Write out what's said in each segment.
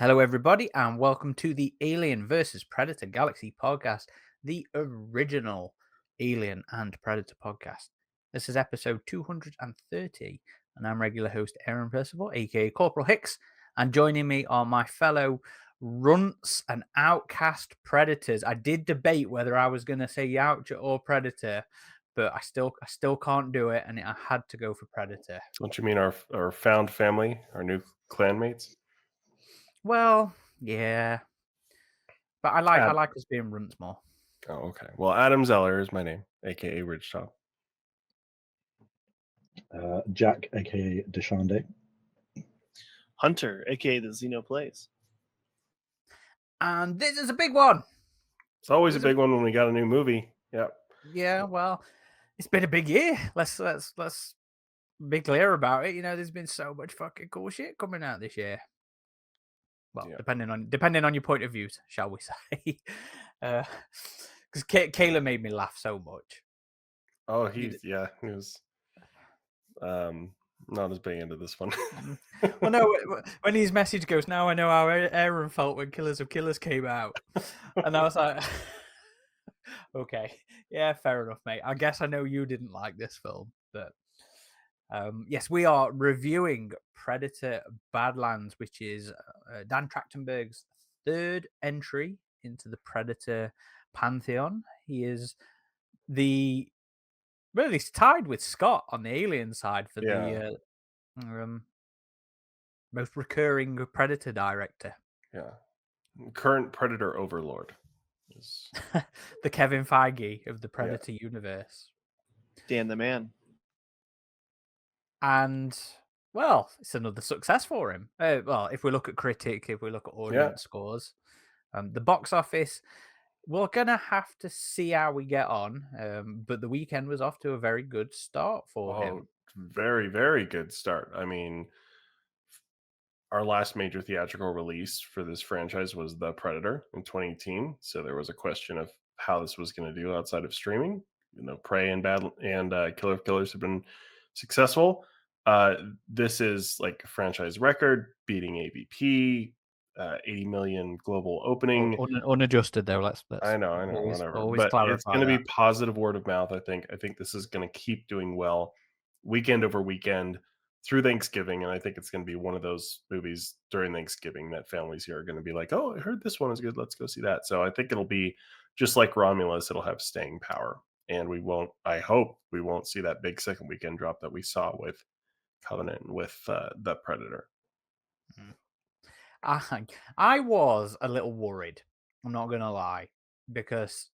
Hello, everybody, and welcome to the Alien versus Predator Galaxy podcast, the original Alien and Predator podcast. This is episode 230, and I'm regular host Aaron Percival, aka Corporal Hicks, and joining me are my fellow runts and outcast predators. I did debate whether I was going to say Yautja or Predator, but I still can't do it, and I had to go for Predator. Don't you mean our found family, our new clanmates? Well, yeah, but I Ad- like us being runts more. oh, okay. Well, Adam Zeller is my name, aka RidgeTop. Jack, aka Dachande. Hunter, aka TheXenoPlays. And this is a big one. It's always a big one when we got a new movie. Yep. Yeah, well, it's been a big year. Let's be clear about it. You know, there's been so much fucking cool shit coming out this year. Well, Yeah. depending on your point of view, shall we say? Because Kayla made me laugh so much. Oh, he was not as big into this one. Well, no, when his message goes, now I know how Aaron felt when Killers of Killers came out. And I was like, okay, yeah, fair enough, mate. I guess I know you didn't like this film, but yes, we are reviewing Predator Badlands, which is Dan Trachtenberg's third entry into the Predator pantheon. He is he's tied with Scott on the Alien side for the most recurring Predator director. Yeah. Current Predator overlord. The Kevin Feige of the Predator universe. Dan the Man. And, well, it's another success for him. Well, if we look at critic, if we look at audience scores, the box office, we're going to have to see how we get on. But the weekend was off to a very good start for him. Very, very good start. I mean, our last major theatrical release for this franchise was The Predator in 2018. So there was a question of how this was going to do outside of streaming. You know, Prey and Killer of Killers have been successful. This is like a franchise record, beating AvP, 80 million global opening. Unadjusted though. Let's I know, always, whatever. Always but clarify it's going to be positive word of mouth. I think this is going to keep doing well, weekend over weekend through Thanksgiving, and I think it's going to be one of those movies during Thanksgiving that families here are going to be like, "Oh, I heard this one is good. Let's go see that." So I think it'll be just like Romulus. It'll have staying power, and I hope we won't see that big second weekend drop that we saw with Covenant and with the Predator. I was a little worried. I'm not gonna lie, because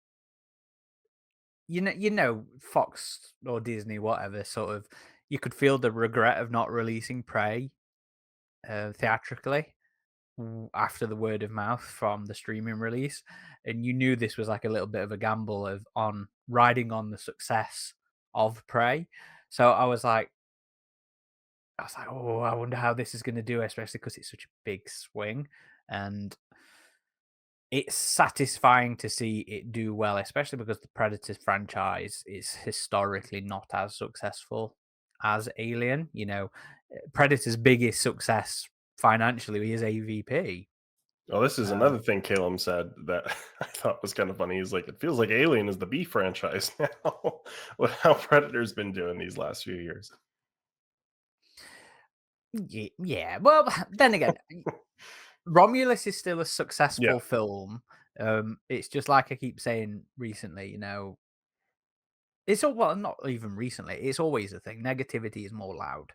you know, Fox or Disney, whatever, sort of, you could feel the regret of not releasing Prey theatrically after the word of mouth from the streaming release, and you knew this was like a little bit of a gamble of riding on the success of Prey. So I was like, oh, I wonder how this is going to do, especially because it's such a big swing, and it's satisfying to see it do well, especially because the Predator franchise is historically not as successful as Alien. You know, Predator's biggest success financially is AvP. Oh, this is another thing Caleb said that I thought was kind of funny. He's like, it feels like Alien is the B franchise now with how Predator's been doing these last few years. Yeah. Well, then again, Romulus is still a successful film. It's just like I keep saying recently, you know, it's all, well, not even recently. It's always a thing. Negativity is more loud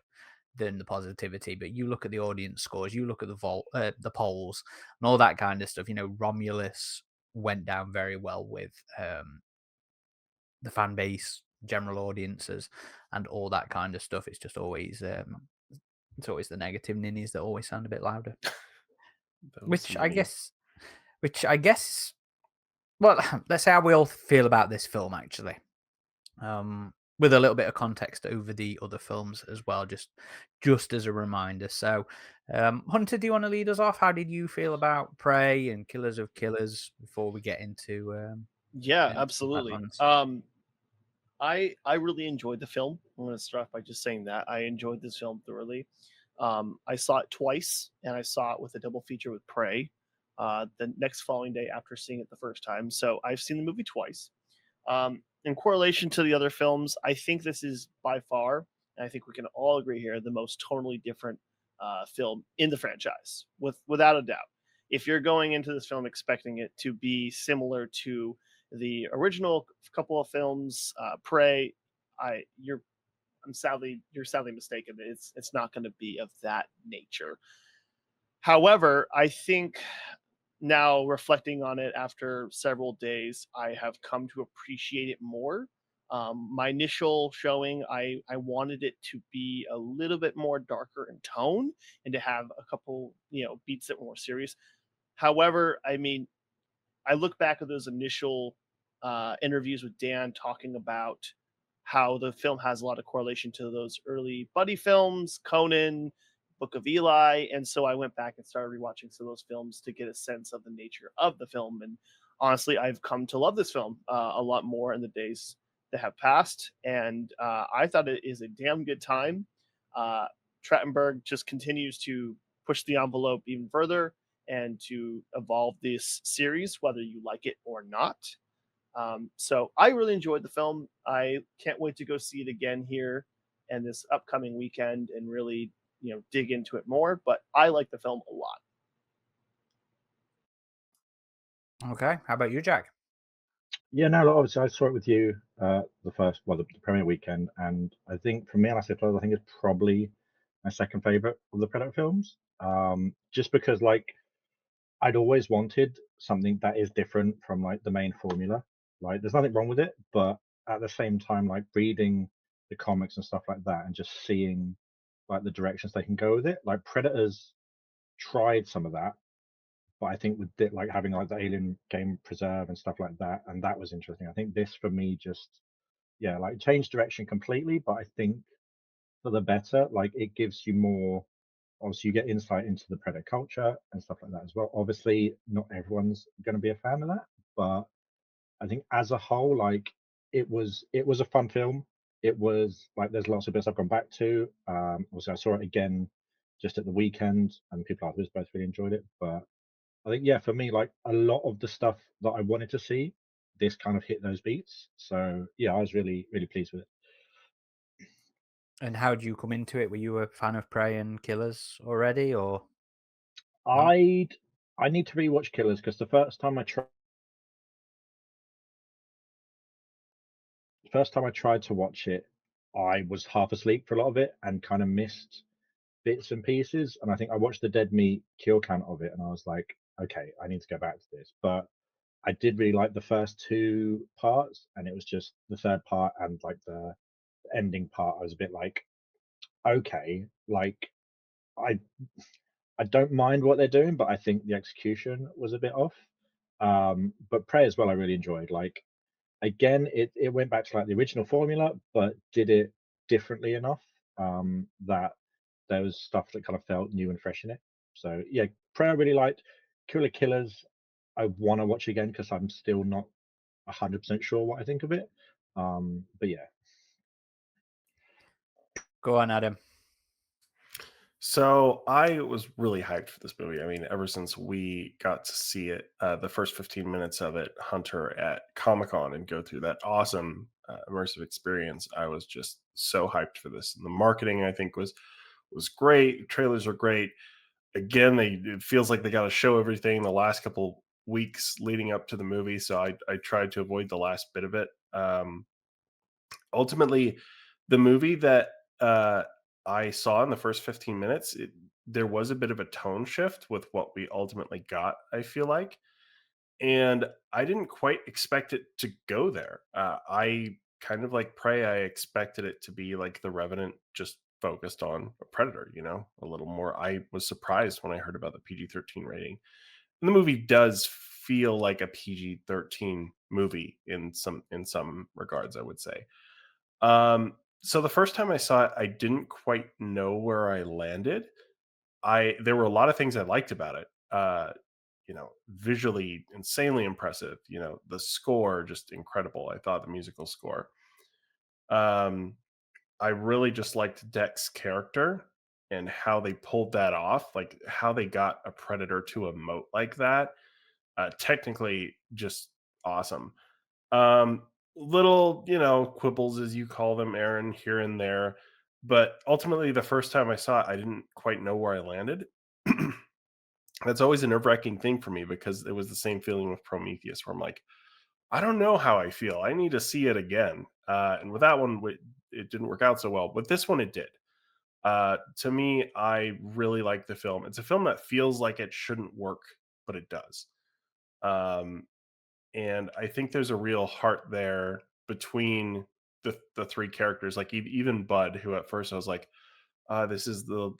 than the positivity. But you look at the audience scores, you look at the polls, and all that kind of stuff. You know, Romulus went down very well with the fan base, general audiences, and all that kind of stuff. It's just always it's always the negative ninnies that always sound a bit louder. Which I guess, well, let's say how we all feel about this film, actually. With a little bit of context over the other films as well, just as a reminder. So, Hunter, do you want to lead us off? How did you feel about Prey and Killers of Killers before we get into? Absolutely. I really enjoyed the film. I'm going to start off by just saying that I enjoyed this film thoroughly. I saw it twice, and I saw it with a double feature with Prey the next following day after seeing it the first time. So I've seen the movie twice. In correlation to the other films, I think this is by far, and I think we can all agree here, the most tonally different film in the franchise, without a doubt. If you're going into this film expecting it to be similar to the original couple of films, Prey, you're you're sadly mistaken. It's not going to be of that nature. However, I think now reflecting on it after several days, I have come to appreciate it more. My initial showing, I wanted it to be a little bit more darker in tone and to have a couple, beats that were more serious. However, I mean, I look back at those initial interviews with Dan talking about how the film has a lot of correlation to those early buddy films, Conan, Book of Eli, and so I went back and started rewatching some of those films to get a sense of the nature of the film. And honestly, I've come to love this film a lot more in the days that have passed, and I thought it is a damn good time. Uh, Trachtenberg just continues to push the envelope even further and to evolve this series, whether you like it or not. So I really enjoyed the film. I can't wait to go see it again here and this upcoming weekend and really, dig into it more. But I like the film a lot. Okay, how about you, Jack? Yeah, no, like, obviously I saw it with you the premiere weekend, and I think for me, and I said, I think it's probably my second favorite of the Predator films. Just because like I'd always wanted something that is different from like the main formula. Like, there's nothing wrong with it, but at the same time, like reading the comics and stuff like that, and just seeing like the directions they can go with it. Like Predators tried some of that, but I think with it, like having like the Alien game preserve and stuff like that, and that was interesting. I think this for me just like changed direction completely, but I think for the better. Like it gives you more. Obviously, you get insight into the Predator culture and stuff like that as well. Obviously, not everyone's going to be a fan of that, but I think as a whole, like it was a fun film. It was like there's lots of bits I've gone back to. Also, I saw it again just at the weekend, and people afterwards both really enjoyed it. But I think for me, like a lot of the stuff that I wanted to see, this kind of hit those beats. So yeah, I was really really pleased with it. And how did you come into it? Were you a fan of Prey and Killers already, or no? I need to rewatch Killers because the first time I tried to watch it, I was half asleep for a lot of it and kind of missed bits and pieces. And I think I watched the Dead Meat kill count of it, and I was like, okay, I need to go back to this. But I did really like the first two parts, and it was just the third part and like the ending part. I was a bit like, okay, like I I don't mind what they're doing, but I think the execution was a bit off. But Prey as well, I really enjoyed. Like again, it went back to like the original formula, but did it differently enough that there was stuff that kind of felt new and fresh in it. So yeah, Prey I really liked. Killer Killers, I want to watch again because I'm still not 100% sure what I think of it. But yeah, Go on, Adam. So I was really hyped for this movie. I mean, ever since we got to see it, the first 15 minutes of it, Hunter at Comic-Con, and go through that awesome immersive experience, I was just so hyped for this. And the marketing, I think, was great. Trailers are great. Again, it feels like they got to show everything the last couple weeks leading up to the movie, so I tried to avoid the last bit of it. Ultimately, the movie that I saw in the first 15 minutes, there was a bit of a tone shift with what we ultimately got, I feel like. And I didn't quite expect it to go there. I kind of like Prey, I expected it to be like The Revenant, just focused on a predator, a little more. I was surprised when I heard about the PG-13 rating. And the movie does feel like a PG-13 movie in some regards, I would say. So the first time I saw it, I didn't quite know where I landed. There were a lot of things I liked about it. Visually insanely impressive. The score just incredible. I thought the musical score. I really just liked Deck's character, and how they pulled that off, like how they got a Predator to emote like that, technically just awesome. Little, quibbles as you call them, Aaron, here and there. But ultimately, the first time I saw it, I didn't quite know where I landed. That's always a nerve-wracking thing for me because it was the same feeling with Prometheus, where I'm like, I don't know how I feel. I need to see it again. And with that one, it didn't work out so well. With this one, it did. To me, I really like the film. It's a film that feels like it shouldn't work, but it does. Um, and I think there's a real heart there between the three characters. Like even Bud, who at first I was like, this is the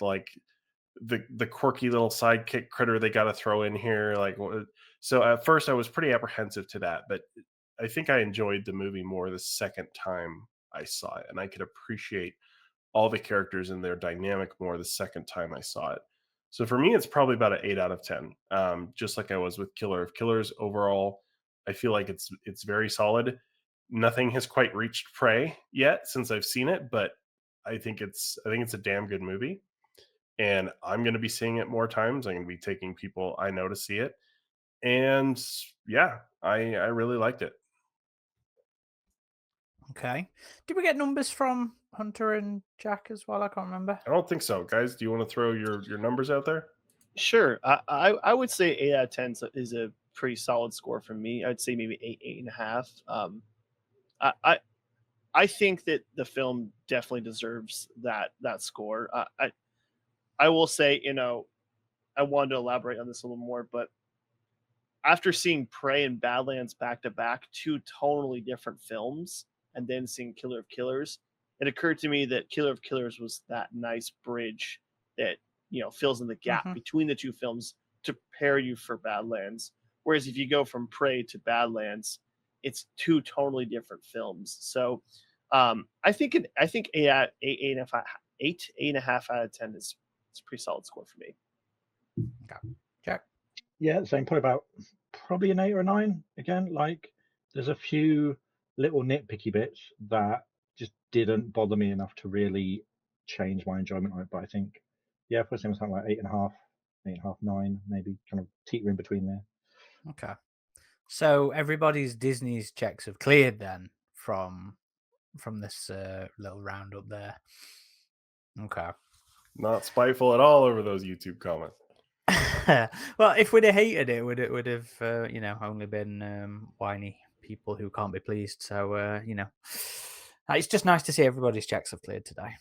quirky little sidekick critter they got to throw in here. So at first I was pretty apprehensive to that, but I think I enjoyed the movie more the second time I saw it, and I could appreciate all the characters and their dynamic more the second time I saw it. So for me, it's probably about an 8 out of 10. Just like I was with Killer of Killers overall, I feel like it's very solid. Nothing has quite reached Prey yet since I've seen it, but I think it's a damn good movie, and I'm going to be seeing it more times. I'm going to be taking people I know to see it, and yeah, I really liked it. Okay. Did we get numbers from Hunter and Jack as well? I can't remember. I don't think so, guys. Do you want to throw your numbers out there? Sure. I would say 8 out of 10 is a pretty solid score for me. I'd say maybe 8.5. I, I I think that the film definitely deserves that score. I will say, I wanted to elaborate on this a little more, but after seeing Prey and Badlands back to back, two totally different films, and then seeing Killer of Killers, it occurred to me that Killer of Killers was that nice bridge that fills in the gap Mhm. between the two films to prepare you for Badlands. Whereas if you go from Prey to Badlands, it's two totally different films. So I think eight and a half out of 10 is a pretty solid score for me. Okay. Jack. Yeah, same. Probably about probably an 8 or a 9 again. Like there's a few little nitpicky bits that just didn't bother me enough to really change my enjoyment of it. But I think, yeah, for something like 8.5, 8.5, 9, maybe kind of teetering between there. Okay. So everybody's Disney's checks have cleared then from this little roundup there. Okay. Not spiteful at all over those YouTube comments. Well, if we'd have hated it, would have only been whiny people who can't be pleased. So it's just nice to see everybody's checks have cleared today.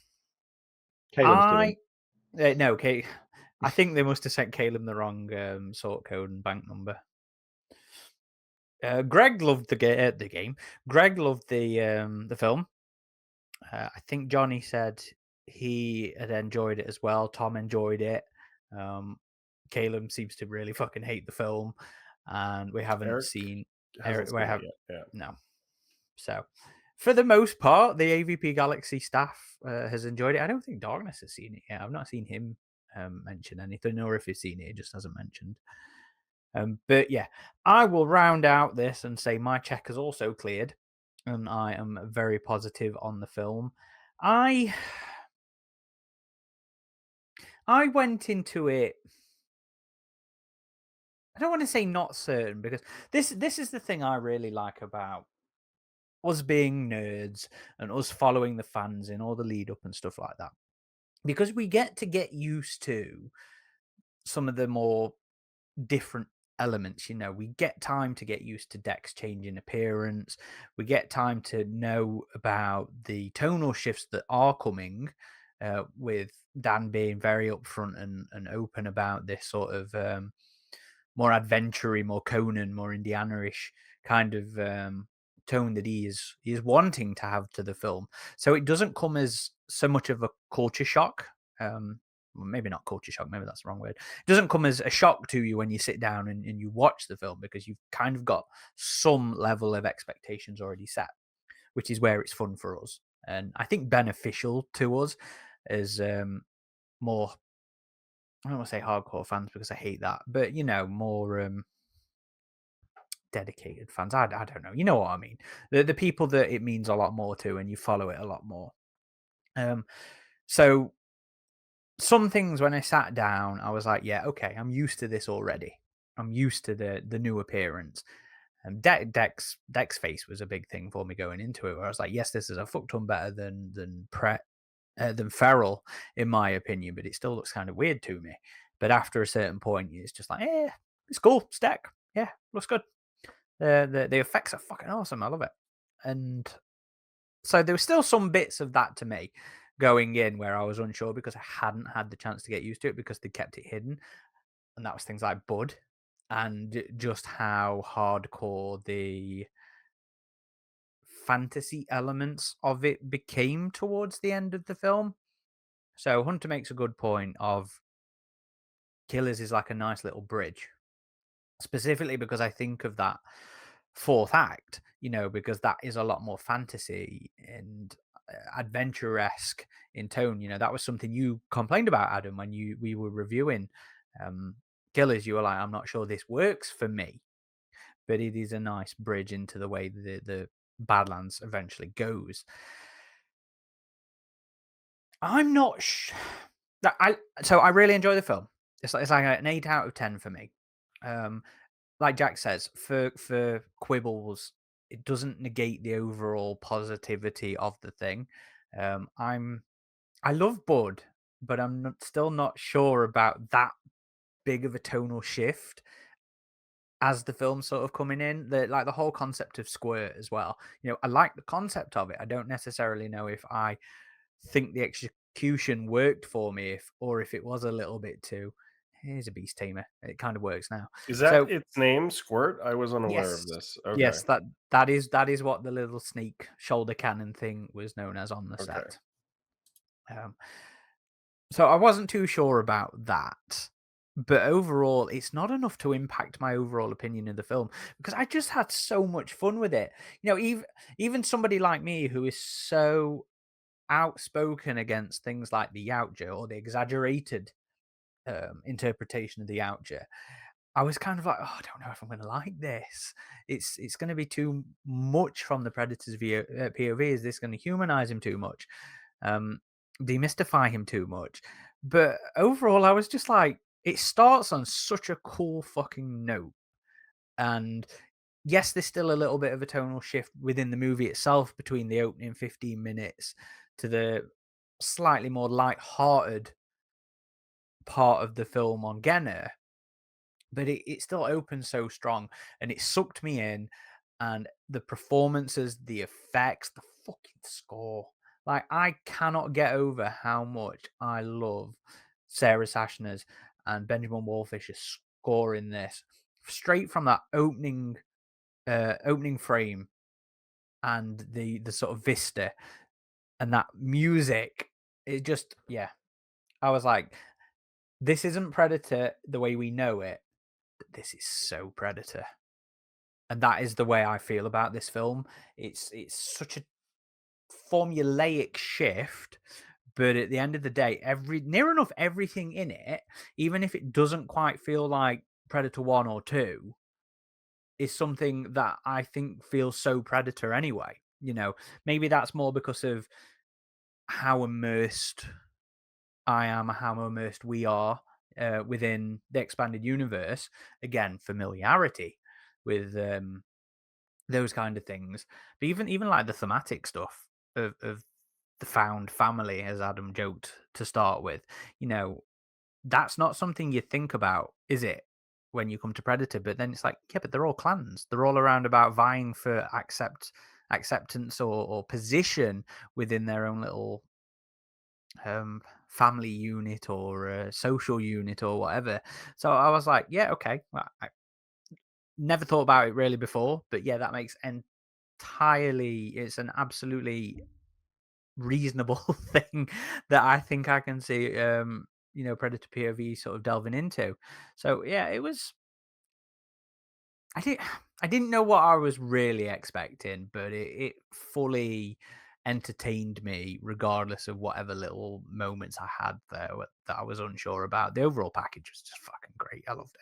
Caleb's didn't. No, Kate. I think they must have sent Caleb the wrong sort code and bank number. Greg loved the game. Greg loved the film. I think Johnny said he had enjoyed it as well. Tom enjoyed it. Caleb seems to really fucking hate the film, and we haven't Eric seen hasn't Eric. We seen it have yet. Yeah. no. So, for the most part, the AvP Galaxy staff has enjoyed it. I don't think Darkness has seen it yet. I've not seen him mention anything, or if he's seen it, he just hasn't mentioned. But yeah, I will round out this and say my check has also cleared, and I am very positive on the film. I went into it. I don't want to say not certain, because this is the thing I really like about us being nerds and us following the fans in all the lead up and stuff like that, because we get used to some of the more different elements. We get time to get used to Dex changing appearance. We get time to know about the tonal shifts that are coming, with Dan being very upfront and open about this sort of more adventure-y, more Conan, more Indiana-ish kind of tone that he is wanting to have to the film. So it doesn't come as so much of a culture shock. Well, maybe not culture shock, maybe that's the wrong word. It doesn't come as a shock to you when you sit down and you watch the film, because you've kind of got some level of expectations already set, which is where it's fun for us. And I think beneficial to us as more, I don't want to say hardcore fans because I hate that, but more dedicated fans. I don't know. You know what I mean? The people that it means a lot more to, and you follow it a lot more. So some things when I sat down, I was like, yeah, okay, I'm used to this already. I'm used to the new appearance. And Deck's face was a big thing for me going into it, where I was like, yes, this is a fuck ton better than Feral, in my opinion, but it still looks kind of weird to me. But after a certain point, it's just like, it's cool, it's Deck. Yeah, looks good. The effects are fucking awesome. I love it. And so there were still some bits of that to me going in where I was unsure because I hadn't had the chance to get used to it because they kept it hidden. And that was things like Bud and just how hardcore the fantasy elements of it became towards the end of the film. So Hunter makes a good point of Killers is like a nice little bridge, specifically because I think of that fourth act, because that is a lot more fantasy and adventure-esque in tone. That was something you complained about, Adam, when we were reviewing Killers. You were like, I'm not sure this works for me, but it is a nice bridge into the way the Badlands eventually goes. I'm not I really enjoy the film. It's like an 8 out of 10 for me. Like Jack says, for quibbles, it doesn't negate the overall positivity of the thing. I love Bud, but I'm still not sure about that big of a tonal shift as the film sort of coming in. The whole concept of Squirt as well. I like the concept of it. I don't necessarily know if I think the execution worked for me, or if it was a little bit too. Here's a beast tamer. It kind of works now. Is that its name, Squirt? I was unaware of this. Okay. Yes, that is what the little sneak shoulder cannon thing was known as on the set. So I wasn't too sure about that. But overall, it's not enough to impact my overall opinion of the film because I just had so much fun with it. Even somebody like me who is so outspoken against things like the Yautja or the exaggerated interpretation of the Yautja, I was kind of like, I don't know if I'm going to like this. It's going to be too much from the Predator's POV. Is this going to humanize him too much? Demystify him too much? But overall, I was just like, it starts on such a cool fucking note. And yes, there's still a little bit of a tonal shift within the movie itself between the opening 15 minutes to the slightly more light-hearted part of the film on Genner. But it still opens so strong and it sucked me in. And the performances, the effects, the fucking score. Like, I cannot get over how much I love Sarah Schachner's and Benjamin Wallfisch's score in this. Straight from that opening frame and the sort of vista and that music. It just, I was like, this isn't Predator the way we know it. This is so Predator, and that is the way I feel about this film. It's such a formulaic shift, but at the end of the day, near enough everything in it, even if it doesn't quite feel like Predator 1 or 2, is something that I think feels so Predator anyway. Maybe that's more because of how immersed I am, how immersed we are within the expanded universe. Again, familiarity with those kind of things, but even like the thematic stuff of the found family, as Adam joked to start with, that's not something you think about, is it, when you come to Predator? But then it's like, yeah, but they're all clans. They're all around about vying for acceptance or position within their own little family unit or social unit or whatever. So I was like, yeah, okay. Well, I never thought about it really before, but yeah, that makes it's an absolutely reasonable thing that I think I can see Predator POV sort of delving into. So yeah, it was I didn't know what I was really expecting, but it fully entertained me regardless of whatever little moments I had there that I was unsure about. The overall package was just fucking great. I loved it.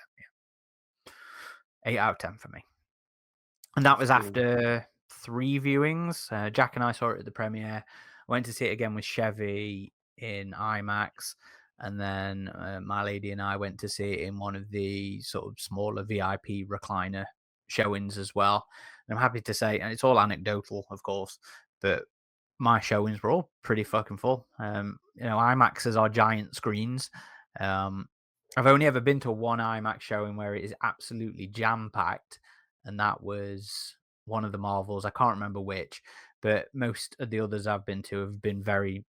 Yeah. 8 out of 10 for me. And that was after 3 viewings. Jack and I saw it at the premiere. I went to see it again with Chevy in IMAX. and then my lady and I went to see it in one of the sort of smaller VIP recliner showings as well. And I'm happy to say, and it's all anecdotal, of course, but my showings were all pretty fucking full. IMAXs are giant screens. I've only ever been to one IMAX showing where it is absolutely jam packed, and that was one of the Marvels. I can't remember which, but most of the others I've been to have been very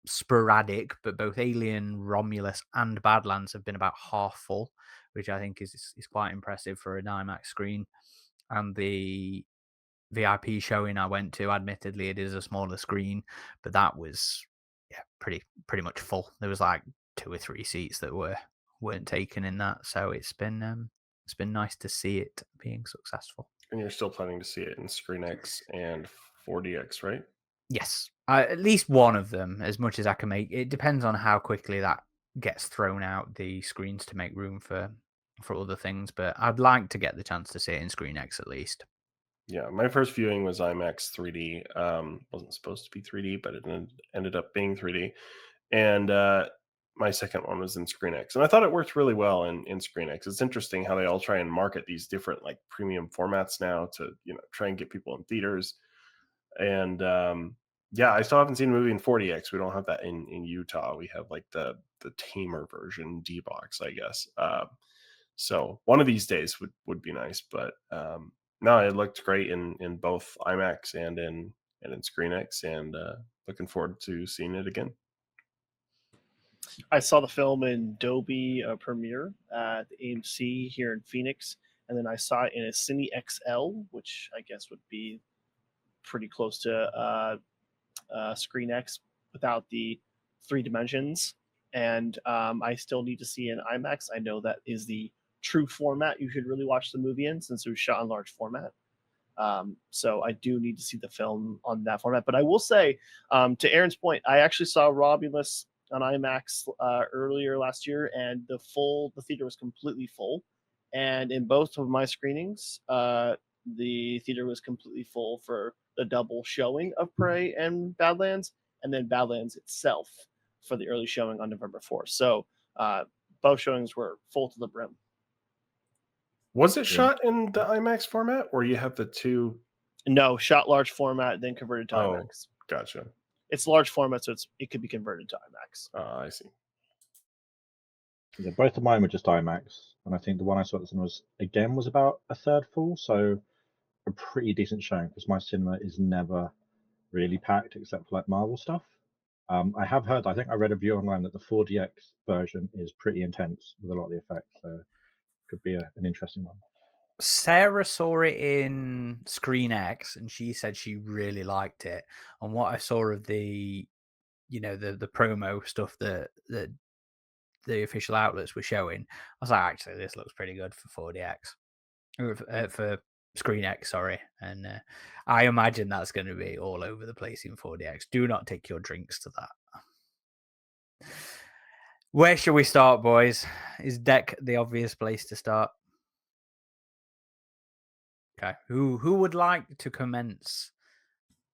sporadic. But both Alien, Romulus, and Badlands have been about half full, which I think is quite impressive for an IMAX screen. And the VIP showing I went to, admittedly, it is a smaller screen, but that was pretty much full. There was like 2 or 3 seats that weren't taken in that, so it's been nice to see it being successful. And you're still planning to see it in ScreenX and 4DX, right? Yes, at least one of them, as much as I can make. It depends on how quickly that gets thrown out, the screens, to make room for other things, but I'd like to get the chance to see it in ScreenX at least. Yeah, my first viewing was IMAX 3D. Wasn't supposed to be 3D, but it ended up being 3D. And my second one was in ScreenX, and I thought it worked really well in ScreenX. It's interesting how they all try and market these different like premium formats now to try and get people in theaters. And I still haven't seen a movie in 4DX. We don't have that in Utah. We have like the tamer version, D box, I guess. So one of these days would be nice, but no, it looked great in both IMAX and in ScreenX, and looking forward to seeing it again. I saw the film in Dolby Premiere at the AMC here in Phoenix, and then I saw it in a Cine XL, which I guess would be pretty close to ScreenX without the 3 dimensions. And I still need to see an IMAX. I know that is the true format you should really watch the movie in, since it was shot in large format. So I do need to see the film on that format. But I will say, to Aaron's point, I actually saw Romulus on IMAX earlier last year, and the theater was completely full. And in both of my screenings, the theater was completely full for the double showing of Prey and Badlands, and then Badlands itself for the early showing on November 4th. So both showings were full to the brim. Was it shot in the IMAX format, or you have the two? No, shot large format, then converted to IMAX. Gotcha. It's large format, so it could be converted to IMAX. I see. Yeah, both of mine were just IMAX, and I think the one I saw at the cinema was about a third full, so a pretty decent showing, because my cinema is never really packed except for like Marvel stuff. I have heard, I think I read a review online that the 4DX version is pretty intense with a lot of the effects, so it could be an interesting one. Sarah saw it in ScreenX, and she said she really liked it. And what I saw of the promo stuff that the official outlets were showing, I was like, actually, this looks pretty good for 4DX, for ScreenX, sorry. And I imagine that's going to be all over the place in 4DX. Do not take your drinks to that. Where shall we start, boys? Is deck the obvious place to start? Okay. Who would like to commence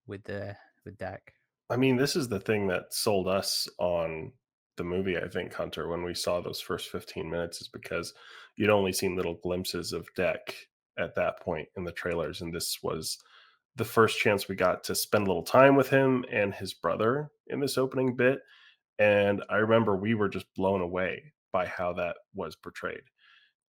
with deck? I mean, this is the thing that sold us on the movie, I think, Hunter, when we saw those first 15 minutes, is because you'd only seen little glimpses of Deck at that point in the trailers, and this was the first chance we got to spend a little time with him and his brother in this opening bit. And I remember we were just blown away by how that was portrayed.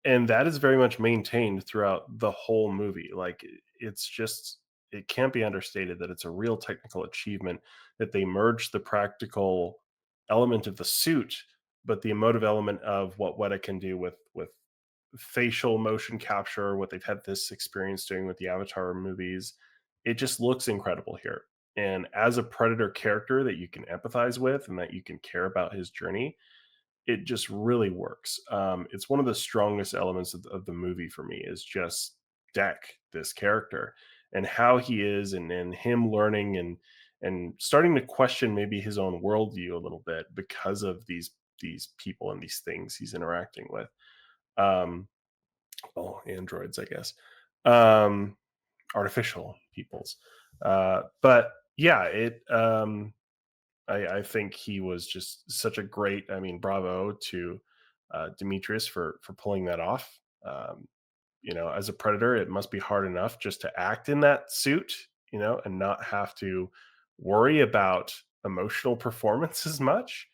And that is very much maintained throughout the whole movie. Like, it's just, it can't be understated that it's a real technical achievement that they merged the practical element of the suit, but the emotive element of what Weta can do with facial motion capture, what they've had this experience doing with the Avatar movies. It just looks incredible here. And as a Predator character that you can empathize with and that you can care about his journey, it just really works. It's one of the strongest elements of the movie for me, is just Deck, this character, and how he is, and him learning and starting to question maybe his own worldview a little bit because of these people and these things he's interacting with. Androids, I guess. Artificial peoples. But yeah, I think he was just such a great. I mean, bravo to Demetrius for pulling that off. As a predator, it must be hard enough just to act in that suit, and not have to worry about emotional performance as much.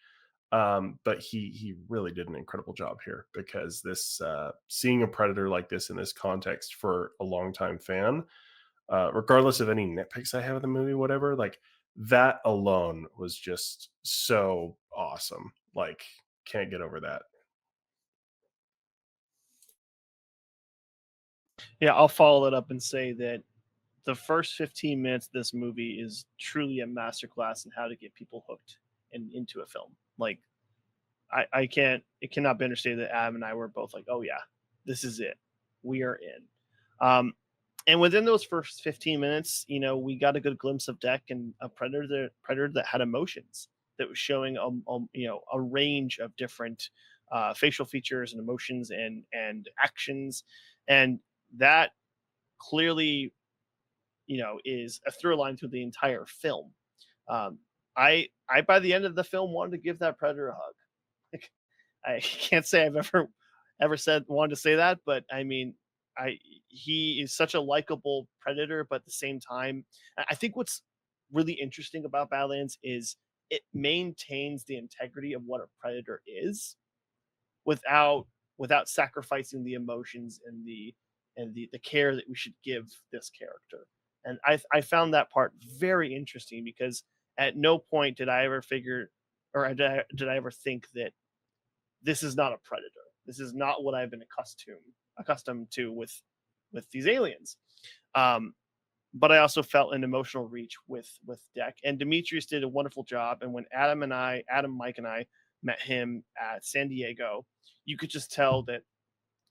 But he really did an incredible job here, because this seeing a predator like this in this context for a longtime fan, regardless of any nitpicks I have of the movie, whatever, like that alone was just so awesome. Like, can't get over that. Yeah, I'll follow that up and say that the first 15 minutes of this movie is truly a masterclass in how to get people hooked into a film. Like, it cannot be understated that Adam and I were both like, oh yeah, this is it. We are in. And within those first 15 minutes, we got a good glimpse of Deck and a predator that had emotions, that was showing a range of different facial features and emotions and actions, and that clearly is a through line through the entire film. I by the end of the film wanted to give that predator a hug. I can't say I've ever said wanted to say that, but I mean, he is such a likable predator, but at the same time, I think what's really interesting about Badlands is it maintains the integrity of what a predator is, without sacrificing the emotions and the care that we should give this character. And I found that part very interesting, because at no point did I ever figure, or did I ever think that this is not a predator. This is not what I've been accustomed to with these aliens. But I also felt an emotional reach with Deck, and Demetrius did a wonderful job. And when Adam, Mike, and I met him at San Diego, you could just tell that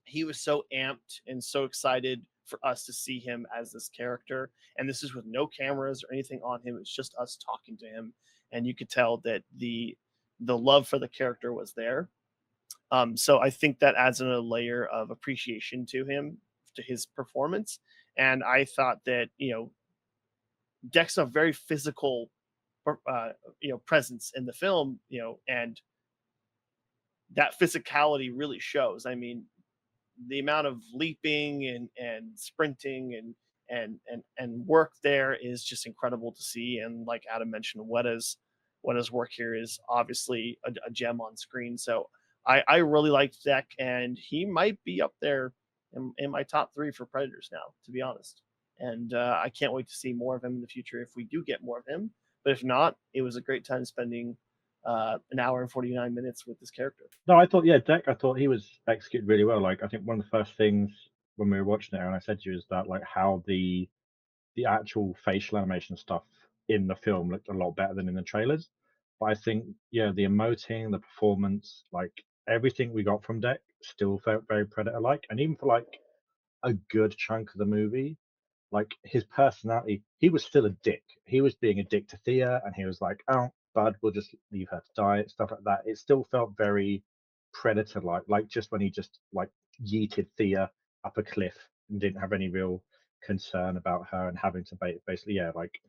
he was so amped and so excited for us to see him as this character. And this is with no cameras or anything on him. It's just us talking to him, and you could tell that the love for the character was there. So I think that adds in a layer of appreciation to him, to his performance. And I thought that, Deck's a very physical, presence in the film, and that physicality really shows. I mean, the amount of leaping and sprinting and work there is just incredible to see. And like Adam mentioned, Weta's work here is obviously a gem on screen. So I really liked Deck, and he might be up there in my top 3 for Predators now, to be honest. And I can't wait to see more of him in the future if we do get more of him. But if not, it was a great time spending an hour and 49 minutes with this character. No, I thought, Deck, I thought he was executed really well. Like, I think one of the first things when we were watching it, and I said to you, is that like how the actual facial animation stuff in the film looked a lot better than in the trailers. But I think, the emoting, the performance, like everything we got from Deck still felt very Predator-like. And even for like a good chunk of the movie, like his personality, he was still a dick. He was being a dick to Thea, and he was like, "Oh, bud, we'll just leave her to die," stuff like that. It still felt very Predator-like, like just when he just like yeeted Thea up a cliff and didn't have any real concern about her, and having to basically, like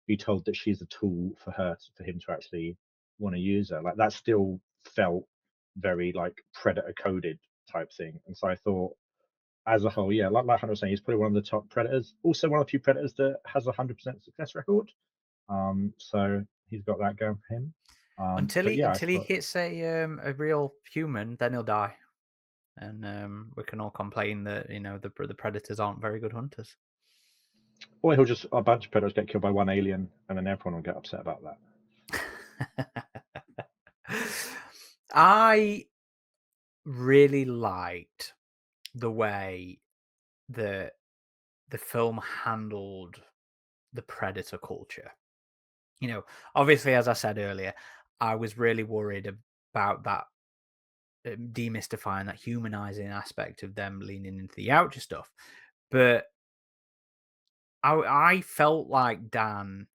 be told that she's a tool for him to actually want to use her. Like that still felt very like Predator coded type thing. And so I thought, as a whole, like Hunter was saying, he's probably one of the top predators. Also, one of the few predators that has a 100% success record. So he's got that going for him. Until he hits a real human, then he'll die, and we can all complain that the predators aren't very good hunters. Or he'll just a bunch of predators get killed by one alien, and then everyone will get upset about that. I really liked the way that the film handled the predator culture. Obviously, as I said earlier, I was really worried about that demystifying that humanizing aspect of them leaning into the Yautja stuff. But I felt like Dan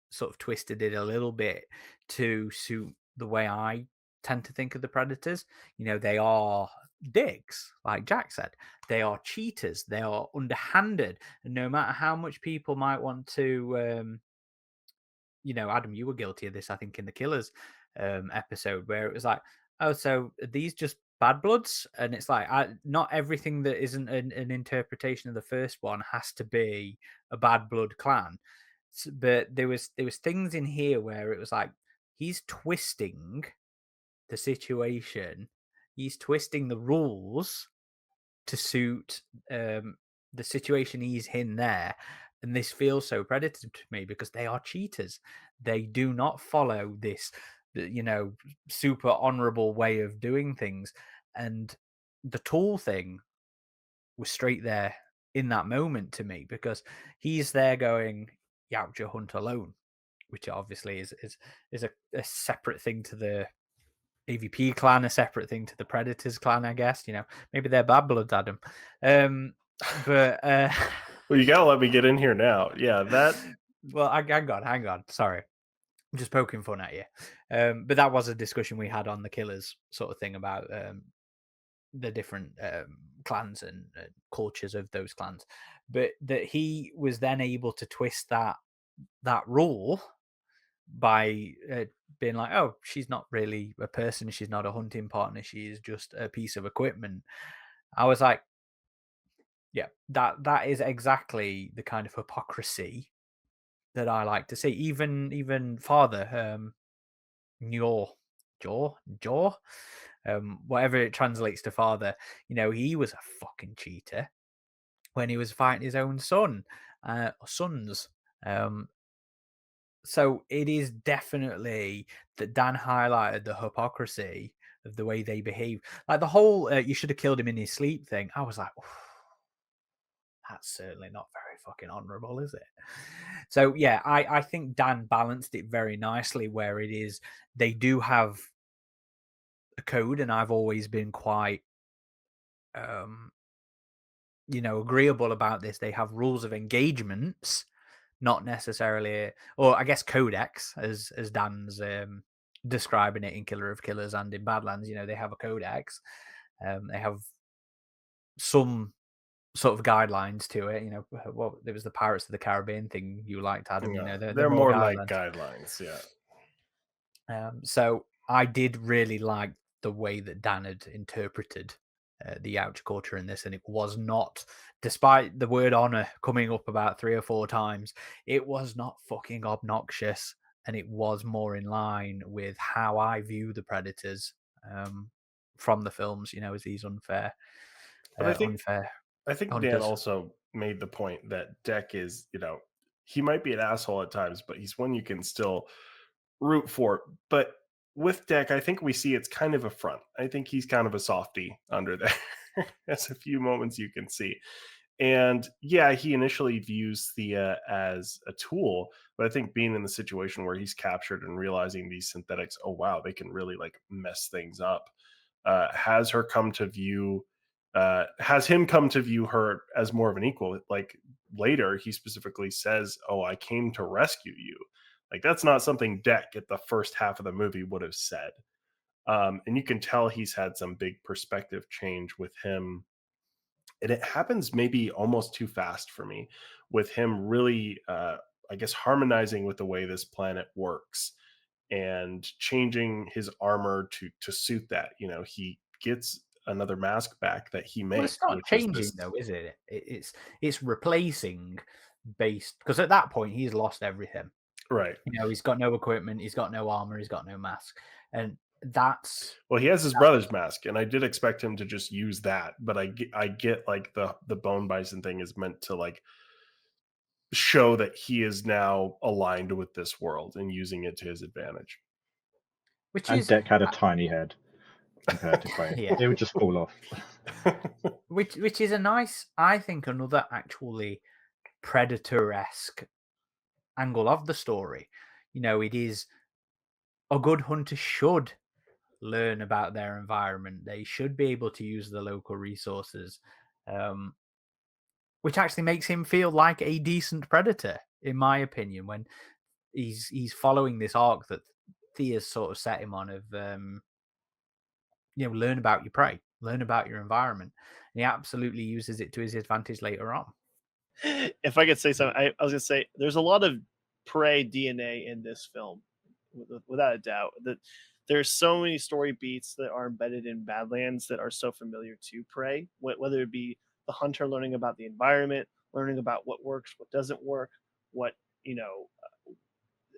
sort of twisted it a little bit to suit the way I tend to think of the predators. They are dicks, like Jack said. They are cheaters. They are underhanded. And no matter how much people might want to Adam, you were guilty of this, I think, in the Killers episode, where it was like, oh, so are these just bad bloods? And it's like, not everything that isn't an interpretation of the first one has to be a bad blood clan. But there was things in here where it was like, he's twisting the situation, he's twisting the rules to suit the situation he's in there. And this feels so Predator to me because they are cheaters. They do not follow this, super honorable way of doing things. And the tool thing was straight there in that moment to me, because he's there going, Yautja hunt alone, which obviously is a separate thing to the AvP clan, a separate thing to the Predators clan, I guess. Maybe they're bad bloods, Adam. But well, you gotta let me get in here now. Yeah, that. Well, hang on. Sorry, I'm just poking fun at you. But that was a discussion we had on the Killers sort of thing about the different clans and cultures of those clans. But that he was then able to twist that rule by being like, oh, she's not really a person, she's not a hunting partner, she is just a piece of equipment. I was like, yeah, that is exactly the kind of hypocrisy that I like to see. Even father, Jaw, whatever it translates to father, he was a fucking cheater when he was fighting his own son, sons. So it is definitely that Dan highlighted the hypocrisy of the way they behave. Like the whole you should have killed him in his sleep thing. I was like, that's certainly not very fucking honorable, is it? So yeah, I think Dan balanced it very nicely, where it is they do have a code, and I've always been quite agreeable about this. They have rules of engagements, not necessarily, or I guess codex, as Dan's describing it in Killer of Killers and in Badlands. They have a codex. They have some sort of guidelines to it. Well, there was the Pirates of the Caribbean thing you liked, Adam. Yeah, they're more like guidelines. Yeah. So I did really like the way that Dan had interpreted the Yautja culture in this, and it was not, despite the word honor coming up about 3 or 4 times, it was not fucking obnoxious, and it was more in line with how I view the Predators from the films, as these unfair. But I think hunters. Dan also made the point that Deck is, he might be an asshole at times, but he's one you can still root for. But with Deck, I think we see it's kind of a front. I think he's kind of a softie under there. There's a few moments you can see. And yeah, he initially views Thea as a tool, but I think being in the situation where he's captured and realizing these synthetics, oh wow, they can really like mess things up, has him come to view her as more of an equal. Like later, he specifically says, "Oh, I came to rescue you." Like that's not something Deck at the first half of the movie would have said. And you can tell he's had some big perspective change with him. And it happens maybe almost too fast for me, with him really, I guess, harmonizing with the way this planet works and changing his armor to suit that. He gets another mask back that he makes. Well, it's not changing though, is it? It's replacing based, because at that point he's lost everything. Right. He's got no equipment, he's got no armor, he's got no mask, and that's, well, he has his brother's mask, and I did expect him to just use that, but I get like the bone bison thing is meant to like show that he is now aligned with this world and using it to his advantage. And Deck had a tiny head compared to Prey. Yeah. It would just fall off. which is a nice, I think, another actually Predator-esque angle of the story. It is a good hunter should learn about their environment. They should be able to use the local resources, which actually makes him feel like a decent predator, in my opinion, when he's following this arc that Thea's sort of set him on of learn about your prey, learn about your environment. And he absolutely uses it to his advantage later on. If I could say something, I was gonna say there's a lot of Prey DNA in this film, without a doubt. That there's so many story beats that are embedded in Badlands that are so familiar to Prey, whether it be the hunter learning about the environment, learning about what works, what doesn't work, what, you know,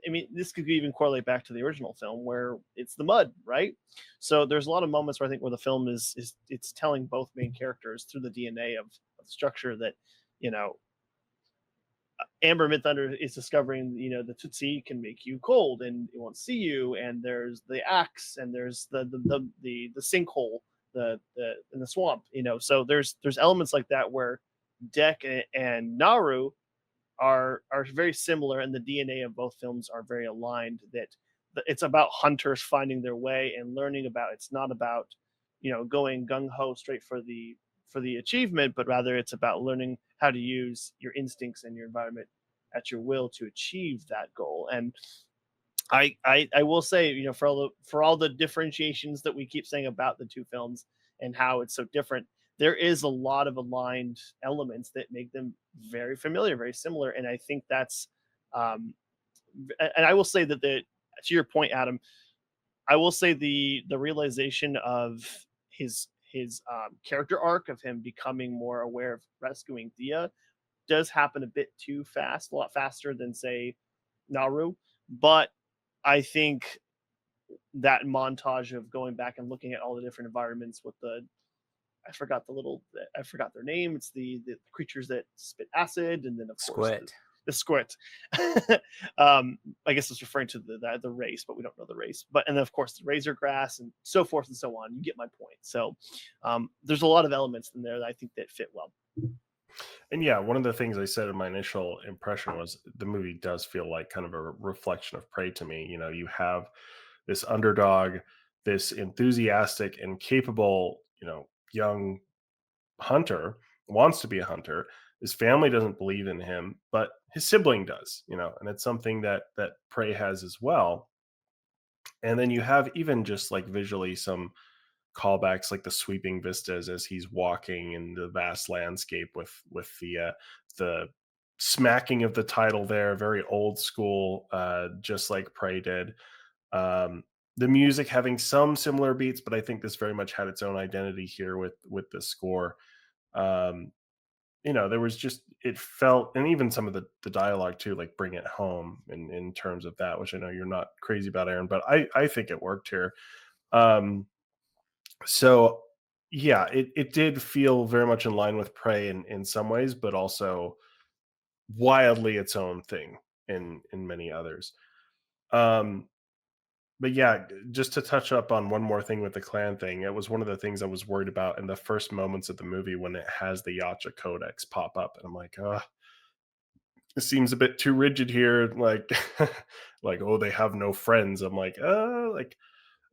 I mean, this could even correlate back to the original film where it's the mud, right? So there's a lot of moments where I think where the film is it's telling both main characters through the DNA of the structure that, you know, Amber Midthunder is discovering, you know, the Tootsie can make you cold and it won't see you, and there's the axe, and there's the sinkhole, the in the swamp, you know. So there's elements like that where Dek and Naru are very similar, and the DNA of both films are very aligned. That it's about hunters finding their way and learning about. It's not about, you know, going gung ho straight for the achievement, but rather it's about learning how to use your instincts and your environment at your will to achieve that goal. And I will say, you know, for all the differentiations that we keep saying about the two films and how it's so different, there is a lot of aligned elements that make them very familiar, very similar. And I think that's, and I will say that to your point, Adam, I will say the realization of his character arc of him becoming more aware of rescuing Thea does happen a bit too fast, a lot faster than say Naru. But I think that montage of going back and looking at all the different environments with I forgot their name. It's the creatures that spit acid, and then of course the squid. I guess it's referring to the race, but we don't know the race. And then of course the razor grass and so forth and so on. You get my point. So there's a lot of elements in there that I think that fit well. And yeah, one of the things I said in my initial impression was the movie does feel like kind of a reflection of Prey to me. You know, you have this underdog, this enthusiastic and capable, you know, young hunter, wants to be a hunter. His family doesn't believe in him, but his sibling does, you know, and it's something that Prey has as well. And then you have even just like visually some callbacks, like the sweeping vistas as he's walking in the vast landscape with the smacking of the title there, very old school, just like Prey did. The music having some similar beats, but I think this very much had its own identity here with the score. Um, you know, there was just, it felt, and even some of the dialogue too, like Bring It Home in terms of that, which I know you're not crazy about, Aaron, but I think it worked here. So yeah, it did feel very much in line with Prey in some ways, but also wildly its own thing in many others. But yeah, just to touch up on one more thing with the clan thing, it was one of the things I was worried about in the first moments of the movie when it has the Yautja Codex pop up, and I'm like, it seems a bit too rigid here. Like, like, oh, they have no friends. I'm like, like,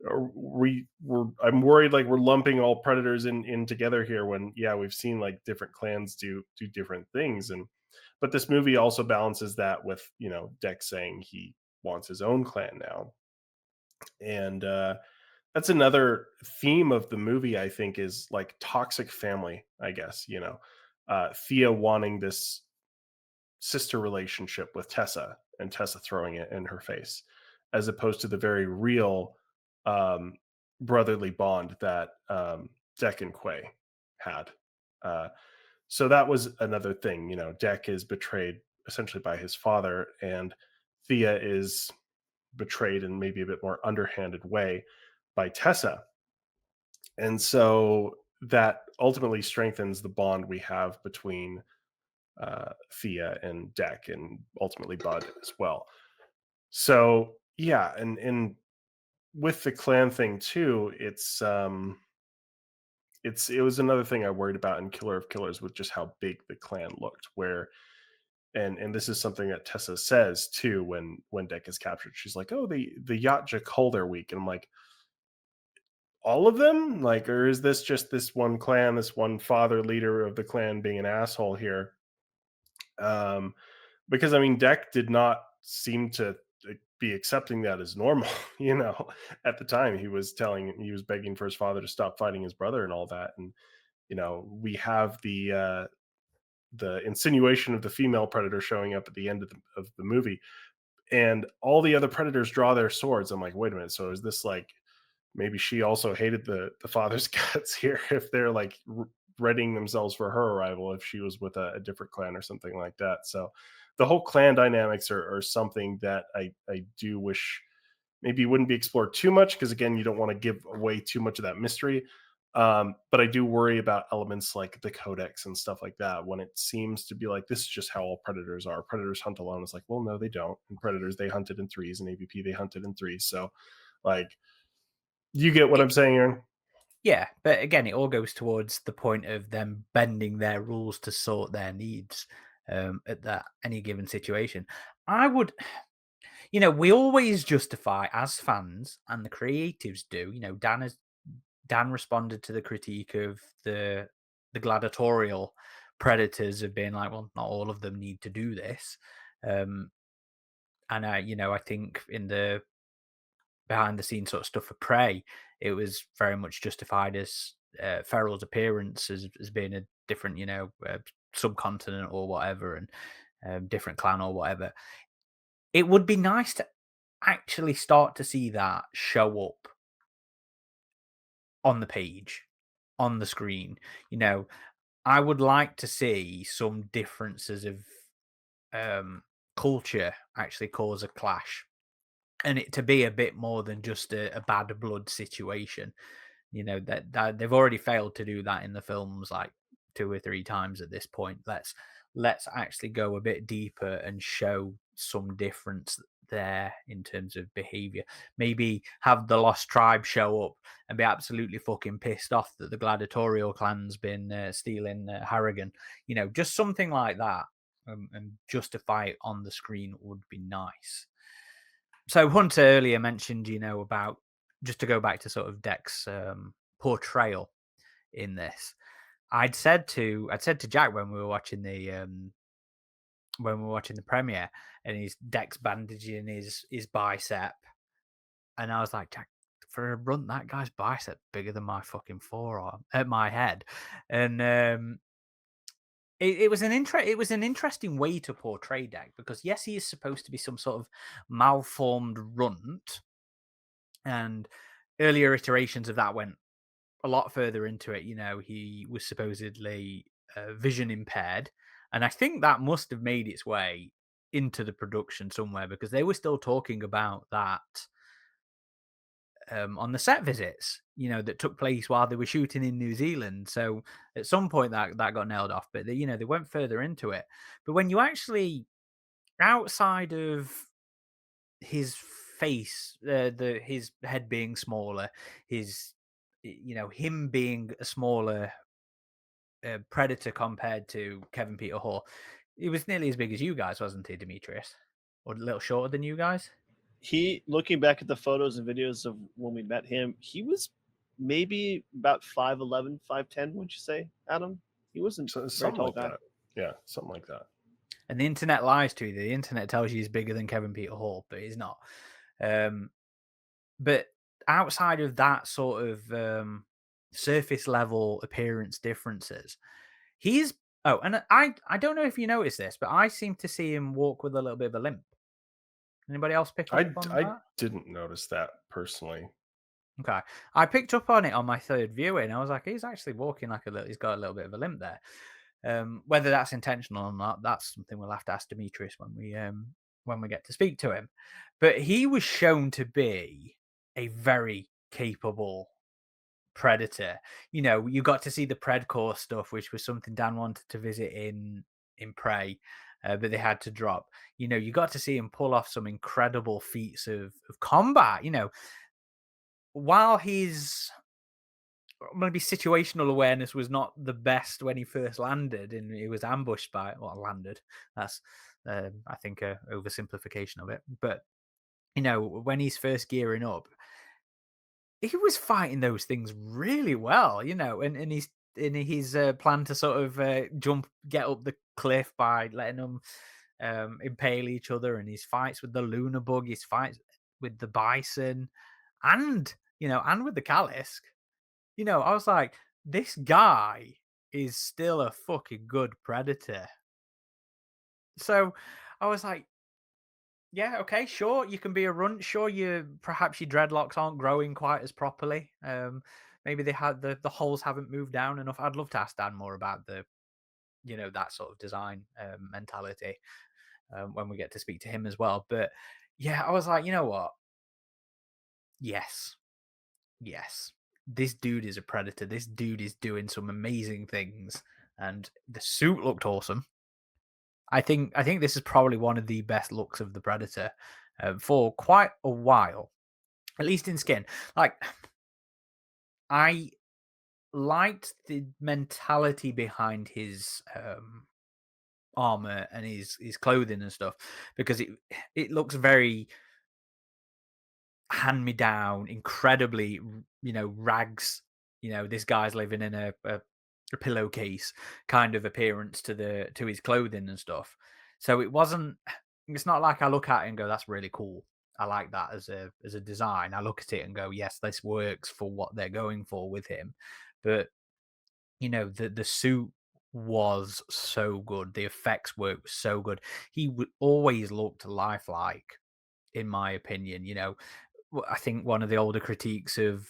I'm worried like we're lumping all predators in together here when, yeah, we've seen like different clans do different things. And but this movie also balances that with, you know, Dek saying he wants his own clan now. And that's another theme of the movie, I think, is like toxic family, I guess, you know. Thea wanting this sister relationship with Tessa, and Tessa throwing it in her face, as opposed to the very real um, brotherly bond that Dek and Quay had. So that was another thing. You know, Dek is betrayed essentially by his father, and Thea is betrayed in maybe a bit more underhanded way by Tessa. And so that ultimately strengthens the bond we have between Thea and Dek, and ultimately Bud as well. So yeah, and with the clan thing too, it was another thing I worried about in Killer of Killers, with just how big the clan looked. Where and this is something that Tessa says too when Dek is captured. She's like, "Oh, the Yautja call their week," and I'm like, all of them, like, or is this just this one clan, this one father leader of the clan being an asshole here? Because I mean, Dek did not seem to be accepting that as normal. You know, at the time he was begging for his father to stop fighting his brother and all that. And you know, we have the insinuation of the female predator showing up at the end of the movie, and all the other predators draw their swords. I'm like, wait a minute. So is this like maybe she also hated the father's guts here if they're like readying themselves for her arrival if she was with a different clan or something like that. So the whole clan dynamics are something that I do wish maybe wouldn't be explored too much because again you don't want to give away too much of that mystery. But I do worry about elements like the codex and stuff like that when it seems to be like this is just how all predators are. Predators hunt alone. It's like, well, no, they don't. And predators, they hunted in threes, and AvP, they hunted in threes. So like, you get what I'm saying, Aaron? Yeah, but again, it all goes towards the point of them bending their rules to sort their needs at that any given situation. I would, we always justify as fans, and the creatives do. Dan responded to the critique of the gladiatorial predators of being like, well, not all of them need to do this. And I think in the behind the scenes sort of stuff for Prey, it was very much justified as Ferrell's appearance as being a different, subcontinent or whatever, and different clan or whatever. It would be nice to actually start to see that show up on the page, on the screen. I would like to see some differences of culture actually cause a clash, and it to be a bit more than just a bad blood situation. That they've already failed to do that in the films like 2 or 3 times at this point. Let's actually go a bit deeper and show some difference there in terms of behavior. Maybe have the Lost Tribe show up and be absolutely fucking pissed off that the gladiatorial clan's been stealing Harrigan. Just something like that, and justify it on the screen would be nice. So Hunter earlier mentioned, about, just to go back to sort of Deck's portrayal in this. I'd said to Jack when we were watching the premiere, and his Deck's bandaging his bicep, and I was like, Jack, for a runt, that guy's bicep bigger than my fucking forearm at my head, and it was an interesting way to portray Deck, because yes, he is supposed to be some sort of malformed runt, and earlier iterations of that went a lot further into it. He was supposedly vision impaired, and I think that must have made its way into the production somewhere, because they were still talking about that on the set visits, that took place while they were shooting in New Zealand. So at some point that got nailed off, but they went further into it. But when you actually, outside of his face, his head being smaller, his him being a smaller predator compared to Kevin Peter Hall, he was nearly as big as you guys, wasn't he, Demetrius? Or a little shorter than you guys? He, looking back at the photos and videos of when we met him, he was maybe about 5'11", 5'10", would you say, Adam? He wasn't a very tall like guy. that. Yeah, something like that. And the internet lies to you. The internet tells you he's bigger than Kevin Peter Hall, but he's not. But outside of that sort of surface level appearance differences, he's... Oh, and I don't know if you noticed this, but I seem to see him walk with a little bit of a limp. Anybody else pick up on that? I didn't notice that personally. Okay. I picked up on it on my third viewing. I was like, he's actually walking like he's got a little bit of a limp there. Whether that's intentional or not, that's something we'll have to ask Demetrius when we get to speak to him. But he was shown to be a very capable predator. You got to see the Predcore stuff, which was something Dan wanted to visit in Prey, but they had to drop. You got to see him pull off some incredible feats of combat. While his maybe situational awareness was not the best when he first landed, and he was ambushed by landed. That's I think a oversimplification of it. But when he's first gearing up, he was fighting those things really well. And he's in his plan to sort of get up the cliff by letting them impale each other, and his fights with the Luna Bug, his fights with the Bison, and with the Kalisk. I was like, this guy is still a fucking good predator. So I was like, Yeah, okay, sure. You can be a runt. Sure, perhaps your dreadlocks aren't growing quite as properly. Maybe they had the holes haven't moved down enough. I'd love to ask Dan more about that sort of design mentality when we get to speak to him as well. But yeah, I was like, you know what? Yes, yes. This dude is a predator. This dude is doing some amazing things, and the suit looked awesome. I think this is probably one of the best looks of the Predator for quite a while, at least in skin. Like, I liked the mentality behind his armor and his clothing and stuff, because it looks very hand me down, incredibly rags. This guy's living in a pillowcase kind of appearance to his clothing and stuff. So it's not like I look at it and go, that's really cool. I like that as a design. I look at it and go, yes, this works for what they're going for with him. But the suit was so good. The effects work was so good. He always looked lifelike, in my opinion. I think one of the older critiques of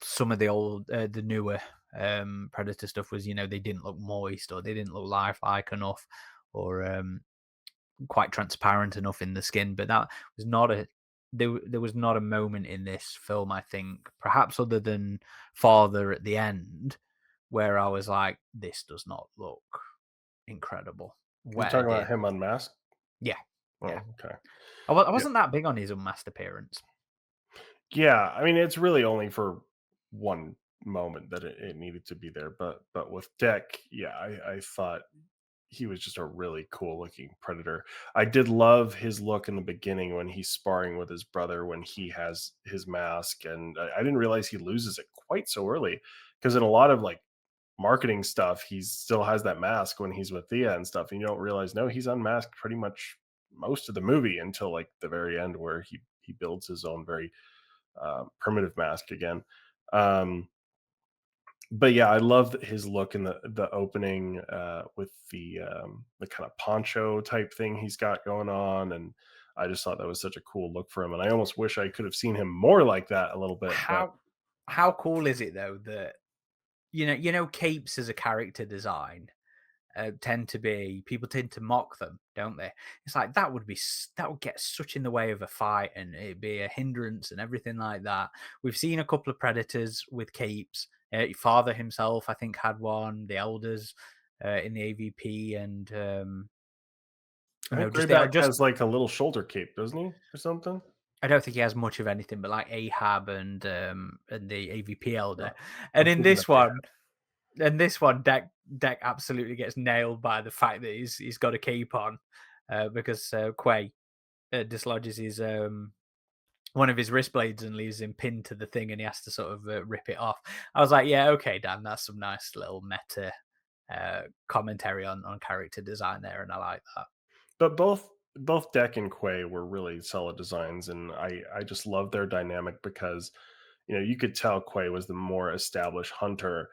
some of the newer Predator stuff was, they didn't look moist, or they didn't look lifelike enough, or quite transparent enough in the skin. But that was not there was not a moment in this film, I think, perhaps other than Father at the end, where I was like, this does not look incredible. You're talking about him unmasked? Yeah. Oh, Yeah. okay. I wasn't that big on his unmasked appearance. Yeah, I mean, it's really only for one moment that it needed to be there, but with Deck, yeah, I thought he was just a really cool looking Predator. I did love his look in the beginning when he's sparring with his brother, when he has his mask, and I didn't realize he loses it quite so early, because in a lot of like marketing stuff, he still has that mask when he's with Thea and stuff, and you don't realize, no, he's unmasked pretty much most of the movie until like the very end, where he builds his own very primitive mask again. But yeah, I love his look in the opening with the kind of poncho type thing he's got going on, and I just thought that was such a cool look for him, and I almost wish I could have seen him more like that a little bit. But How cool is it though that capes as a character design people tend to mock them, don't they? It's like that would get such in the way of a fight, and it'd be a hindrance and everything like that. We've seen a couple of Predators with capes. Father himself, I think, had one. The Elders in the AvP, and I think Greyback has like a little shoulder cape, doesn't he, or something? I don't think he has much of anything, but like Ahab and the AvP Elder, and in this one. And this one, Deck absolutely gets nailed by the fact that he's got a cape on, because Quay dislodges his one of his wrist blades and leaves him pinned to the thing, and he has to sort of rip it off. I was like, yeah, okay, Dan, that's some nice little meta commentary on character design there, and I like that. But both Deck and Quay were really solid designs, and I just love their dynamic, because you could tell Quay was the more established hunter,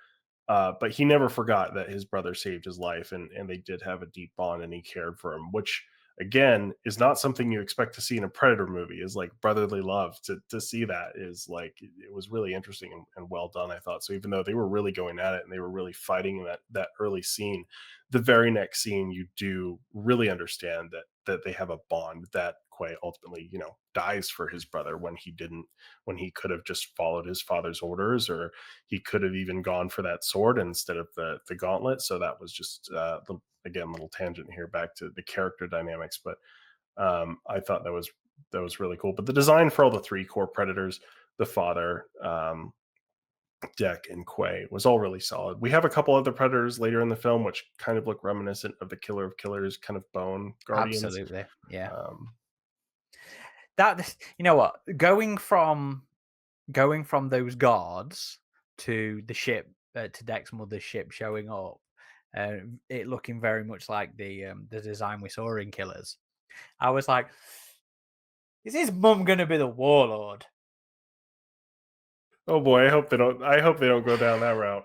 but he never forgot that his brother saved his life, and they did have a deep bond, and he cared for him, which again is not something you expect to see in a Predator movie. Is like brotherly love. To see that is like, it was really interesting and well done, I thought. So even though they were really going at it and they were really fighting in that early scene, the very next scene you do really understand that they have a bond, that Quay ultimately dies for his brother when he could have just followed his father's orders, or he could have even gone for that sword instead of the gauntlet. So that was just again, little tangent here back to the character dynamics, but I thought that was really cool. But the design for all the three core Predators, the father, Deck, and Quay, was all really solid. We have a couple other Predators later in the film which kind of look reminiscent of the Killer of Killers kind of bone guardians. Absolutely, yeah. That, you know what, going from those guards to the ship, to Deck's mother's ship showing up, it looking very much like the design we saw in Killers. I was like, is his mum going to be the warlord? Oh boy, I hope they don't go down that route.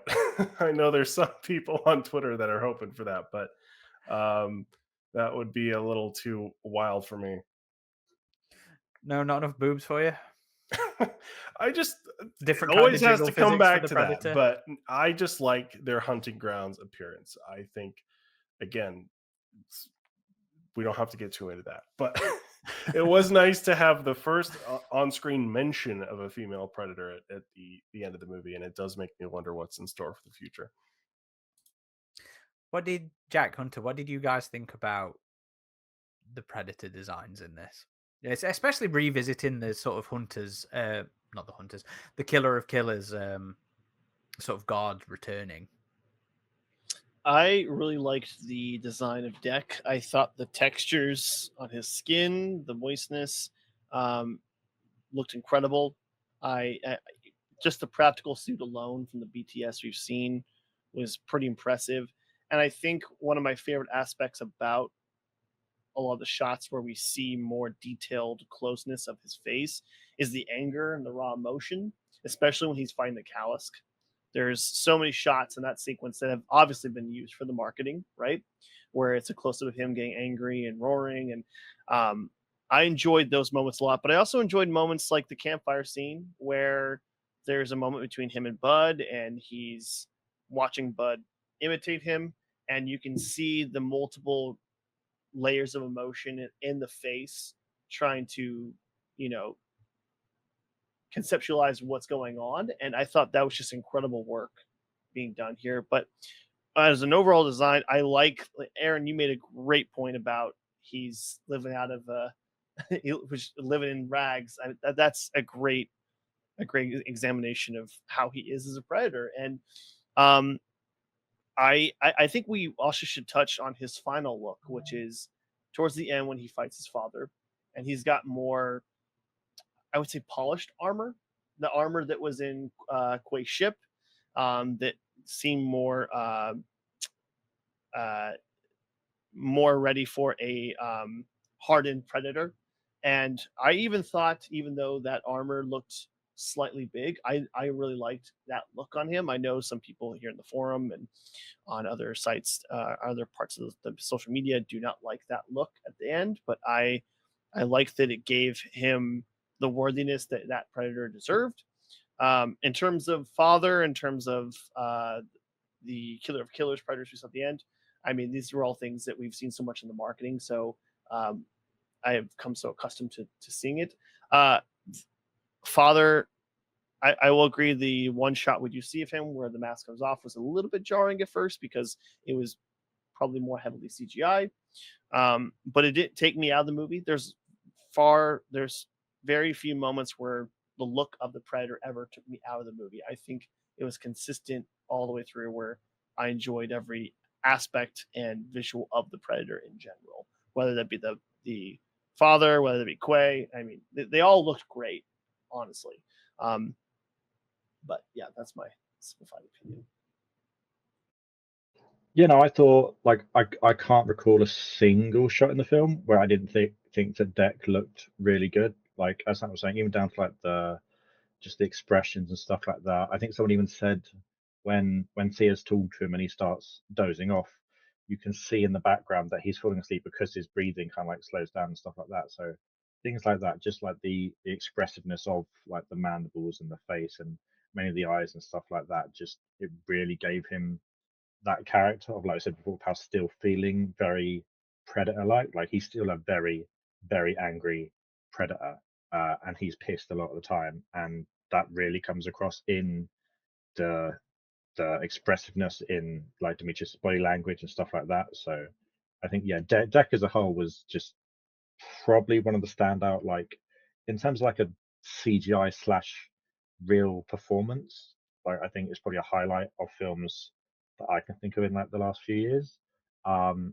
I know there's some people on Twitter that are hoping for that, but that would be a little too wild for me. No, not enough boobs for you. I just Different it kind always of has jiggle to come physics for back the to Predator. that, but I just like their hunting grounds appearance. I think, again, we don't have to get too into that, but it was nice to have the first on-screen mention of a female predator at the end of the movie, and it does make me wonder what's in store for the future. What did Jack Hunter? What did you guys think about the Predator designs in this? Yes, especially revisiting the sort of hunters, not the hunters, the killer of killers, sort of guard returning. I really liked the design of Deck. I thought the textures on his skin, the moistness, looked incredible. I just the practical suit alone from the BTS we've seen was pretty impressive. And I think one of my favorite aspects about a lot of the shots where we see more detailed closeness of his face is the anger and the raw emotion, especially when he's fighting the Kalisk. There's so many shots in that sequence that have obviously been used for the marketing, right? Where it's a close up of him getting angry and roaring. And I enjoyed those moments a lot, but I also enjoyed moments like the campfire scene where there's a moment between him and Bud, and he's watching Bud imitate him, and you can see the multiple layers of emotion in the face trying to, you know, conceptualize what's going on. And I thought that was just incredible work being done here. But as an overall design, I like Aaron, you made a great point about he's living out of living in rags. That's a great examination of how he is as a predator. And I think we also should touch on his final look, which is towards the end when he fights his father, and he's got more, I would say, polished armor. The armor that was in Quay's ship, that seemed uh, more ready for a hardened predator. And I even thought, even though that armor looked slightly big, I really liked that look on him. I know some people here in the forum and on other sites, other parts of the social media do not like that look at the end, but I like that it gave him the worthiness that that predator deserved. In terms of father, in terms of the killer of killers, predators we saw at the end, I mean, these are all things that we've seen so much in the marketing. So um, I have come so accustomed to seeing it. Uh, father, I will agree. The one shot we do see of him where the mask comes off was a little bit jarring at first because it was probably more heavily CGI. But it didn't take me out of the movie. There's very few moments where the look of the predator ever took me out of the movie. I think it was consistent all the way through, where I enjoyed every aspect and visual of the predator in general, whether that be the father, whether it be Quay. I mean, they all looked great, honestly. But yeah, that's my simplified opinion. You know, I thought like I can't recall a single shot in the film where I didn't think that Deck looked really good. Like as I was saying, even down to like the just the expressions and stuff like that. I think someone even said when Thea's talking to him and he starts dozing off, you can see in the background that he's falling asleep because his breathing kind of like slows down and stuff like that. So things like that, just like the expressiveness of like the mandibles and the face and many of the eyes and stuff like that, just it really gave him that character of, like I said before, Pal still feeling very predator-like. Like he's still a very, very angry predator, and he's pissed a lot of the time, and that really comes across in the expressiveness in like Demetrius' body language and stuff like that. So I think yeah, Deck as a whole was just probably one of the standout, like in terms of like a CGI slash real performance. Like I think it's probably a highlight of films that I can think of in like the last few years. Um,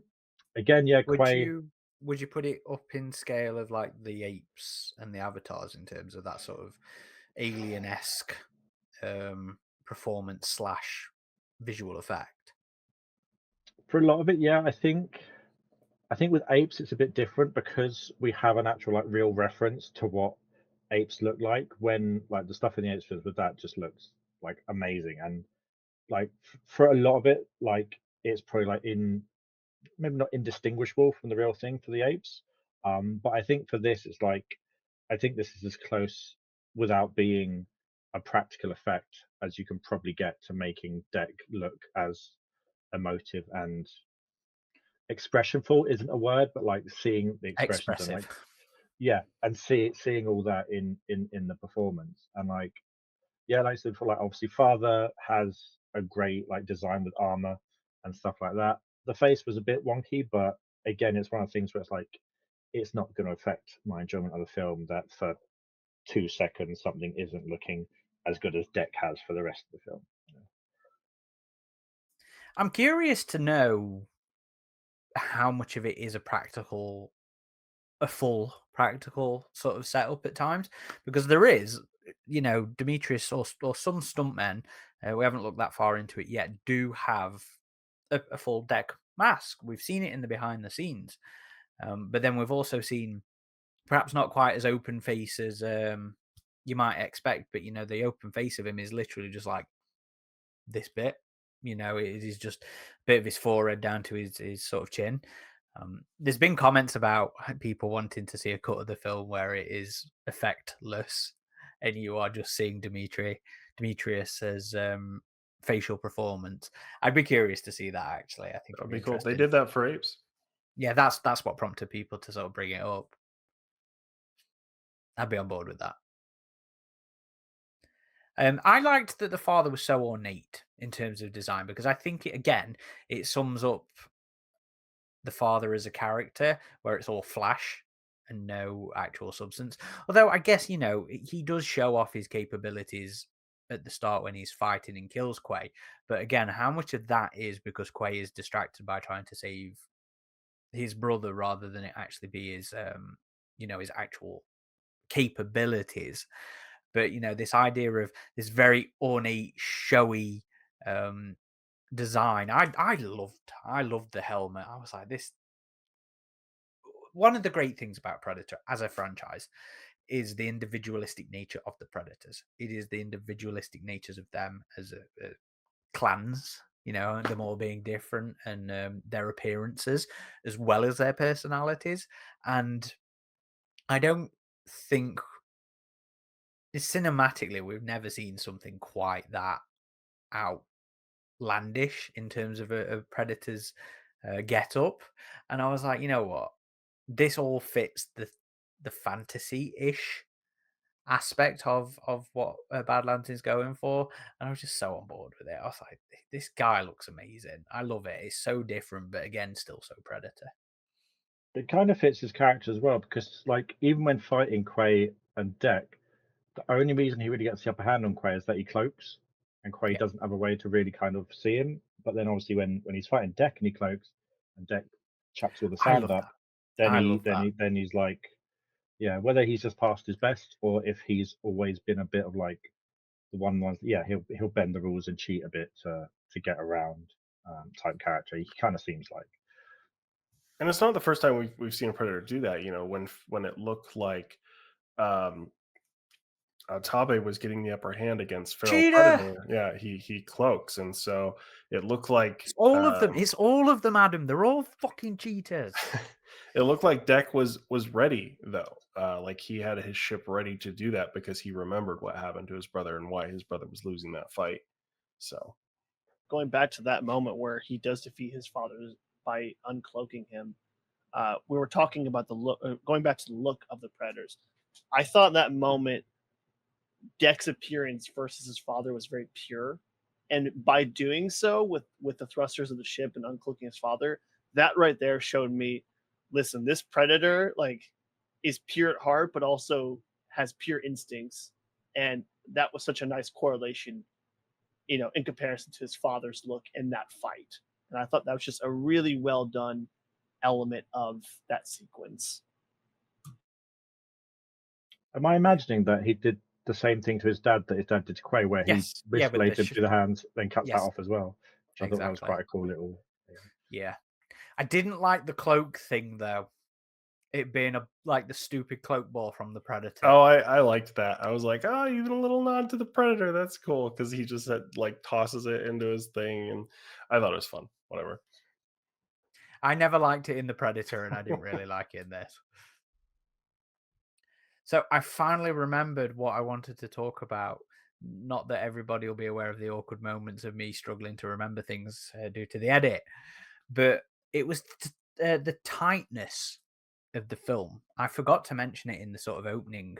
again, yeah, Would Quay. you put it up in scale of like the apes and the avatars in terms of that sort of alien-esque performance slash visual effect? For a lot of it, yeah, I think with apes it's a bit different because we have an actual like real reference to what apes look like. When like the stuff in the apes films with that just looks like amazing, and like for a lot of it, like it's probably like in maybe not indistinguishable from the real thing for the apes. But I think for this, it's like I think this is as close, without being a practical effect, as you can probably get to making Deck look as emotive and expressionful isn't a word, but like seeing the expressions and like Expressive. and seeing all that in the performance. And like like I said, for like obviously father has a great like design with armor and stuff like that. The face was a bit wonky, but again, it's one of the things where it's like it's not going to affect my enjoyment of the film that for 2 seconds something isn't looking as good as Deck has for the rest of the film. I'm curious to know how much of it is a full practical sort of setup at times, because there is, Demetrius or some stuntmen, we haven't looked that far into it yet, do have a full Deck mask. We've seen it in the behind the scenes, but then we've also seen perhaps not quite as open face as you might expect, but the open face of him is literally just like this bit. It is just a bit of his forehead down to his sort of chin. There's been comments about people wanting to see a cut of the film where it is effectless and you are just seeing Demetrius's facial performance. I'd be curious to see that, actually. I think That'd it'd be be cool. They interesting. did that for Apes. Yeah, that's what prompted people to sort of bring it up. I'd be on board with that. I liked that the father was so ornate in terms of design, because I think it sums up the father as a character, where it's all flash and no actual substance. Although I guess he does show off his capabilities at the start when he's fighting and kills Quay. But again, how much of that is because Quay is distracted by trying to save his brother rather than it actually be his his actual capabilities? But this idea of this very ornate, showy design, I loved the helmet. I was like, this. One of the great things about Predator as a franchise is the individualistic nature of the Predators. It is the individualistic natures of them as a clans, them all being different, and their appearances as well as their personalities. And I don't think cinematically we've never seen something quite that outlandish in terms of a Predator's get up. And I was like, you know what? This all fits the fantasy-ish aspect of what Badlands is going for, and I was just so on board with it. I was like, this guy looks amazing. I love it. It's so different, but again, still so Predator. It kind of fits his character as well because, like, even when fighting Quay and Deck, the only reason he really gets the upper hand on Quay is that he cloaks, and Quay Yeah, doesn't have a way to really kind of see him. But then, obviously, when he's fighting Deck and he cloaks, and Deck chucks all the I sand love up, that. then I he love then that. he then he's like, yeah, whether he's just past his best or if he's always been a bit of like the ones, yeah, he'll bend the rules and cheat a bit to get around type character. He kind of seems like. And it's not the first time we've seen a Predator do that. When it looked like um, Tabe was getting the upper hand against Feral Cheater! Predator. Yeah, he cloaks, and so it looked like It's all of them. It's all of them, Adam. They're all fucking cheaters. it looked like Deck was ready though. Like he had his ship ready to do that because he remembered what happened to his brother and why his brother was losing that fight. So Going back to that moment where he does defeat his father by uncloaking him, we were talking about the look. Going back to the look of the Predators, I thought that moment Deck's appearance versus his father was very pure, and by doing so with the thrusters of the ship and uncloaking his father, that right there showed me, listen, this Predator is pure at heart, but also has pure instincts, and that was such a nice correlation, in comparison to his father's look in that fight. And I thought that was just a really well done element of that sequence. Am I imagining that he did the same thing to his dad that his dad did to Quay, where he Yes. Yeah, wrist with the blades him through the hands, then cuts that yes, off as well? Which I thought that was exactly. quite a cool little. Yeah. I didn't like the cloak thing though. It being like the stupid cloak ball from the Predator. oh, I liked that. I was like, oh, even a little nod to the Predator. That's cool because he just like tosses it into his thing, and I thought it was fun. Whatever. I never liked it in the Predator, and I didn't really like it in this. So I finally remembered what I wanted to talk about. Not that everybody will be aware of the awkward moments of me struggling to remember things due to the edit, but it was the tightness of the film. I forgot to mention it in the sort of opening,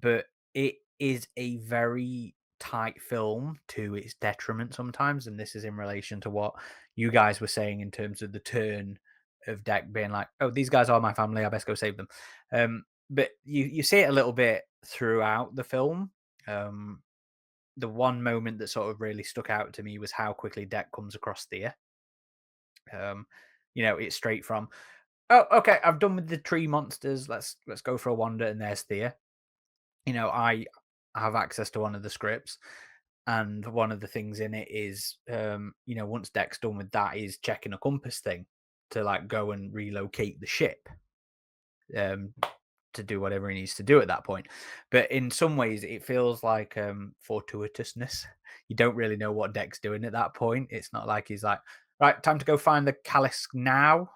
but it is a very tight film to its detriment sometimes, and this is in relation to what you guys were saying in terms of the turn of Deck being like, "Oh, these guys are my family. I best go save them." But you see it a little bit throughout the film. The one moment that sort of really stuck out to me was how quickly Deck comes across Thea. It's straight from, "Oh, okay, I've done with the tree monsters. Let's go for a wander." And there's Thea. I have access to one of the scripts, and one of the things in it is, once Deck's done with that, is checking a compass thing to like go and relocate the ship. To do whatever he needs to do at that point. But in some ways it feels like fortuitousness. You don't really know what Deck's doing at that point. It's not like he's like, right, time to go find the Calisk now.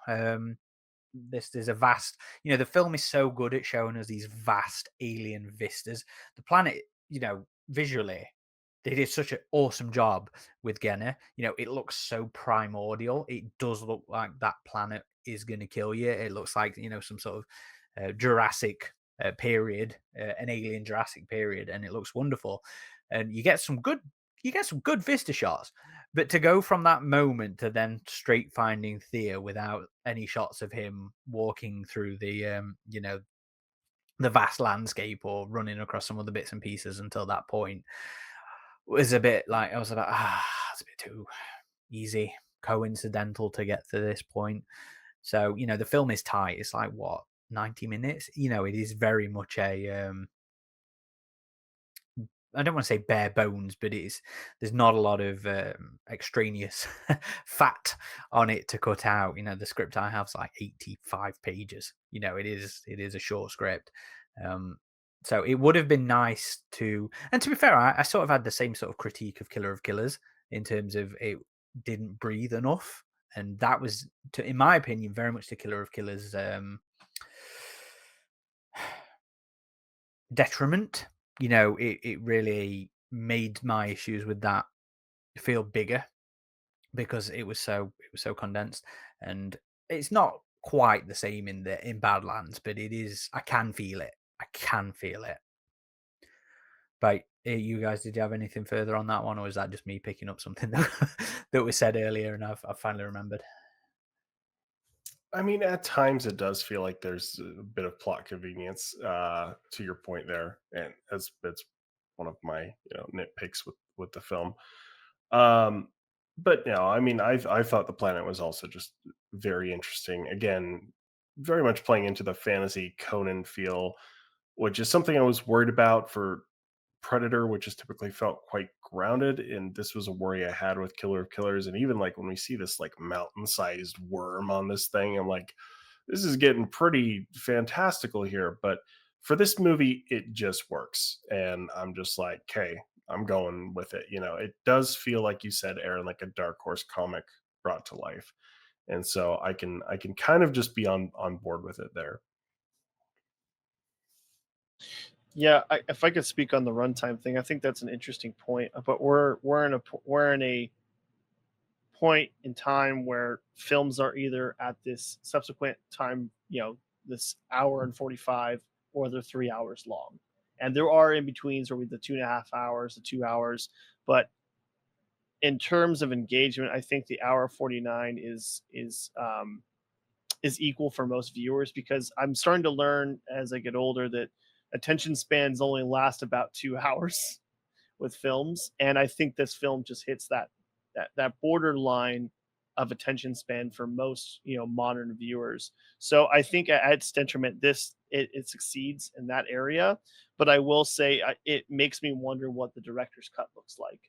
This is a vast, the film is so good at showing us these vast alien vistas. The planet, visually, they did such an awesome job with Genna. It looks so primordial. It does look like that planet is going to kill you. It looks like, some sort of Jurassic period, an alien Jurassic period, and it looks wonderful. And you get some good vista shots. But to go from that moment to then straight finding Thea without any shots of him walking through the the vast landscape or running across some other bits and pieces until that point was a bit like, I was like, it's a bit too easy, coincidental to get to this point. So, the film is tight. It's like, what, 90 minutes? It is very much a, I don't want to say bare bones, but there's not a lot of extraneous fat on it to cut out. The script I have is like 85 pages. It is a short script. So it would have been nice and to be fair, I sort of had the same sort of critique of Killer of Killers in terms of it didn't breathe enough. And that was, in my opinion, very much the Killer of Killers detriment. It really made my issues with that feel bigger because it was so condensed, and it's not quite the same in Badlands, but it is. I can feel it. But you guys, did you have anything further on that one, or is that just me picking up something that was said earlier and I've finally remembered? I mean, at times it does feel like there's a bit of plot convenience, to your point there, and it's one of my nitpicks with the film. But no, I mean, I thought the planet was also just very interesting. Again, very much playing into the fantasy Conan feel, which is something I was worried about for Predator, which has typically felt quite grounded. And this was a worry I had with Killer of Killers. And even like when we see this like mountain-sized worm on this thing, I'm like, this is getting pretty fantastical here. But for this movie, it just works. And I'm just like, okay, I'm going with it. It does feel like you said, Aaron, like a Dark Horse comic brought to life. And so I can kind of just be on board with it there. Yeah, if I could speak on the runtime thing, I think that's an interesting point. But we're in a point in time where films are either at this subsequent time, this hour and 45, or they're 3 hours long, and there are in betweens where we the 2.5 hours, the 2 hours. But in terms of engagement, I think the hour 49 is equal for most viewers, because I'm starting to learn as I get older that attention spans only last about 2 hours with films, and I think this film just hits that borderline of attention span for most modern viewers. So I think at its detriment, it succeeds in that area. But I will say it makes me wonder what the director's cut looks like.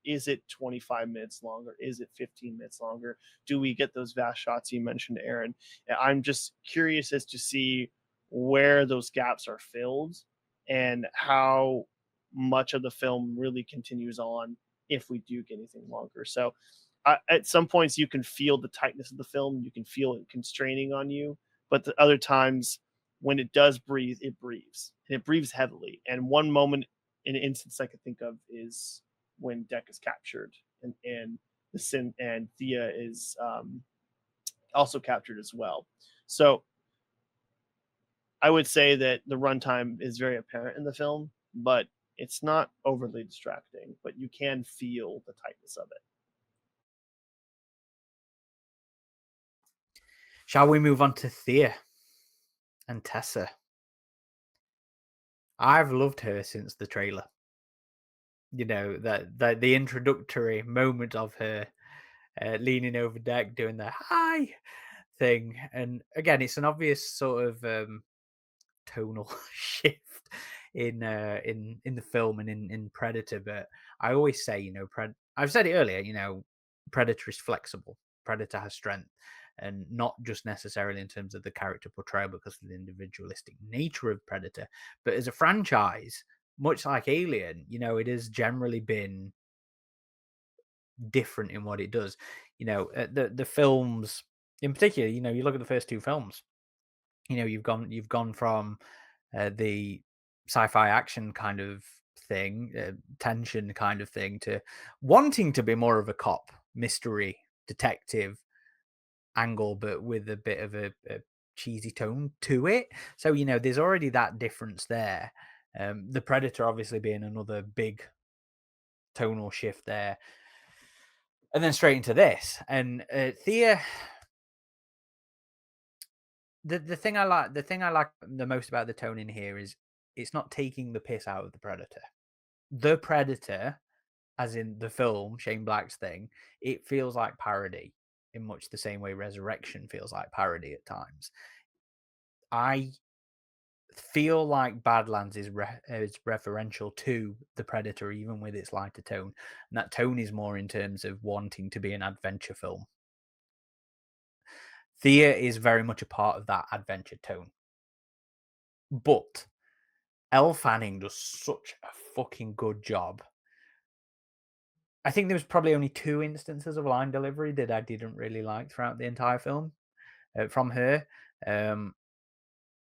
Is it 25 minutes longer? Is it 15 minutes longer? Do we get those vast shots you mentioned, Aaron? I'm just curious as to see where those gaps are filled and how much of the film really continues on if we do get anything longer. So at some points you can feel the tightness of the film, you can feel it constraining on you, but the other times when it does breathe, it breathes, and it breathes heavily. And one moment, an instance I could think of is when Deck is captured, and the Sin and Thea is also captured as well. So I would say that the runtime is very apparent in the film, but it's not overly distracting. But you can feel the tightness of it. Shall we move on to Thea and Tessa? I've loved her since the trailer. You know, that the introductory moment of her leaning over Deck doing the hi thing. And again, it's an obvious sort of tonal shift in the film and in Predator. But I always say, you know, I've said it earlier, you know, Predator is flexible. Predator has strength, and not just necessarily in terms of the character portrayal because of the individualistic nature of Predator, but as a franchise, much like Alien, you know, it has generally been different in what it does. You know, the films in particular, you know, you look at the first two films, you know, you've gone from the sci-fi action kind of thing, tension kind of thing, to wanting to be more of a cop, mystery, detective angle, but with a bit of a cheesy tone to it. So, you know, there's already that difference there. The Predator obviously being another big tonal shift there. And then straight into this. And Thea, the thing I like the most about the tone in here is it's not taking the piss out of the Predator. The Predator, as in the film, Shane Black's thing, it feels like parody in much the same way Resurrection feels like parody at times. I feel like Badlands is referential to the Predator, even with its lighter tone. And that tone is more in terms of wanting to be an adventure film. Thea is very much a part of that adventure tone. But Elle Fanning does such a fucking good job. I think there was probably only 2 instances of line delivery that I didn't really like throughout the entire film from her,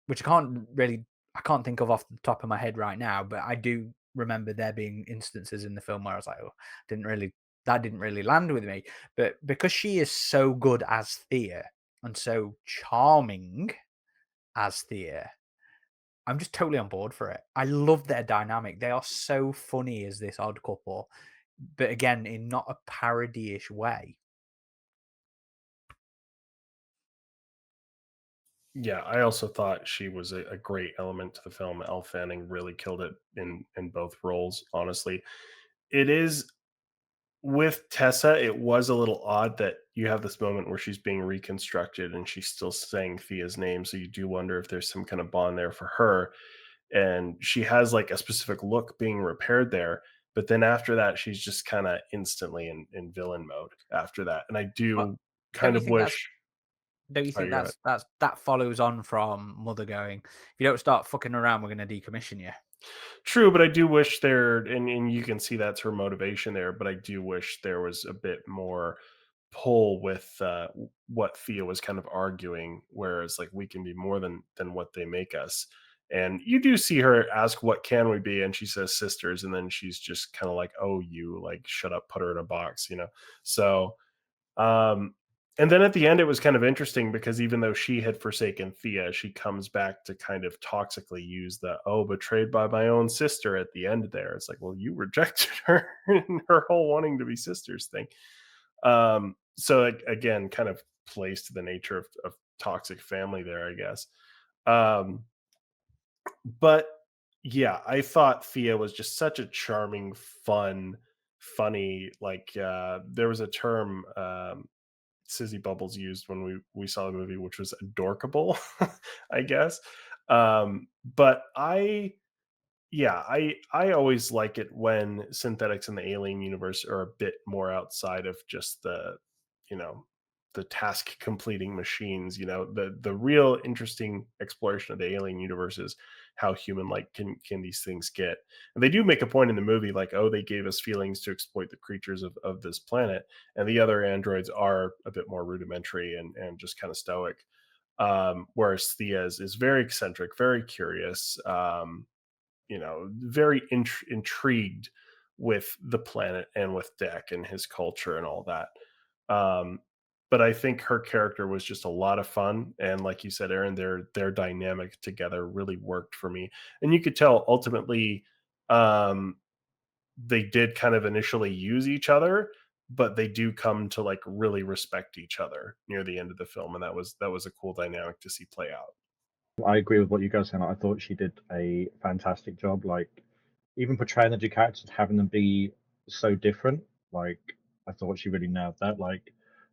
which I can't think of off the top of my head right now, but I do remember there being instances in the film where I was like, oh, that didn't really land with me. But because she is so good as Thea and so charming as Thea, I'm just totally on board for it. I love their dynamic. They are so funny as this odd couple, but again, in not a parody-ish way. Yeah, I also thought she was a great element to the film. Elle Fanning really killed it in both roles, honestly. It is with Tessa, it was a little odd that you have this moment where she's being reconstructed and she's still saying Thea's name. So you do wonder if there's some kind of bond there for her. And she has like a specific look being repaired there. But then after that, she's just kind of instantly in villain mode after that. And I But do don't kind you of think wish. that's Go ahead. that follows on from Mother going, if you don't start fucking around, we're going to decommission you. True, but I do wish there, and you can see that's her motivation there, but I do wish there was a bit more pull with what Thea was kind of arguing, whereas like we can be more than what they make us. And you do see her ask, "What can we be?" And she says, "Sisters," and then she's just kind of like, "Oh, you like shut up, put her in a box," you know. So and then at the end, it was kind of interesting because even though she had forsaken Thea, she comes back to kind of toxically use the, oh, betrayed by my own sister at the end there. It's like, well, you rejected her and her whole wanting to be sisters thing. So again, kind of plays to the nature of toxic family there, I guess. Um, but yeah, I thought Thea was just such a charming, funny, like there was a term Sizzy Bubbles used when we saw the movie, which was adorkable, I guess. But I always like it when synthetics in the Alien universe are a bit more outside of just you know, the task completing machines. You know, the real interesting exploration of the Alien universe is how human like can these things get. And they do make a point in the movie, like, oh, they gave us feelings to exploit the creatures of this planet, and the other androids are a bit more rudimentary and just kind of stoic. Whereas Thea is very eccentric, very curious, very intrigued with the planet and with Deck and his culture and all that. Um, but I think her character was just a lot of fun, and like you said, Aaron, their dynamic together really worked for me. And you could tell ultimately, um, they did kind of initially use each other, but they do come to like really respect each other near the end of the film, and that was a cool dynamic to see play out. I agree with what you guys said. I thought she did a fantastic job. Like, even portraying the two characters, having them be so different. Like, I thought she really nailed that. Like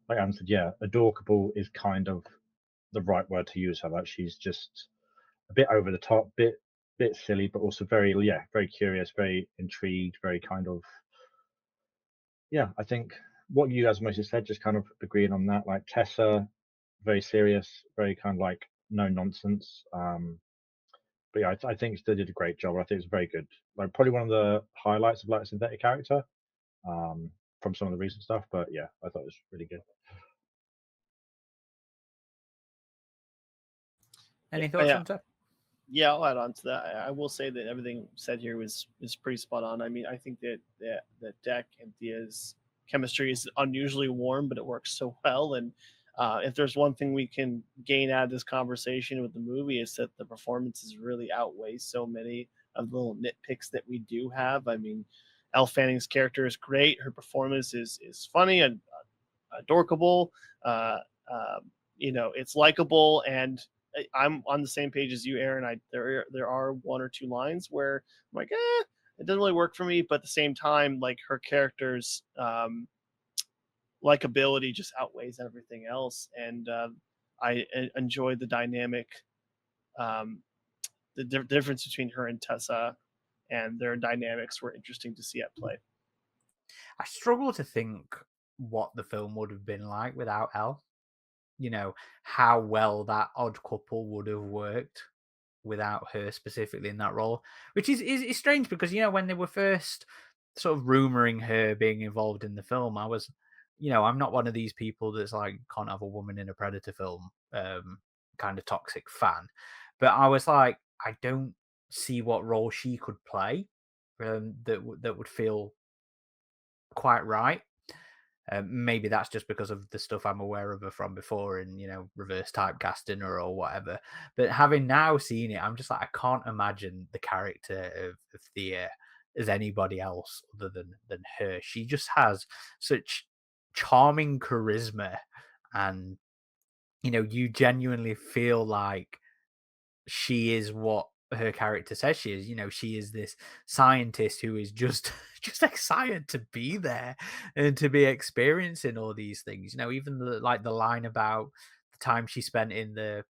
Anne said, yeah, adorable is kind of the right word to use her. Like, she's just a bit over the top, bit silly, but also very, yeah, very curious, very intrigued, very kind of, yeah. I think what you guys mostly said, just kind of agreeing on that. Like Tessa, very serious, very kind of like no nonsense. But yeah, I think they did a great job. I think it's very good. Like probably one of the highlights of like a synthetic character, um, from some of the recent stuff. But yeah, I thought it was really good. Any thoughts, Yeah. Hunter? Yeah, I'll add on to that. I will say that everything said here is pretty spot on. I mean, I think that Deck and Thea's chemistry is unusually warm, but it works so well. And if there's one thing we can gain out of this conversation with the movie, is that the performances really outweigh so many of the little nitpicks that we do have. I mean, Elle Fanning's character is great. Her performance is funny and adorable. Uh, it's likable, and I'm on the same page as you, Aaron. There are one or two lines where I'm like, it doesn't really work for me, but at the same time, like her character's likability just outweighs everything else, and I enjoy the dynamic, the difference between her and Tessa, and their dynamics were interesting to see at play. I struggle to think what the film would have been like without Elle. How well that odd couple would have worked without her specifically in that role, which is strange because when they were first sort of rumoring her being involved in the film, I was, I'm not one of these people that's like can't have a woman in a Predator film, kind of toxic fan, but I was like, I don't see what role she could play, that would feel quite right. Maybe that's just because of the stuff I'm aware of her from before, and reverse typecasting her or whatever. But having now seen it, I'm just like, I can't imagine the character of Thea as anybody else other than her. She just has such charming charisma, and you genuinely feel like she is what her character says she is. She is this scientist who is just just excited to be there and to be experiencing all these things. Even the line about the time she spent in the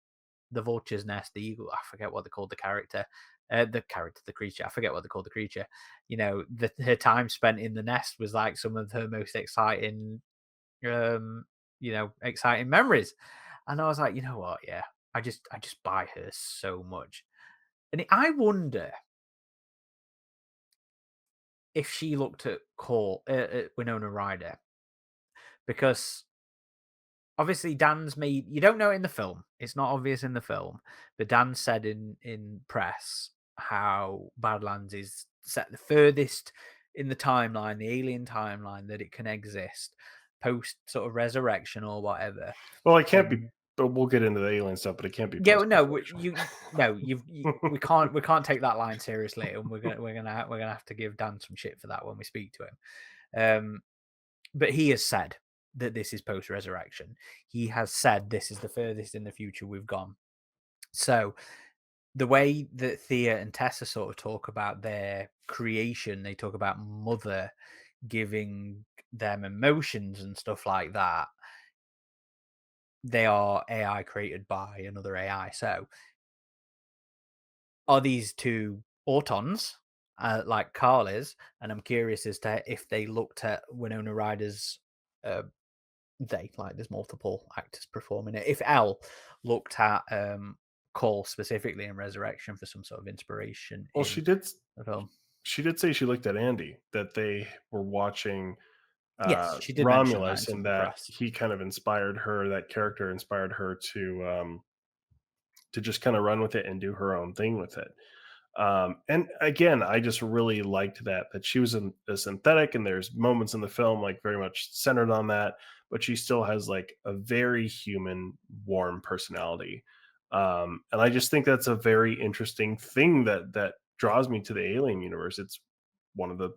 vulture's nest, the eagle. I forget what they called the character. The creature. I forget what they called the creature. Her time spent in the nest was like some of her most exciting, exciting memories. And I was like, you know what? Yeah, I just buy her so much. And I wonder if she looked at Winona Ryder, because obviously Dan's made, you don't know it in the film. It's not obvious in the film, but Dan said in press how Badlands is set the furthest in the timeline, the alien timeline, that it can exist post sort of resurrection or whatever. Well, it can't be. But we'll get into the alien stuff. But it can't be. Yeah, no, we can't take that line seriously, and we're gonna have to give Dan some shit for that when we speak to him. But he has said that this is post resurrection. He has said this is the furthest in the future we've gone. So the way that Thea and Tessa sort of talk about their creation, they talk about Mother giving them emotions and stuff like that. They are AI created by another AI. So are these two autons, like Carl is? And I'm curious as to if they looked at Winona Ryder's, there's multiple actors performing it. If Elle looked at Cole specifically in Resurrection for some sort of inspiration. Well, she did. The film. She did say she looked at Andy, that they were watching Yes, she did mention that in Romulus, some and of the that press. he kind of inspired her. That character inspired her to to just kind of run with it and do her own thing with it. And again, I just really liked that she was a synthetic, and there's moments in the film like very much centered on that, but she still has like a very human, warm personality. And I just think that's a very interesting thing that draws me to the Alien universe. It's one of the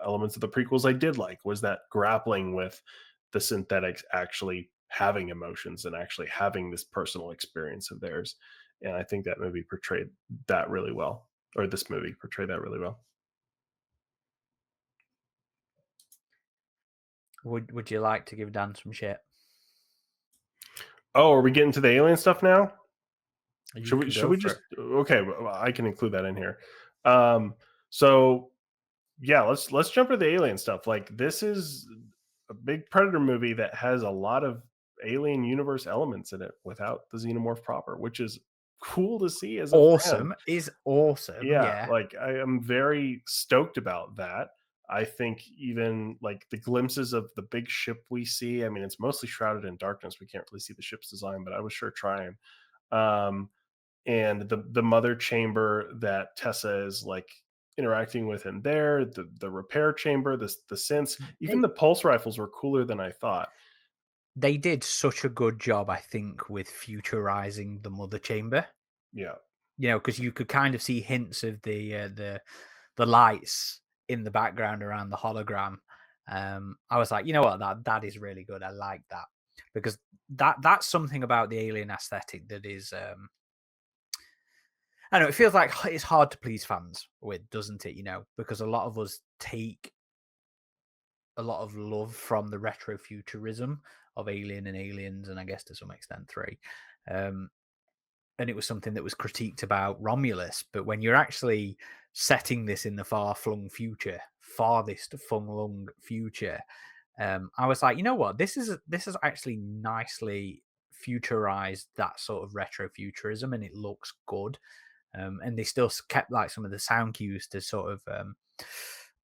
elements of the prequels I did like, was that grappling with the synthetics actually having emotions and actually having this personal experience of theirs. And I think that movie portrayed that really well, or this movie portrayed that really well. Would you like to give Dan some shit? Oh, are we getting to the alien stuff now? You Should we just okay, well, I can include that in here. So yeah, let's jump to the alien stuff. Like, this is a big Predator movie that has a lot of alien universe elements in it without the xenomorph proper, which is cool to see as a fan. awesome. Is awesome. Yeah, Yeah. like, I am very stoked about that. I think even like the glimpses of the big ship we see, I mean, it's mostly shrouded in darkness. We can't really see the ship's design, but I was sure trying. Um, and the mother chamber that Tessa is like interacting with in there, the repair chamber, the synths, even the pulse rifles were cooler than I thought. They did such a good job, I think, with futurizing the mother chamber. Yeah. Because you could kind of see hints of the lights in the background around the hologram. I was like, you know what, that is really good. I like that, because that's something about the alien aesthetic that is I don't know, it feels like it's hard to please fans with, doesn't it? Because a lot of us take a lot of love from the retrofuturism of Alien and Aliens, and I guess to some extent 3. And it was something that was critiqued about Romulus. But when you're actually setting this in the farthest flung future, I was like, you know what, this is actually nicely futurized that sort of retrofuturism, and it looks good. And they still kept like some of the sound cues to sort of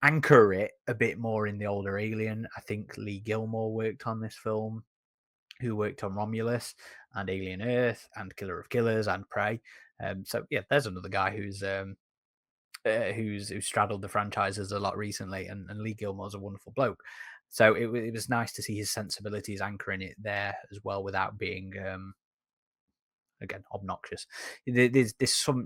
anchor it a bit more in the older Alien. I think Lee Gilmore worked on this film, who worked on Romulus and Alien Earth and Killer of Killers and Prey. So yeah, there's another guy who's straddled the franchises a lot recently, and Lee Gilmore's a wonderful bloke. So it was nice to see his sensibilities anchoring it there as well, without being again obnoxious. There's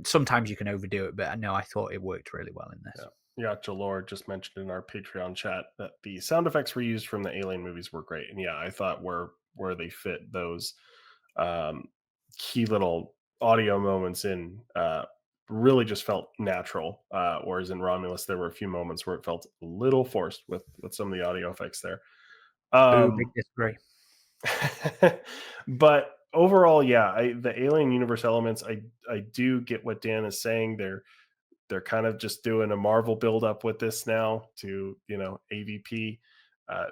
sometimes you can overdo it, but I thought it worked really well in this. Yeah, Jalore just mentioned in our Patreon chat that the sound effects we used from the Alien movies were great, and yeah, I thought where they fit those key little audio moments in really just felt natural. Whereas in Romulus, there were a few moments where it felt a little forced with some of the audio effects there. Big disagree. But overall, yeah, the Alien universe elements, I do get what Dan is saying. They're kind of just doing a Marvel build up with this now to AvP.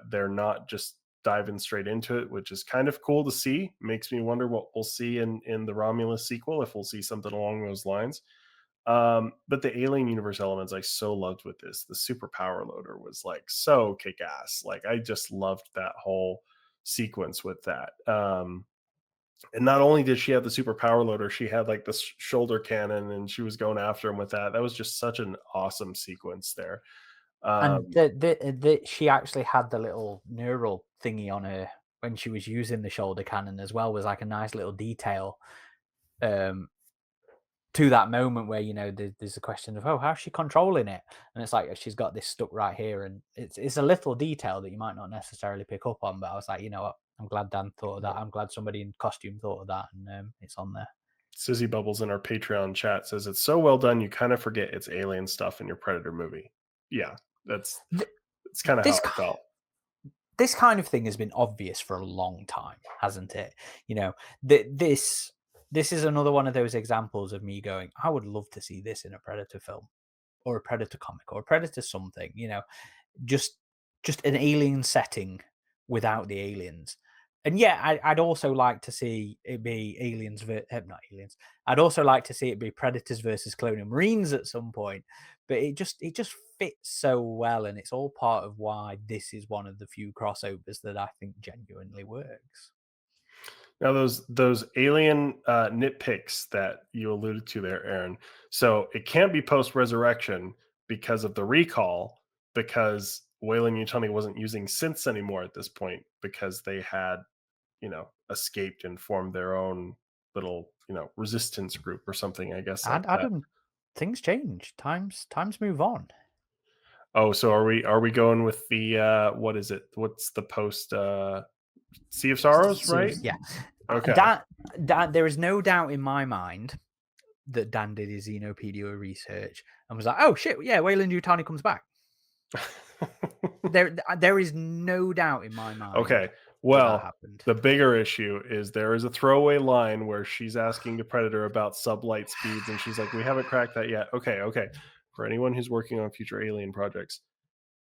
They're not just diving straight into it, which is kind of cool to see. Makes me wonder what we'll see in the Romulus sequel, if we'll see something along those lines. But the Alien universe elements I so loved with this. The super power loader was like so kick ass. Like, I just loved that whole sequence with that. And not only did she have the super power loader, she had like the shoulder cannon, and she was going after him with that. That was just such an awesome sequence there. And she actually had the little neural thingy on her when she was using the shoulder cannon as well. Was like a nice little detail to that moment where there's a question of, oh, how's she controlling it, and it's like she's got this stuck right here, and it's a little detail that you might not necessarily pick up on, but I was like, you know what, I'm glad Dan thought of that. I'm glad somebody in costume thought of that, and it's on there. Sizzy Bubbles in our Patreon chat says it's so well done you kind of forget it's alien stuff in your Predator movie. Yeah, it's kind of how I felt. This kind of thing has been obvious for a long time, hasn't it? This is another one of those examples of me going, I would love to see this in a Predator film, or a Predator comic, or a Predator something. Just an alien setting without the aliens. And yeah, I'd also like to see it be not aliens. I'd also like to see it be Predators versus Colonial Marines at some point. But it just fits so well, and it's all part of why this is one of the few crossovers that I think genuinely works. Now those alien nitpicks that you alluded to there, Aaron. So it can't be post resurrection because of the recall, because Weyland-Yutani wasn't using synths anymore at this point because they had, escaped and formed their own little, resistance group or something, I guess, like And that. Adam, things change. Times move on. Oh, so are we going with the what is it? What's the post Sea of Sorrows, right? Yeah. Okay. Dan, there is no doubt in my mind that Dan did his Xenopedia research and was like, "Oh shit, yeah, Weyland-Yutani comes back." There is no doubt in my mind. Okay. that Well, happened. the bigger issue is there is a throwaway line where she's asking the Predator about sublight speeds, and she's like, "We haven't cracked that yet." Okay. For anyone who's working on future alien projects,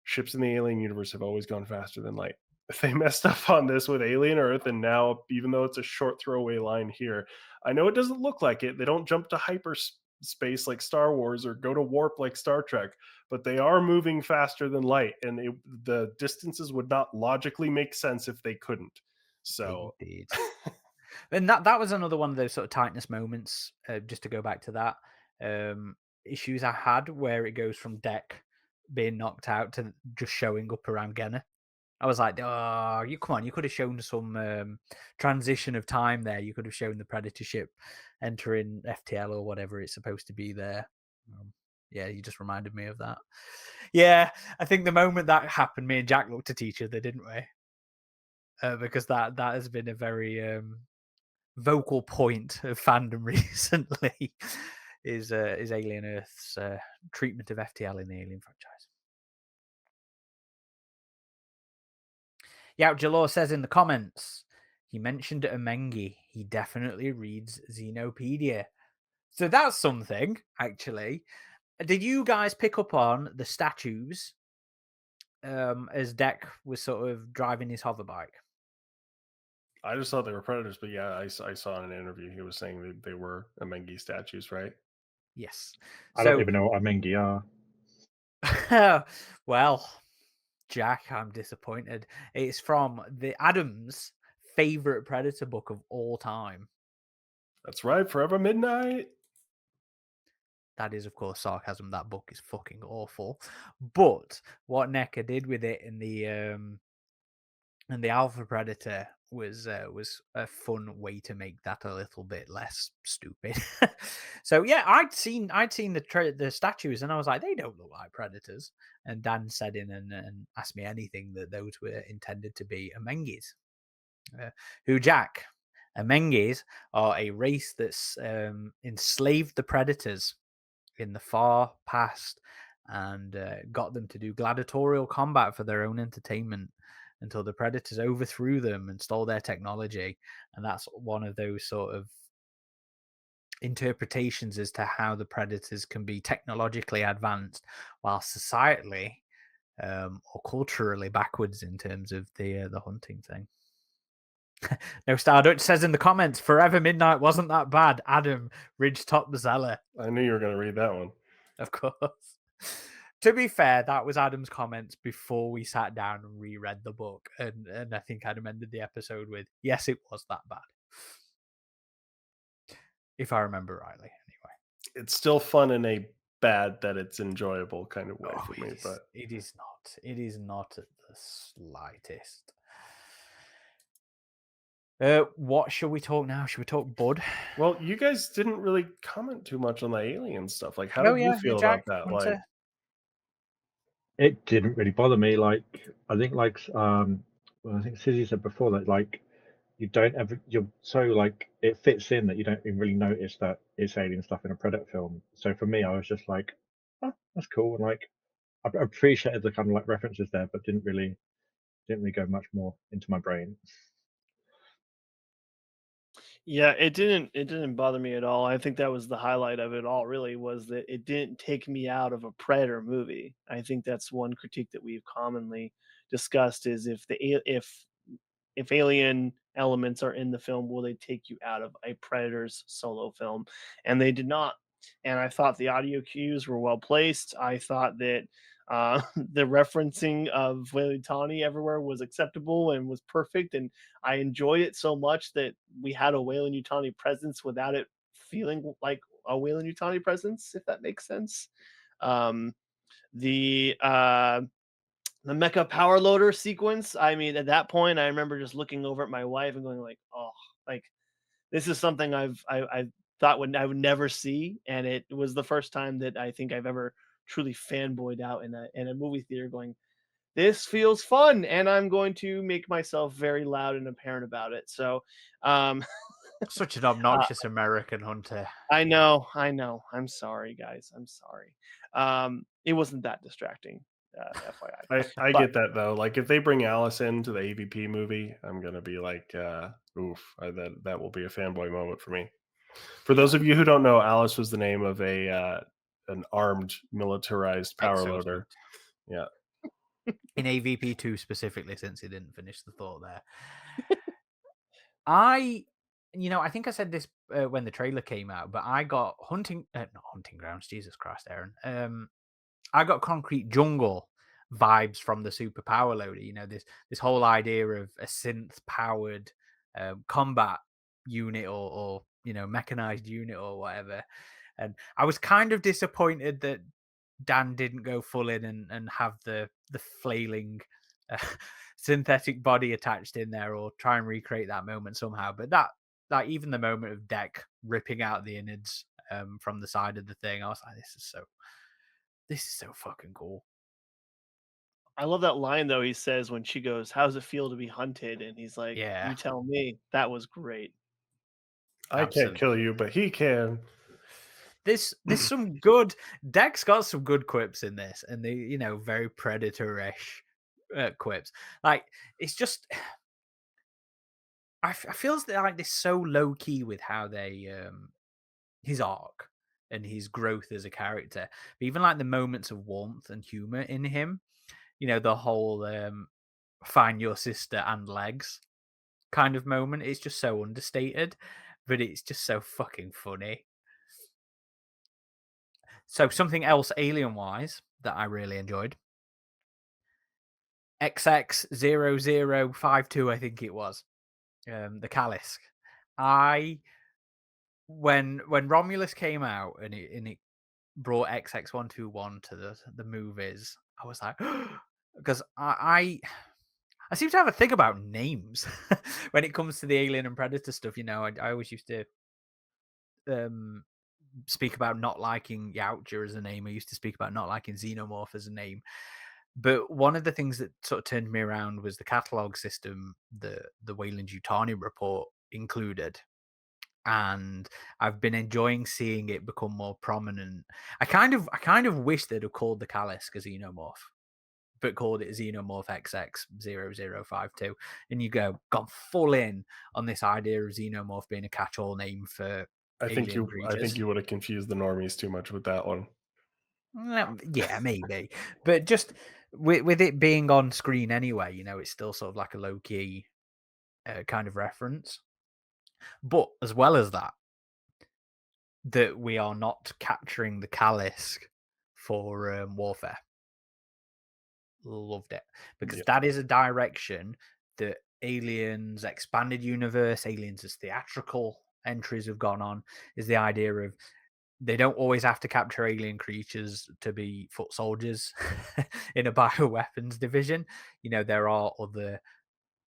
ships in the alien universe have always gone faster than light. If they messed up on this with Alien Earth, and now, even though it's a short throwaway line here, I know it doesn't look like it. They don't jump to hyperspace like Star Wars or go to warp like Star Trek, but they are moving faster than light, and the distances would not logically make sense if they couldn't. So, Indeed. And that was another one of those sort of tightness moments. Just to go back to that, issues I had where it goes from Deck being knocked out to just showing up around Genna. I was like, "Oh, you come on! You could have shown some transition of time there. You could have shown the Predator ship entering FTL or whatever it's supposed to be there." Yeah, you just reminded me of that. Yeah, I think the moment that happened, me and Jack looked at each other, didn't we? Because that has been a very vocal point of fandom recently. Is Alien Earth's treatment of FTL in the Alien franchise. Yautja Law says in the comments, he mentioned Amengi. He definitely reads Xenopedia. So that's something, actually. Did you guys pick up on the statues as Deck was sort of driving his hover bike? I just thought they were Predators, but yeah, I saw in an interview he was saying that they were Amengi statues, right? Yes. I don't even know what Amengi are. Well, Jack, I'm disappointed. It's from the Adams' favorite Predator book of all time. That's right, Forever Midnight. That is, of course, sarcasm. That book is fucking awful. But what NECA did with it in the Alpha Predator was a fun way to make that a little bit less stupid. So yeah, I'd seen the statues and I was like, they don't look like Predators. And Dan said in and asked me anything that those were intended to be Amengis. Who, Jack? Amengis are a race that's enslaved the Predators in the far past and got them to do gladiatorial combat for their own entertainment until the Predators overthrew them and stole their technology. And that's one of those sort of interpretations as to how the Predators can be technologically advanced while societally or culturally backwards in terms of the hunting thing. No, Stardust says in the comments, Forever Midnight wasn't that bad. Adam, RidgeTop Zella. I knew you were going to read that one. Of course. To be fair, that was Adam's comments before we sat down and reread the book. And I think Adam ended the episode with, yes, it was that bad. If I remember rightly, anyway. It's still fun in a bad that it's enjoyable kind of way for me. But it is not. It is not at the slightest. What shall we talk now? Should we talk Bud? Well, you guys didn't really comment too much on the alien stuff. Like, how did you feel Jack, about that? Like, It didn't really bother me. Like I think, I think Sizzy said before that you don't ever you're so it fits in that you don't even really notice that it's alien stuff in a Predator film. So for me, I was just like, oh, that's cool, and I appreciated the kind of references there, but didn't really go much more into my brain. Yeah, it didn't bother me at all. I think that was the highlight of it all, really, was that it didn't take me out of a Predator movie. I think that's one critique that we've commonly discussed is if alien elements are in the film, will they take you out of a Predator's solo film? And they did not. And I thought the audio cues were well placed. I thought that The referencing of Weyland-Yutani everywhere was acceptable and was perfect, and I enjoyed it so much that we had a Weyland-Yutani presence without it feeling like a Weyland-Yutani presence, if that makes sense. Um, the mecha power loader sequence. I mean, at that point, I remember just looking over at my wife and going like, "Oh, like this is something I thought I would never see," and it was the first time that I think I've ever truly fanboyed out in a movie theater, going, "This feels fun," and I'm going to make myself very loud and apparent about it. So, um, Such an obnoxious American, Hunter. I know. I'm sorry, guys. I'm sorry. It wasn't that distracting, FYI. I But get that though. Like if they bring Alice into the AvP movie, I'm gonna be like, oof, that will be a fanboy moment for me. For those of you who don't know, Alice was the name of an armed militarized power Exosuit. loader. Yeah. In AvP 2 specifically, since he didn't finish the thought there. I think I said this when the trailer came out, but I got not hunting grounds, Jesus Christ, Aaron. I got Concrete Jungle vibes from the Super Power Loader. This whole idea of a synth powered combat unit or mechanized unit or whatever. And I was kind of disappointed that Dan didn't go full in and have the flailing synthetic body attached in there, or try and recreate that moment somehow. But that even the moment of Deck ripping out the innards from the side of the thing, I was like, this is so fucking cool. I love that line though. He says when she goes, "How's it feel to be hunted?" And he's like, Yeah. "You tell me." That was great. I can't kill you, but he can. There's some good. Deck's got some good quips in this, and they very predator-ish quips. Like it's just, I feel like they're so low key with how they his arc and his growth as a character. But even like the moments of warmth and humor in him, the whole find your sister and legs kind of moment. It's just so understated, but it's just so fucking funny. So something else alien-wise that I really enjoyed. XX0052, I think it was. The Kalisk. When Romulus came out and it brought XX121 to the movies, I was like, because I seem to have a thing about names when it comes to the Alien and Predator stuff. I always used to speak about not liking Yautja as a name. I used to speak about not liking Xenomorph as a name. But one of the things that sort of turned me around was the catalog system the Weyland-Yutani report included. And I've been enjoying seeing it become more prominent. I kind of wish they'd have called the Kalisk a Xenomorph, but called it Xenomorph XX0052. And you gone full in on this idea of Xenomorph being a catch-all name for alien creatures. I think you would have confused the normies too much with that one. Yeah, maybe. But just with it being on screen anyway, it's still sort of like a low-key kind of reference. But as well as that we are not capturing the Kalisk for warfare. Loved it. Because that is a direction that Aliens Expanded Universe, Aliens as theatrical entries have gone on, is the idea of they don't always have to capture alien creatures to be foot soldiers in a bioweapons division. There are other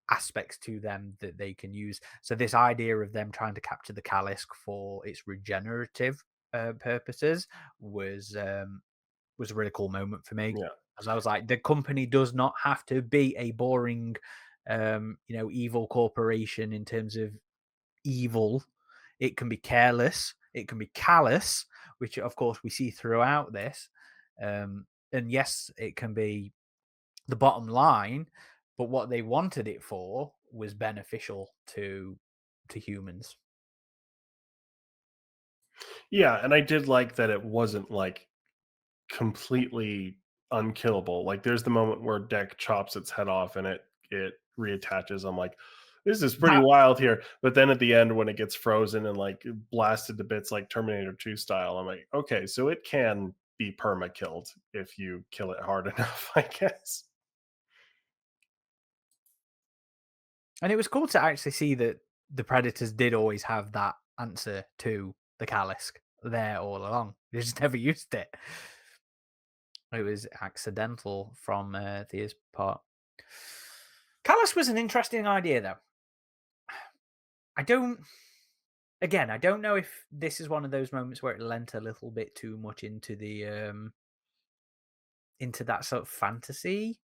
aspects to them that they can use. So this idea of them trying to capture the Kalisk for its regenerative purposes was a really cool moment for me. Yeah. As I was like, the company does not have to be a boring, evil corporation in terms of evil. It can be careless. It can be callous, which of course we see throughout this. And yes, it can be the bottom line, but what they wanted it for was beneficial to humans. Yeah, and I did like that it wasn't like completely unkillable. Like there's the moment where Deck chops its head off and it reattaches. I'm like, this is pretty wild here. But then at the end when it gets frozen and like blasted to bits like Terminator 2 style, I'm like, okay, so it can be perma killed if you kill it hard enough, I guess. And it was cool to actually see that the Predators did always have that answer to the Kalisk there all along. They just never used it. It was accidental from Thea's part. Kalisk was an interesting idea, though. I don't know if this is one of those moments where it lent a little bit too much into the into that sort of fantasy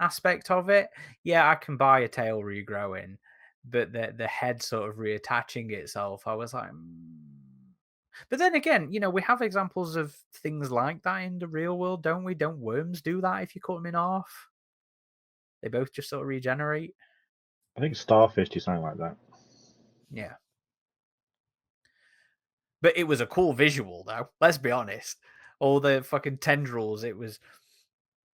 aspect of it. Yeah, I can buy a tail regrowing, but the head sort of reattaching itself, I was like, But then again, we have examples of things like that in the real world, don't we? Don't worms do that if you cut them in half? They both just sort of regenerate. I think starfish do something like that. Yeah. But it was a cool visual, though. Let's be honest. All the fucking tendrils. It was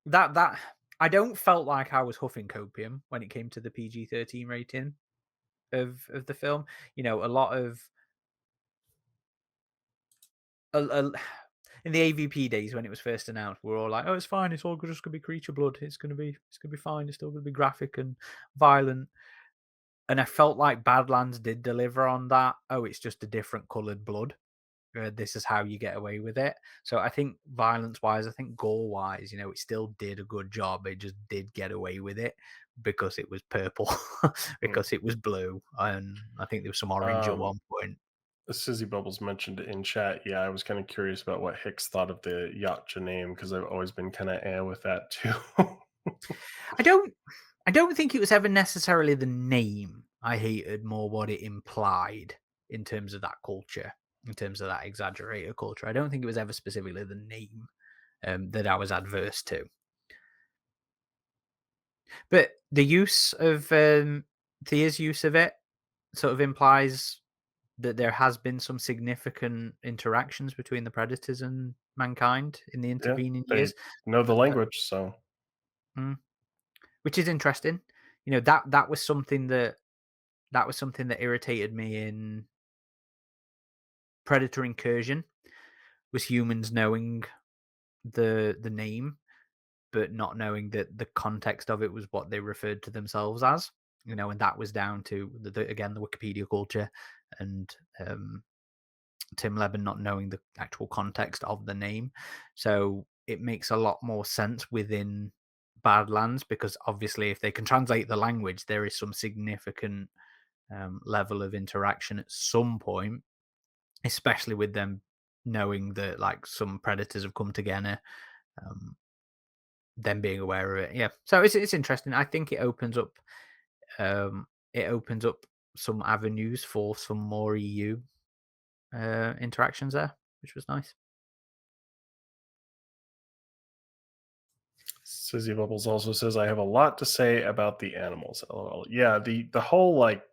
that. I don't felt like I was huffing copium when it came to the PG-13 rating of the film. A lot of in the AvP days when it was first announced, we were all like, "Oh, it's fine. It's all just gonna be creature blood. It's gonna be fine. It's still gonna be graphic and violent." And I felt like Badlands did deliver on that. Oh, it's just a different coloured blood. This is how you get away with it. So I think violence-wise, I think gore-wise, it still did a good job. It just did get away with it because it was purple, because it was blue, and I think there was some orange at one point. Sizzy Bubbles mentioned it in chat. Yeah, I was kind of curious about what Hicks thought of the Yautja name because I've always been kind of with that too. I don't think it was ever necessarily the name I hated, more what it implied in terms of that culture, in terms of that exaggerated culture. I don't think it was ever specifically the name that I was adverse to. But the use of Thea's use of it sort of implies that there has been some significant interactions between the Predators and mankind in the intervening they years. know the language, so which is interesting. That was something that irritated me in Predator Incursion, was humans knowing the name but not knowing that the context of it was what they referred to themselves as. And that was down to again the Wikipedia culture and Tim Leben not knowing the actual context of the name. So it makes a lot more sense within Badlands, because obviously if they can translate the language, there is some significant level of interaction at some point, especially with them knowing that like some predators have come together, them being aware of it. Yeah, so it's interesting. I think it opens up some avenues for some more EU interactions there, which was nice. Sizzy Bubbles also says, I have a lot to say about the animals. LOL. Yeah, the whole like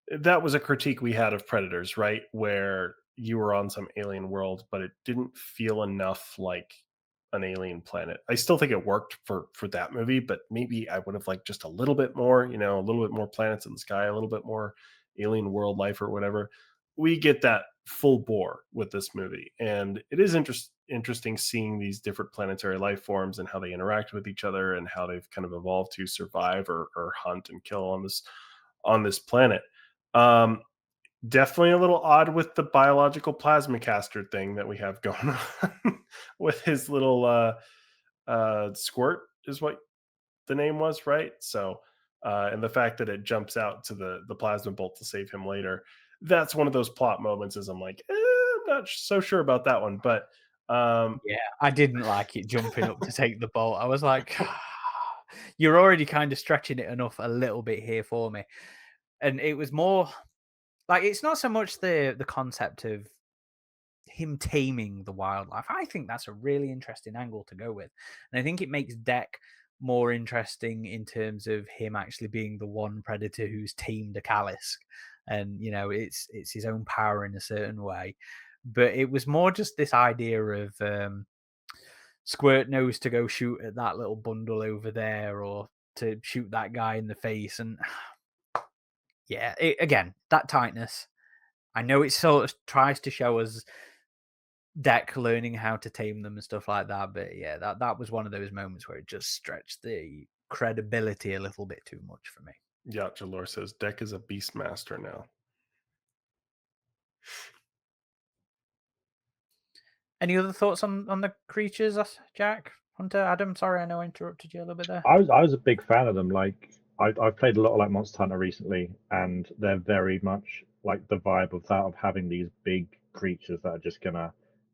that was a critique we had of Predators, right? Where you were on some alien world, but it didn't feel enough like an alien planet. I still think it worked for that movie, but maybe I would have liked just a little bit more, a little bit more planets in the sky, a little bit more alien world life or whatever. We get that full bore with this movie, and it is interesting seeing these different planetary life forms and how they interact with each other and how they've kind of evolved to survive or hunt and kill on this planet. Definitely a little odd with the biological plasma caster thing that we have going on with his little squirt is what the name was, right? So and the fact that it jumps out to the plasma bolt to save him later, that's one of those plot moments as I'm like, I'm not so sure about that one. But yeah, I didn't like it jumping up to take the bolt. I was like, you're already kind of stretching it enough a little bit here for me. And it was more like, it's not so much the concept of him taming the wildlife. I think that's a really interesting angle to go with. And I think it makes Deck more interesting in terms of him actually being the one predator who's tamed a Kalisk. And, it's his own power in a certain way. But it was more just this idea of Squirt knows to go shoot at that little bundle over there, or to shoot that guy in the face. And yeah, again, that tightness. I know it sort of tries to show us Deck learning how to tame them and stuff like that. But yeah, that was one of those moments where it just stretched the credibility a little bit too much for me. Yautja lore says Deck is a beastmaster now. Any other thoughts on the creatures, Jack, Hunter, Adam? Sorry, I know I interrupted you a little bit there. I was a big fan of them. Like I've played a lot of like Monster Hunter recently, and they're very much like the vibe of that, of having these big creatures that are just gonna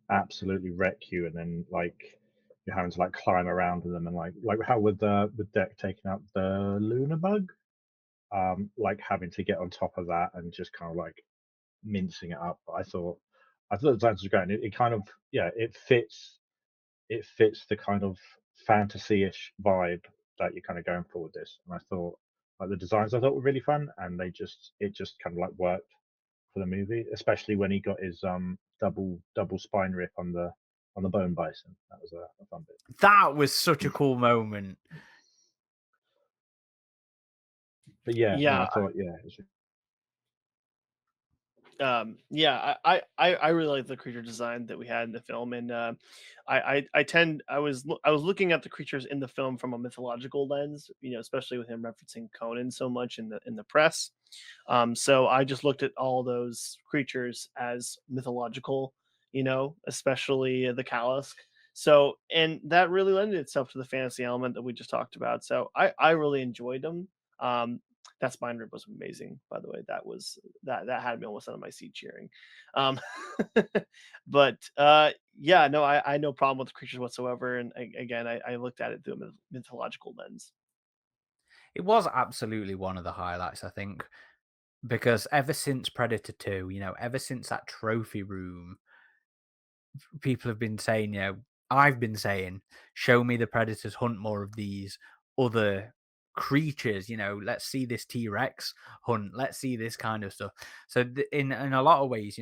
absolutely wreck you, and then like you're having to like climb around them, and like how with Deck taking out the Luna bug, like having to get on top of that and just kind of like mincing it up. But I thought the design was great, and it kind of, yeah, it fits the kind of fantasy-ish vibe that you're kind of going for with this. And I thought like the designs I thought were really fun, and it just kind of like worked for the movie, especially when he got his double spine rip on the bone bison. That was a fun bit. That was such a cool moment. But yeah, Yeah. no, I thought, yeah, it was I really like the creature design that we had in the film, and I was looking at the creatures in the film from a mythological lens, especially with him referencing Conan so much in the press. So I just looked at all those creatures as mythological, especially the Kalisk. So, and that really lended itself to the fantasy element that we just talked about. So I really enjoyed them. That spine rip was amazing, by the way. That had me almost out of my seat cheering. Um, but yeah, no, I had no problem with the creatures whatsoever. And again, I looked at it through a mythological lens. It was absolutely one of the highlights, I think, because ever since Predator 2, ever since that trophy room, people have been saying, I've been saying, show me the Predators, hunt more of these other creatures. Let's see this T-Rex hunt. Let's see this kind of stuff. So in a lot of ways,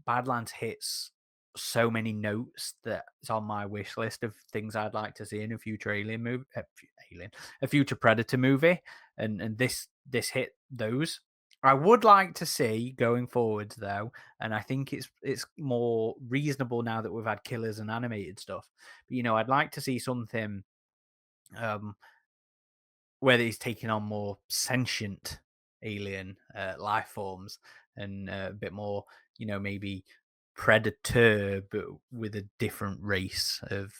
Badlands hits so many notes that it's on my wish list of things I'd like to see in a future Alien movie, a future Predator movie, and this hit those. I would like to see going forwards though, and I think it's more reasonable now that we've had killers and animated stuff. But I'd like to see something where he's taking on more sentient alien life forms and a bit more, maybe Predator, but with a different race of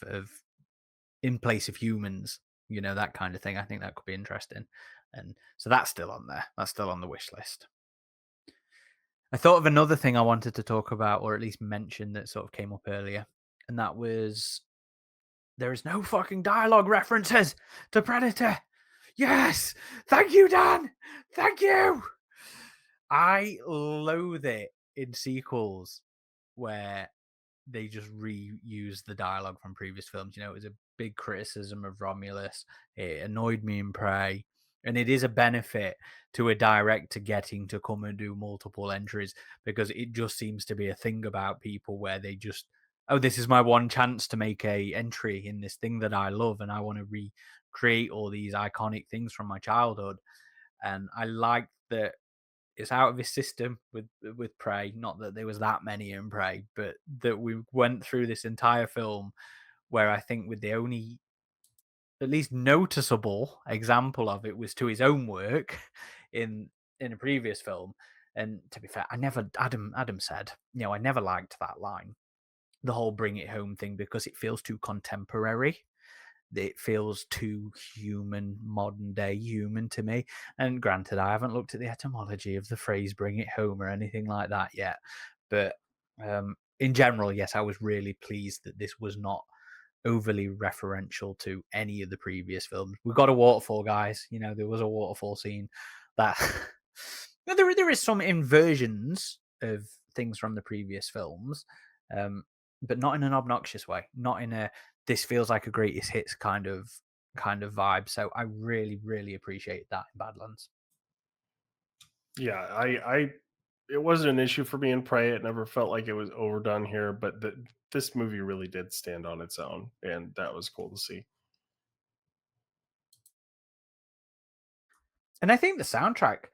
in place of humans. That kind of thing. I think that could be interesting, and so that's still on there. That's still on the wish list. I thought of another thing I wanted to talk about, or at least mention, that sort of came up earlier, and that was there is no fucking dialogue references to Predator. Yes, thank you, Dan. Thank you. I loathe it in sequels where they just reuse the dialogue from previous films. It was a big criticism of Romulus. It annoyed me in Prey. And it is a benefit to a director getting to come and do multiple entries, because it just seems to be a thing about people where they just, oh, this is my one chance to make a entry in this thing that I love, and I want to recreate all these iconic things from my childhood. And I like that it's out of his system with Prey. Not that there was that many in Prey, but that we went through this entire film where I think with the only at least noticeable example of it was to his own work in a previous film. And to be fair, Adam said, I never liked that line, the whole bring it home thing, because it feels too contemporary. It feels too human, modern day human to me. And granted, I haven't looked at the etymology of the phrase bring it home or anything like that yet. But in general, yes, I was really pleased that this was not overly referential to any of the previous films. We got a waterfall, guys. There was a waterfall scene that there is some inversions of things from the previous films, but not in an obnoxious way, not in a this feels like a greatest hits kind of vibe. So I really, really appreciate that in Badlands. Yeah, I it wasn't an issue for me in Prey. It never felt like it was overdone here, but this movie really did stand on its own, and that was cool to see. And I think the soundtrack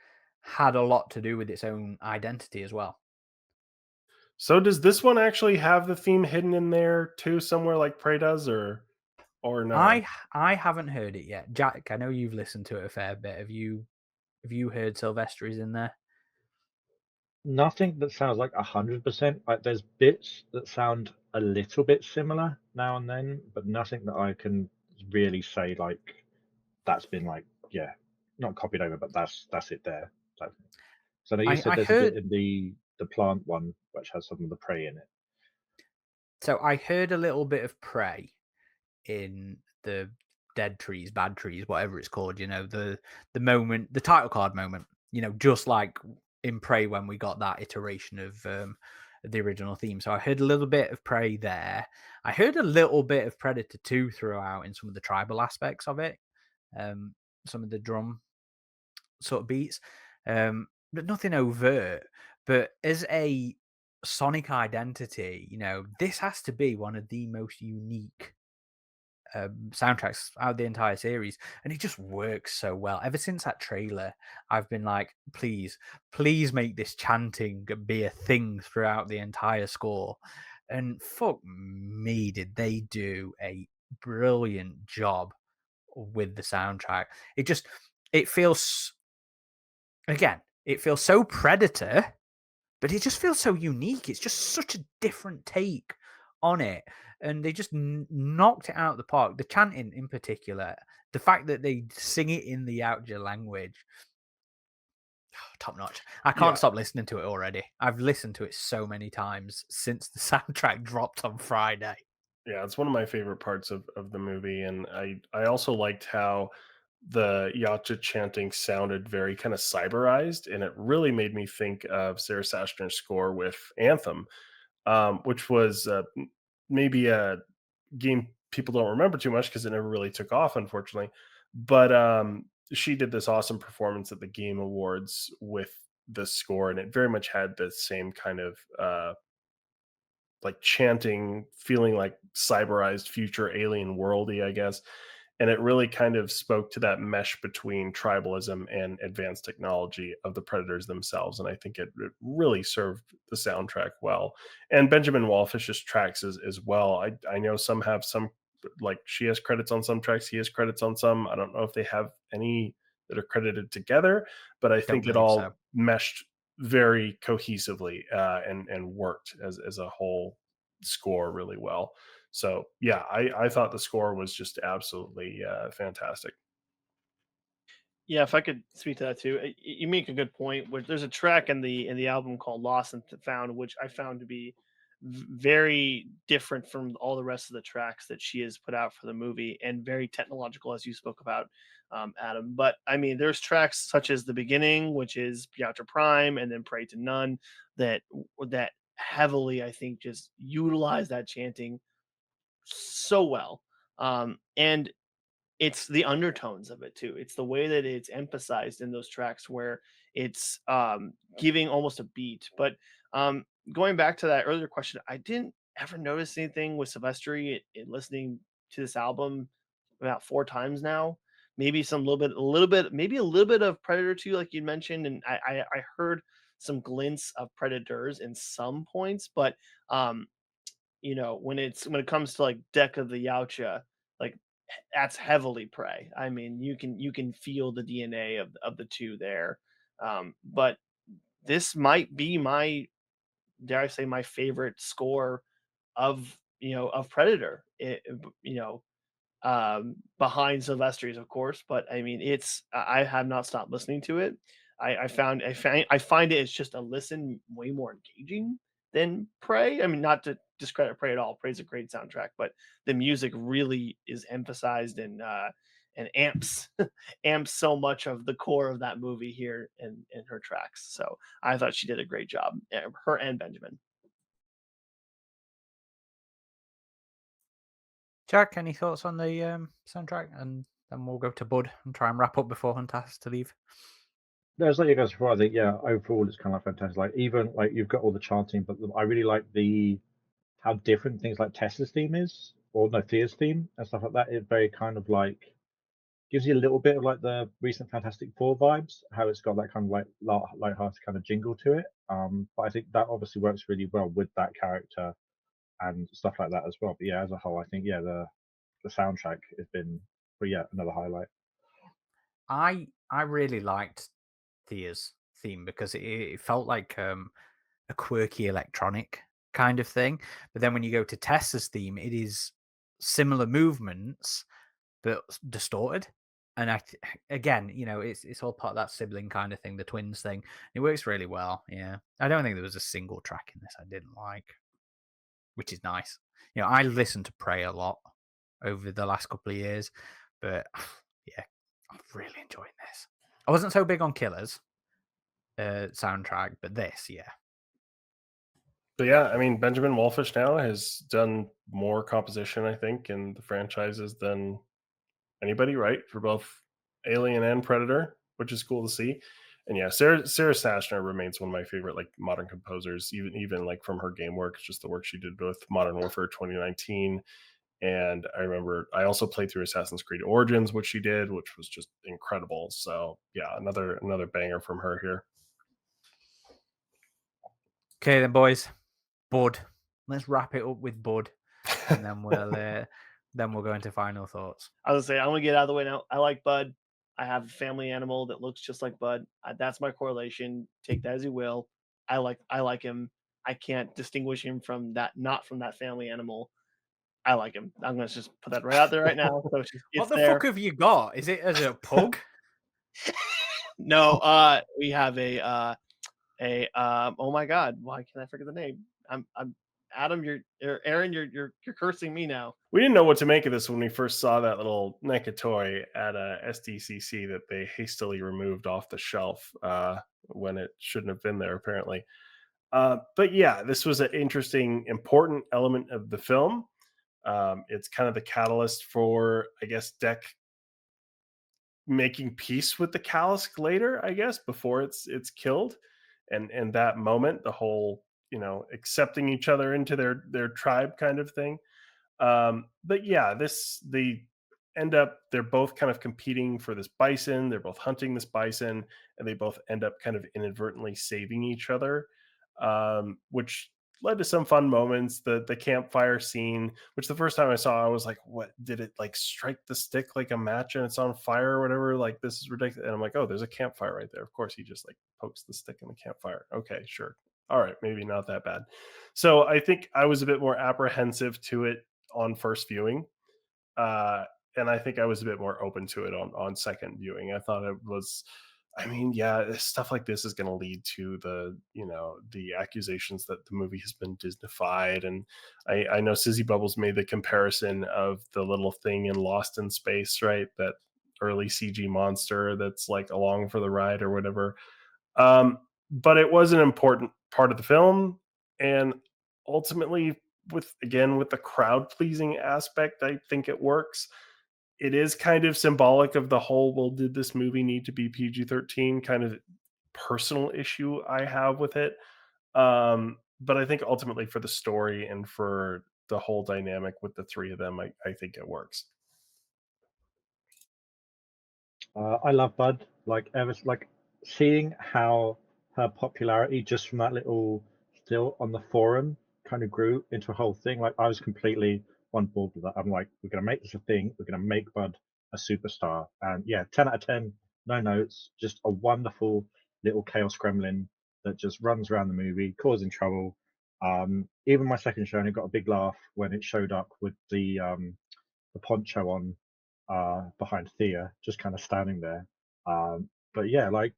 had a lot to do with its own identity as well. So does this one actually have the theme hidden in there too, somewhere like Prey does, or no? I haven't heard it yet. Jack, I know you've listened to it a fair bit. Have you heard Sylvester's in there? Nothing that sounds like 100%. Like there's bits that sound a little bit similar now and then, but nothing that I can really say like that's been like, yeah, not copied over, but that's it there. Type thing. So now you said I there's a bit heard in the plant one which has some of the prey in it. so I heard a little bit of Prey in the Dead Trees, Bad Trees, whatever it's called. The moment, the title card moment. Just like in Prey when we got that iteration of the original theme. So I heard a little bit of Prey there. I heard a little bit of Predator 2 throughout in some of the tribal aspects of it. Some of the drum sort of beats, but nothing overt. But as a sonic identity, this has to be one of the most unique soundtracks out of the entire series, and it just works so well. Ever since that trailer, I've been like, please make this chanting be a thing throughout the entire score. And fuck me, did they do a brilliant job with the soundtrack. It feels, again, it feels so Predator, but it just feels so unique. It's just such a different take on it. And they just knocked it out of the park. The chanting in particular, the fact that they sing it in the Yautja language, top notch. I can't stop listening to it already. I've listened to it so many times since the soundtrack dropped on Friday. Yeah, it's one of my favorite parts of the movie, and I also liked how the Yautja chanting sounded very kind of cyberized, and it really made me think of Sarah Sashner's score with Anthem, which was maybe a game people don't remember too much because it never really took off, unfortunately. But she did this awesome performance at the Game Awards with the score, and it very much had the same kind of like chanting, feeling like cyberized future alien worldy, I guess. And it really kind of spoke to that mesh between tribalism and advanced technology of the Predators themselves. And I think it really served the soundtrack well. And Benjamin Wallfish's tracks as well. I know some have some, like she has credits on some tracks, he has credits on some. I don't know if they have any that are credited together, but I Don't think it believe so. all meshed very cohesively and worked as a whole score really well. So yeah, I thought the score was just absolutely fantastic. Yeah, if I could speak to that too, you make a good point. Which there's a track in the album called "Lost and Found," which I found to be very different from all the rest of the tracks that she has put out for the movie, and very technological, as you spoke about, Adam. But I mean, there's tracks such as the beginning, which is Piatra Prime, and then "Pray to None," that heavily, I think, just utilize that chanting so well. And it's the undertones of it too. It's the way that it's emphasized in those tracks where it's giving almost a beat. But going back to that earlier question, I didn't ever notice anything with Silvestri in listening to this album about 4 times now. Maybe maybe a little bit of Predator 2, like you mentioned, and I heard some glints of Predators in some points, but when it comes to like Deck of the Yautja, like that's heavily Prey. I mean, you can feel the DNA of the two there. But this might be my, dare I say, my favorite score of Predator. Behind Silvestri's, of course, but I mean, I have not stopped listening to it. I find it's just a listen way more engaging than Prey. I mean, not to discredit Prey at all. Prey's a great soundtrack, but the music really is emphasized and amps amps so much of the core of that movie here in her tracks. So I thought she did a great job, her and Benjamin. Jack, any thoughts on the soundtrack? And then we'll go to Bud and try and wrap up before Hunter has to leave. No, it's like you guys before. I think overall it's kind of fantastic. Like even like you've got all the chanting, but I really like how different things like Tessa's theme is, or no Thea's theme and stuff like that. It's very kind of like gives you a little bit of like the recent Fantastic Four vibes. How it's got that kind of like light-hearted kind of jingle to it. But I think that obviously works really well with that character and stuff like that as well. But yeah, as a whole, I think the soundtrack has been, but yeah, another highlight. I really liked Thea's theme because it felt like a quirky electronic kind of thing. But then when you go to Tessa's theme, it is similar movements but distorted. And again, it's all part of that sibling kind of thing, the twins thing. It works really well. Yeah, I don't think there was a single track in this I didn't like, which is nice. I listened to Prey a lot over the last couple of years, but yeah, I'm really enjoying this. I wasn't so big on Killers soundtrack, but this, yeah. But yeah, I mean, Benjamin Wallfisch now has done more composition, I think, in the franchises than anybody, right? For both Alien and Predator, which is cool to see. And yeah, Sarah Schachner remains one of my favorite like modern composers, even like from her game work, just the work she did with Modern Warfare 2019. And I remember I also played through Assassin's Creed Origins, which she did, which was just incredible. So yeah, another banger from her here. Okay then, boys. Bud. Let's wrap it up with Bud, and then we'll go into final thoughts. I was gonna say I'm gonna get out of the way now. I like Bud. I have a family animal that looks just like Bud. That's my correlation. Take that as you will. I like him. I can't distinguish him from that, not from that family animal. I like him. I'm gonna just put that right out there right now. So what the fuck have you got? Is it as a pug? No, we have a oh my god, why can't I forget the name? I'm Adam, Aaron, you're cursing me now. We didn't know what to make of this when we first saw that little NECA toy at SDCC that they hastily removed off the shelf when it shouldn't have been there, apparently. But yeah, this was an interesting, important element of the film. It's kind of the catalyst for, I guess, Deck making peace with the Callisk later, I guess, before it's killed. And that moment, the whole, accepting each other into their tribe kind of thing. But yeah, they're both kind of competing for this bison. They're both hunting this bison, and they both end up kind of inadvertently saving each other, which led to some fun moments. The campfire scene, which the first time I saw, I was like, what, did it like strike the stick like a match and it's on fire or whatever? Like, this is ridiculous. And I'm like, oh, there's a campfire right there. Of course, he just like pokes the stick in the campfire. Okay, sure. All right, maybe not that bad. So I think I was a bit more apprehensive to it on first viewing. And I think I was a bit more open to it on second viewing. I thought it was, I mean, yeah, stuff like this is going to lead to the accusations that the movie has been Disneyfied. And I know Sizzy Bubbles made the comparison of the little thing in Lost in Space, right? That early CG monster that's like along for the ride or whatever. But it was an important part of the film. And ultimately, with the crowd pleasing aspect, I think it works. It is kind of symbolic of the whole, well, did this movie need to be PG-13 kind of personal issue I have with it. But I think ultimately for the story and for the whole dynamic with the three of them, I think it works. I love Bud. Like seeing how her popularity just from that little still on the forum kind of grew into a whole thing. Like I was completely on board with that. I'm like, we're gonna make this a thing. We're gonna make Bud a superstar. And yeah, 10 out of 10, no notes, just a wonderful little chaos gremlin that just runs around the movie, causing trouble. Even my second showing, it got a big laugh when it showed up with the poncho on behind Thea, just kind of standing there. But yeah, like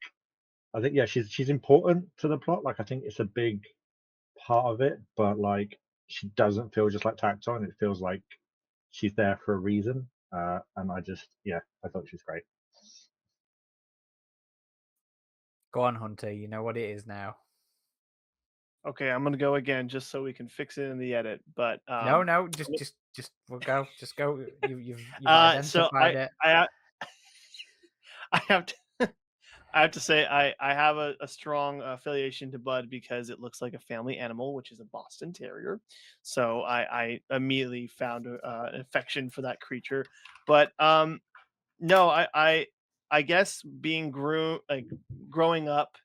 I think she's important to the plot. Like I think it's a big part of it, but like she doesn't feel just like tacked on. It feels like she's there for a reason. And I thought she was great. Go on, Hunter. You know what it is now. Okay, I'm gonna go again just so we can fix it in the edit. But no, just we'll go. Just go. You've identified it. I have to. I have to say I have a strong affiliation to Bud because it looks like a family animal, which is a Boston Terrier. So I immediately found an affection for that creature. But No, I guess growing up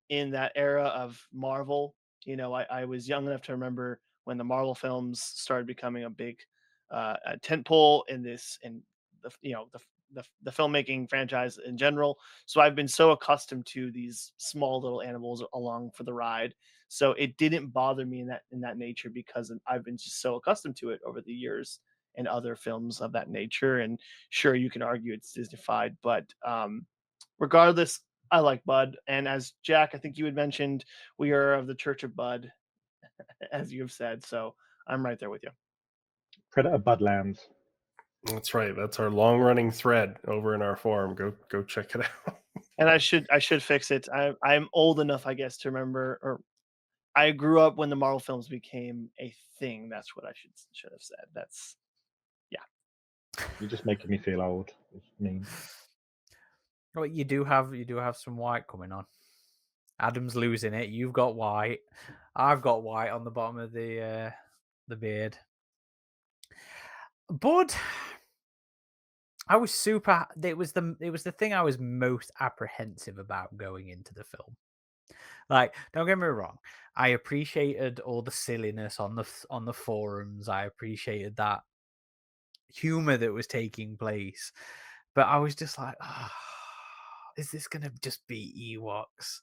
in that era of Marvel, I was young enough to remember when the Marvel films started becoming a big tentpole in the the filmmaking franchise in general. So I've been so accustomed to these small little animals along for the ride. So it didn't bother me in that nature because I've been just so accustomed to it over the years and other films of that nature. And sure, you can argue it's Disneyfied, but regardless, I like Bud. And as Jack, I think you had mentioned, we are of the Church of Bud, as you have said. So I'm right there with you. Predator Badlands. That's right. That's our long running thread over in our forum. Go check it out. And I should fix it. I'm old enough, I guess, to remember, or I grew up when the Marvel films became a thing. That's what I should have said. That's You're just making me feel old. It's mean. Well, you do have some white coming on. Adam's losing it. You've got white. I've got white on the bottom of the beard. But I was super. It was the thing I was most apprehensive about going into the film. Like, don't get me wrong. I appreciated all the silliness on the forums. I appreciated that humor that was taking place, but I was just like, is this gonna just be Ewoks?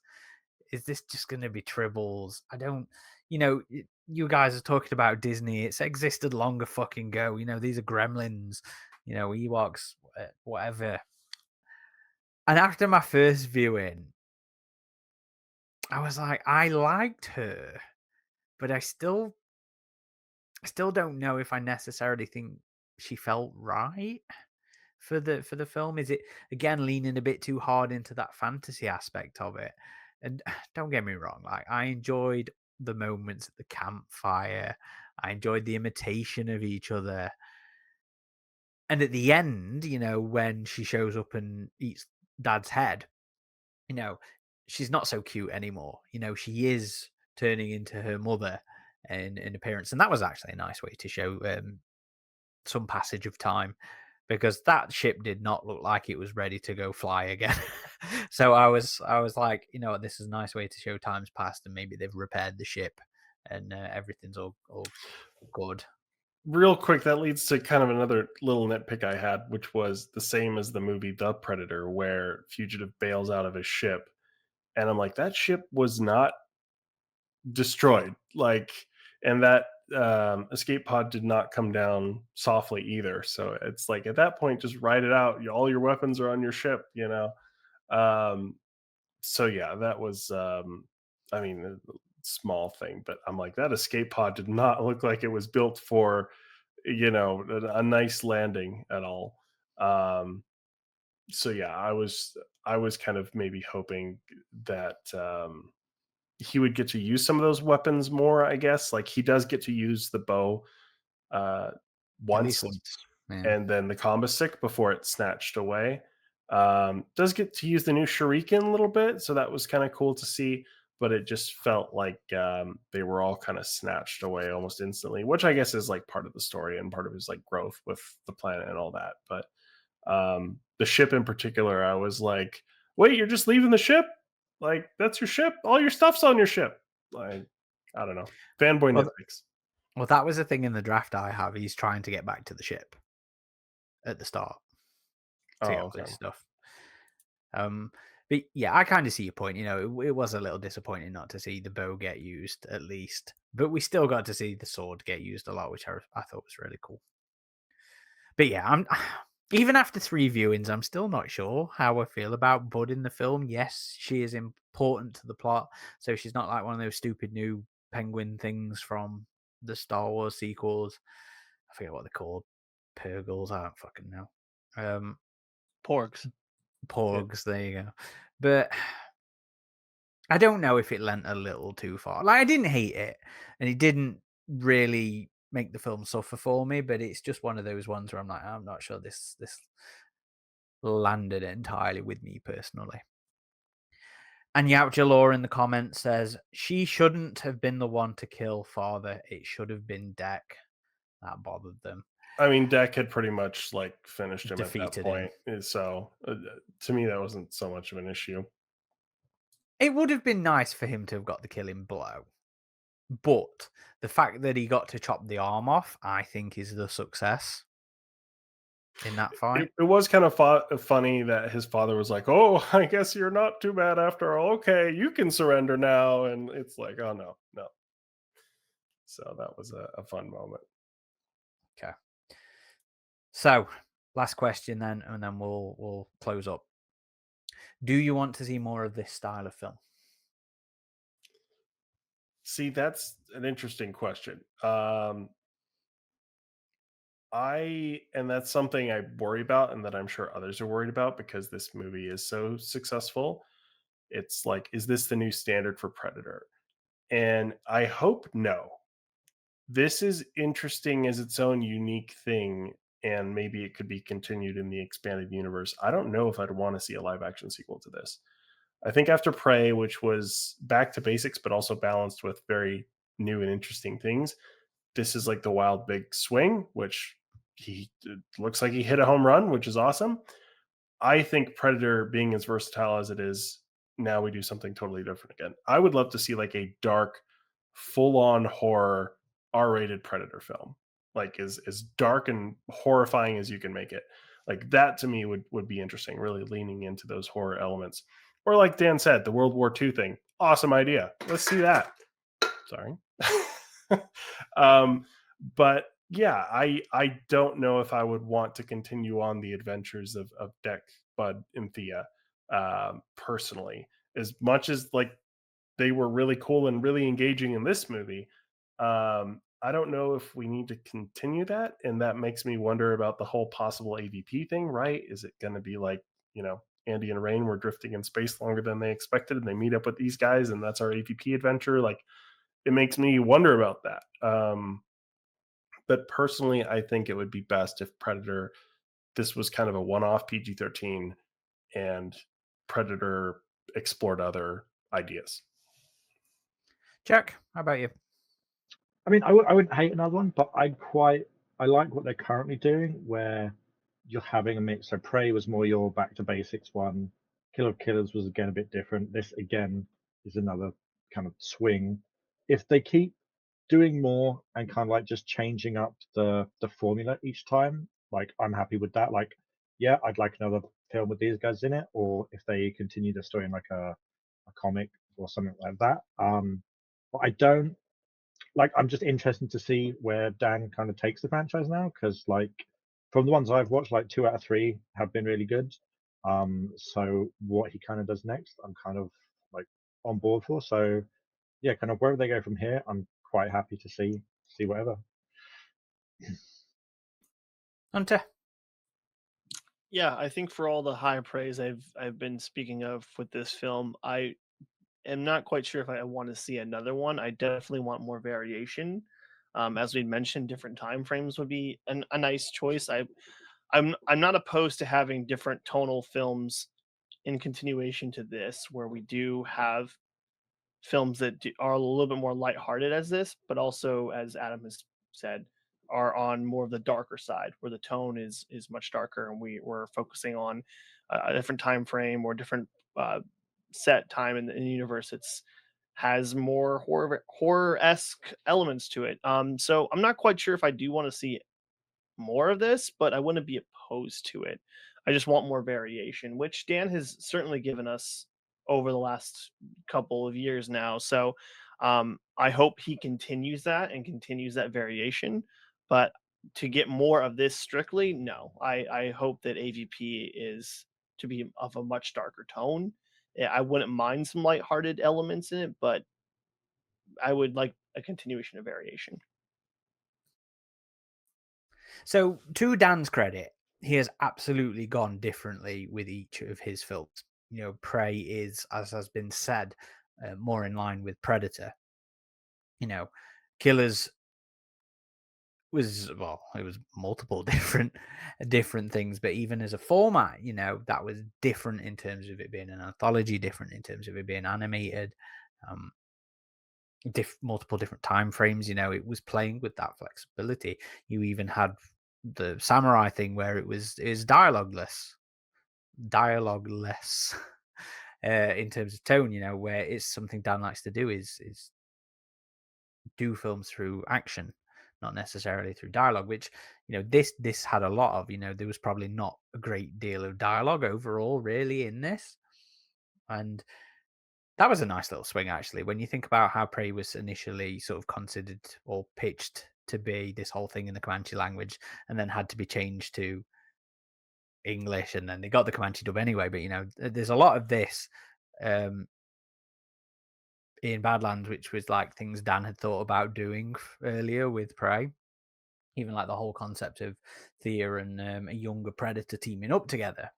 Is this just going to be Tribbles? I don't, you guys are talking about Disney. It's existed longer fucking ago. These are gremlins, Ewoks, whatever. And after my first viewing, I was like, I liked her, but I still don't know if I necessarily think she felt right for the film. Is it again leaning a bit too hard into that fantasy aspect of it? And don't get me wrong, like I enjoyed the moments at the campfire. I enjoyed the imitation of each other. And at the end, when she shows up and eats Dad's head, she's not so cute anymore. She is turning into her mother in appearance. And that was actually a nice way to show some passage of time, because that ship did not look like it was ready to go fly again. So I was like, this is a nice way to show time's passed and maybe they've repaired the ship and everything's all good. Real quick, that leads to kind of another little nitpick I had, which was the same as the movie The Predator, where Fugitive bails out of his ship. And I'm like, that ship was not destroyed. And that escape pod did not come down softly either. So it's like at that point, just ride it out. All your weapons are on your ship, So yeah, that was, I mean, a small thing, but I'm like, that escape pod did not look like it was built for, a nice landing at all. So yeah, I was kind of maybe hoping that he would get to use some of those weapons more, I guess. Like he does get to use the bow uh, At least once, once. Yeah. and then the combo stick before it's snatched away. Does get to use the new shuriken a little bit, so that was kind of cool to see. But it just felt like they were all kind of snatched away almost instantly, which I guess is like part of the story and part of his like growth with the planet and all that. But the ship in particular, I was like, wait, you're just leaving the ship? Like, that's your ship? All your stuff's on your ship. Like, I don't know. Fanboy nitpicks. Well, that was the thing in the draft I have. He's trying to get back to the ship at the start to get all this stuff. But yeah, I kind of see your point. It was a little disappointing not to see the bow get used at least, but we still got to see the sword get used a lot, which I thought was really cool. But yeah, I'm even after 3 viewings, I'm still not sure how I feel about Bud in the film. Yes, she is important to the plot, so she's not like one of those stupid new penguin things from the Star Wars sequels. I forget what they're called. Purgles, I don't fucking know. Porgs. There you go. But I don't know if it lent a little too far. Like, I didn't hate it, and it didn't really make the film suffer for me, but it's just one of those ones where I'm like, I'm not sure this landed entirely with me personally. And Yautja Law in the comments says, she shouldn't have been the one to kill father. It should have been Deck. That bothered them. I mean, Deck had pretty much like finished him at that Defeated him. point. So to me, that wasn't so much of an issue. It would have been nice for him to have got the killing blow, but the fact that he got to chop the arm off, I think, is the success in that fight. It was kind of funny that his father was like, "Oh, I guess you're not too bad after all. Okay, you can surrender now." And it's like, "Oh no, no." So that was a fun moment. Okay. So, last question then, and then we'll close up. Do you want to see more of this style of film? See, that's an interesting question. And that's something I worry about, and that I'm sure others are worried about because this movie is so successful. It's like, is this the new standard for Predator? And I hope no. This is interesting as its own unique thing, and maybe it could be continued in the expanded universe. I don't know if I'd want to see a live action sequel to this. I think after Prey, which was back to basics but also balanced with very new and interesting things, this is like the wild big swing, which it looks like he hit a home run, which is awesome. I think Predator, being as versatile as it is, now we do something totally different again. I would love to see like a dark, full-on horror R-rated Predator film, like as dark and horrifying as you can make it. Like that to me would be interesting, really leaning into those horror elements. Or like Dan said, the World War II thing, awesome idea. Let's see that. Sorry. But yeah, I don't know if I would want to continue on the adventures of Deck, Bud, and Thea personally. As much as like they were really cool and really engaging in this movie, I don't know if we need to continue that, and that makes me wonder about the whole possible AvP thing. Right? Is it going to be like, Andy and Rain were drifting in space longer than they expected, and they meet up with these guys, and that's our AvP adventure? Like, it makes me wonder about that. But personally, I think it would be best if Predator, this was kind of a one-off PG-13, and Predator explored other ideas. Jack, how about you? I mean, I wouldn't hate another one, but I like what they're currently doing, where you're having a mix. So Prey was more your back to basics one. Kill of Killers was again a bit different. This again is another kind of swing. If they keep doing more and kind of like just changing up the formula each time, like I'm happy with that. Like, yeah, I'd like another film with these guys in it, or if they continue the story in like a comic or something like that. But I don't like. I'm just interested to see where Dan kind of takes the franchise now, because like from the ones I've watched, like 2 out of 3 have been really good. So what he kind of does next, I'm kind of like on board for. So yeah, kind of wherever they go from here, I'm quite happy to see whatever. Hunter? Yeah, I think for all the high praise I've been speaking of with this film, I am not quite sure if I want to see another one. I definitely want more variation. As we mentioned, different time frames would be a nice choice. I'm not opposed to having different tonal films in continuation to this, where we do have films that are a little bit more lighthearted as this, but also, as Adam has said, are on more of the darker side, where the tone is much darker, and we're focusing on a different time frame or different uh, set time in the universe. It's has more horror esque elements to it. So I'm not quite sure if I do want to see more of this, but I wouldn't be opposed to it. I just want more variation, which Dan has certainly given us over the last couple of years now. So I hope he continues that and continues that variation. But to get more of this strictly, no. I hope that AVP is to be of a much darker tone. I wouldn't mind some lighthearted elements in it, but I would like a continuation of variation. So, to Dan's credit, he has absolutely gone differently with each of his films. Prey is, as has been said, more in line with Predator. Killers was, well, it was multiple different things, but even as a format, that was different in terms of it being an anthology, different in terms of it being animated. Multiple different time frames. It was playing with that flexibility. You even had the samurai thing where it was dialogueless in terms of tone, you know, where it's something Dan likes to do is do films through action, not necessarily through dialogue, which, you know, this had a lot of, you know, there was probably not a great deal of dialogue overall really in this. And that was a nice little swing, actually, when you think about how Prey was initially sort of considered or pitched to be this whole thing in the Comanche language and then had to be changed to English, and then they got the Comanche dub anyway. But, you know, there's a lot of this um, in Badlands, which was like things Dan had thought about doing earlier with Prey. Even like the whole concept of Thea and a younger predator teaming up together.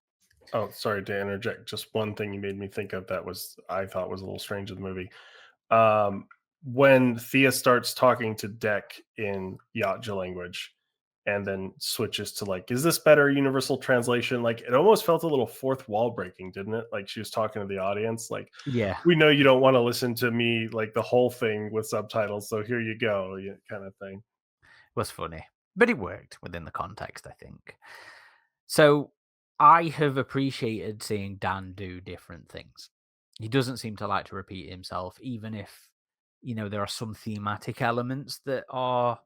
Oh, sorry to interject. Just one thing you made me think of that was I thought was a little strange in the movie. When Thea starts talking to Deck in Yautja language and then switches to like, is this better universal translation? Like it almost felt a little fourth wall breaking, didn't it? Like she was talking to the audience, like, Yeah, we know you don't want to listen to me like the whole thing with subtitles, so here you go, kind of thing. was funny, but it worked within the context, I think. So I have appreciated seeing Dan do different things. He doesn't seem to like to repeat himself, even if, you know, there are some thematic elements that are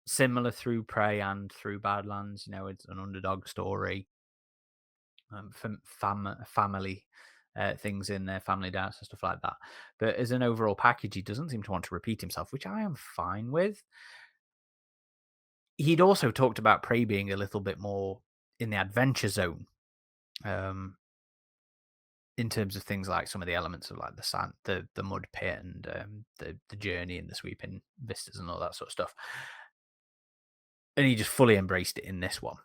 similar through Prey and through Badlands. You know, it's an underdog story, family things in there, family doubts and stuff like that. But as an overall package, he doesn't seem to want to repeat himself, which I am fine with. He'd also talked about Prey being a little bit more in the adventure zone, in terms of things like some of the elements of like the sand, the mud pit, and the journey and the sweeping vistas and all that sort of stuff. And he just fully embraced it in this one.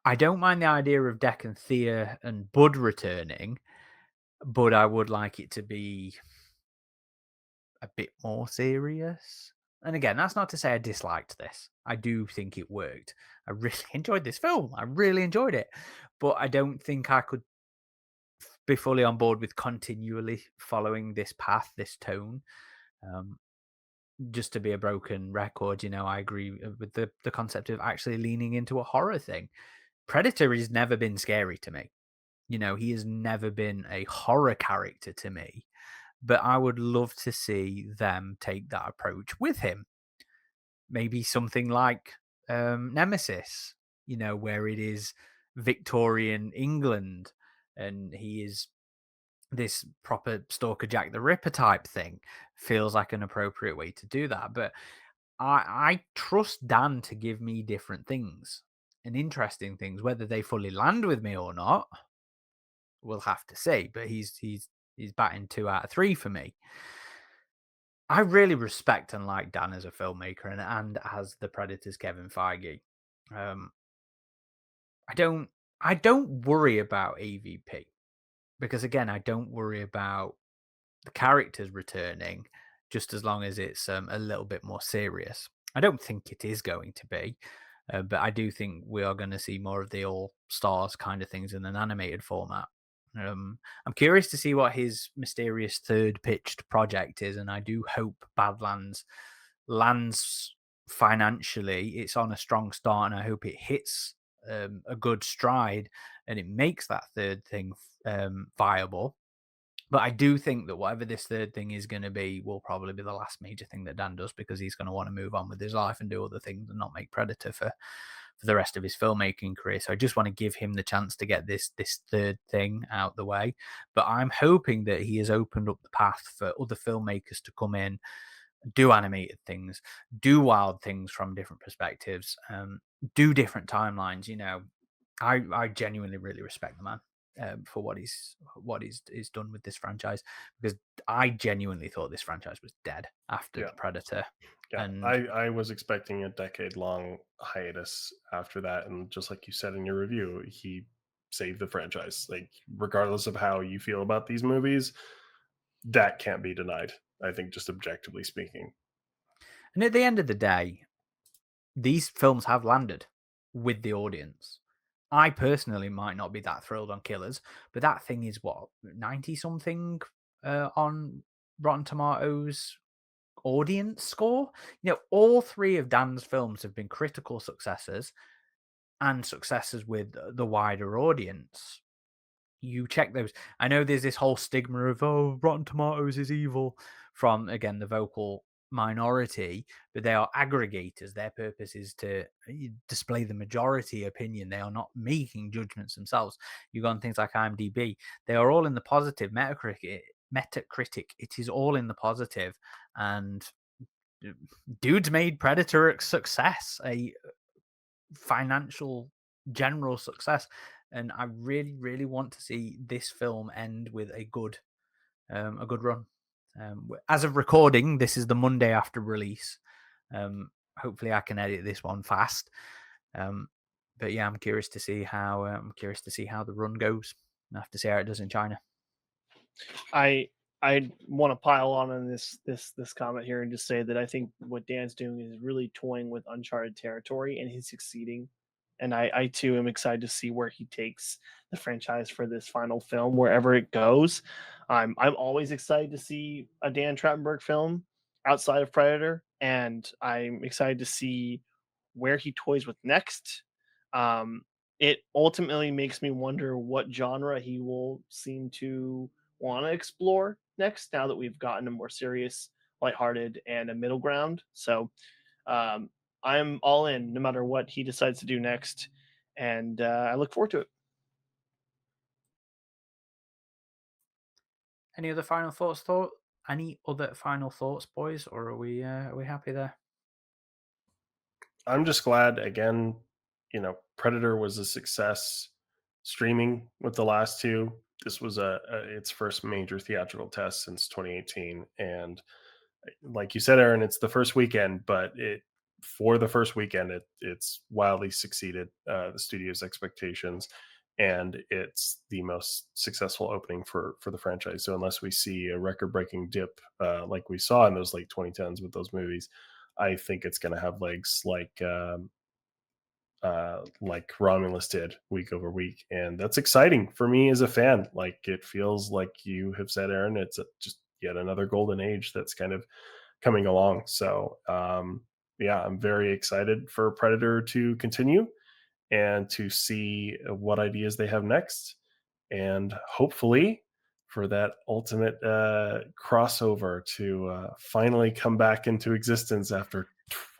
I don't mind the idea of Deck and Thea and Bud returning, but I would like it to be a bit more serious. And again, that's not to say I disliked this. I do think it worked. I really enjoyed this film. I really enjoyed it. But I don't think I could be fully on board with continually following this path, this tone. Just to be a broken record, you know, I agree with the concept of actually leaning into a horror thing. Predator has never been scary to me. You know, he has never been a horror character to me. But I would love to see them take that approach with him. Maybe something like Nemesis, you know, where it is Victorian England and he is this proper Stalker Jack the Ripper type thing. Feels like an appropriate way to do that. But I trust Dan to give me different things and interesting things. Whether they fully land with me or not, we'll have to see. But he's batting 2 out of 3 for me. I really respect and like Dan as a filmmaker and as the Predator's Kevin Feige. I don't worry about AvP because again, I don't worry about the characters returning just as long as it's a little bit more serious. I don't think it is going to be, but I do think we are going to see more of the all stars kind of things in an animated format. I'm curious to see what his mysterious third pitched project is, and I do hope Badlands lands financially. It's on a strong start, and I hope it hits a good stride and it makes that third thing viable. But I do think that whatever this third thing is going to be will probably be the last major thing that Dan does, because he's going to want to move on with his life and do other things and not make Predator for the rest of his filmmaking career. So I just want to give him the chance to get this third thing out the way. But I'm hoping that he has opened up the path for other filmmakers to come in, do animated things, do wild things from different perspectives, do different timelines. You know, I genuinely really respect the man for what he's done with this franchise, because I genuinely thought this franchise was dead after Yeah. the Predator. Yeah, And I was expecting a decade-long hiatus after that, and just like you said in your review, he saved the franchise. Like, regardless of how you feel about these movies, that can't be denied. I think, just objectively speaking. and at the end of the day, these films have landed with the audience. I personally might not be that thrilled on Killers, but that thing is what, 90 something on Rotten Tomatoes, audience score. All three of Dan's films have been critical successes and successes with the wider audience. You check those. I know there's this whole stigma of, oh, Rotten Tomatoes is evil from, again, the vocal minority, but they are aggregators. Their purpose is to display the majority opinion. They are not making judgments themselves. You go on things like IMDb, they are all in the positive. Metacritic, it is all in the positive. And dude's made Predator a success, a financial general success, and I really, really want to see this film end with a good run. As of recording, this is the Monday after release. Hopefully, I can edit this one fast. But yeah, I'm curious to see how the run goes. I have to see how it does in China. I want to pile on this comment here and just say that I think what Dan's doing is really toying with uncharted territory, and he's succeeding. And I too am excited to see where he takes the franchise for this final film, wherever it goes. I'm always excited to see a Dan Trachtenberg film outside of Predator, and I'm excited to see where he toys with next. It ultimately makes me wonder what genre he will seem to want to explore next, now that we've gotten a more serious, lighthearted, and a middle ground. So um, I'm all in no matter what he decides to do next, and I look forward to it. Any other final thoughts, boys, or are we happy there? I'm just glad, again, Predator was a success streaming with the last two. This was its first major theatrical test since 2018, and like you said, Aaron, it's the first weekend, but for the first weekend, it's wildly succeeded the studio's expectations, and it's the most successful opening for the franchise. So unless we see a record-breaking dip like we saw in those late 2010s with those movies, I think it's going to have legs like Romulus did week over week, and that's exciting for me as a fan. Like, it feels like you have said, Aaron, it's just yet another golden age that's kind of coming along. So yeah, I'm very excited for Predator to continue and to see what ideas they have next, and hopefully for that ultimate crossover to finally come back into existence after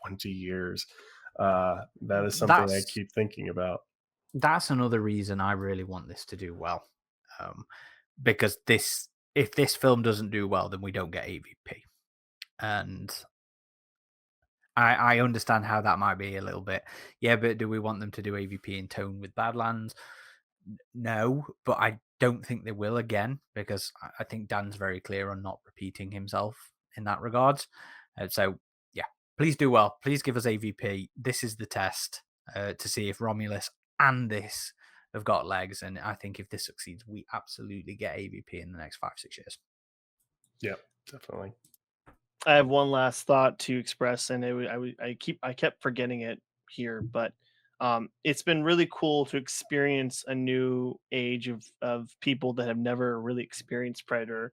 20 years. That is something I keep thinking about. That's another reason I really want this to do well, because if this film doesn't do well, then we don't get AvP, and I understand how that might be a little bit. Yeah, but do we want them to do AvP in tone with Badlands? No, but I don't think they will again, because I think Dan's very clear on not repeating himself in that regard. So yeah, please do well. Please give us AvP. This is the test to see if Romulus and this have got legs. And I think if this succeeds, we absolutely get AvP in the next 5-6 years. Yeah, definitely. I have one last thought to express, and I kept forgetting it here, but it's been really cool to experience a new age of people that have never really experienced Predator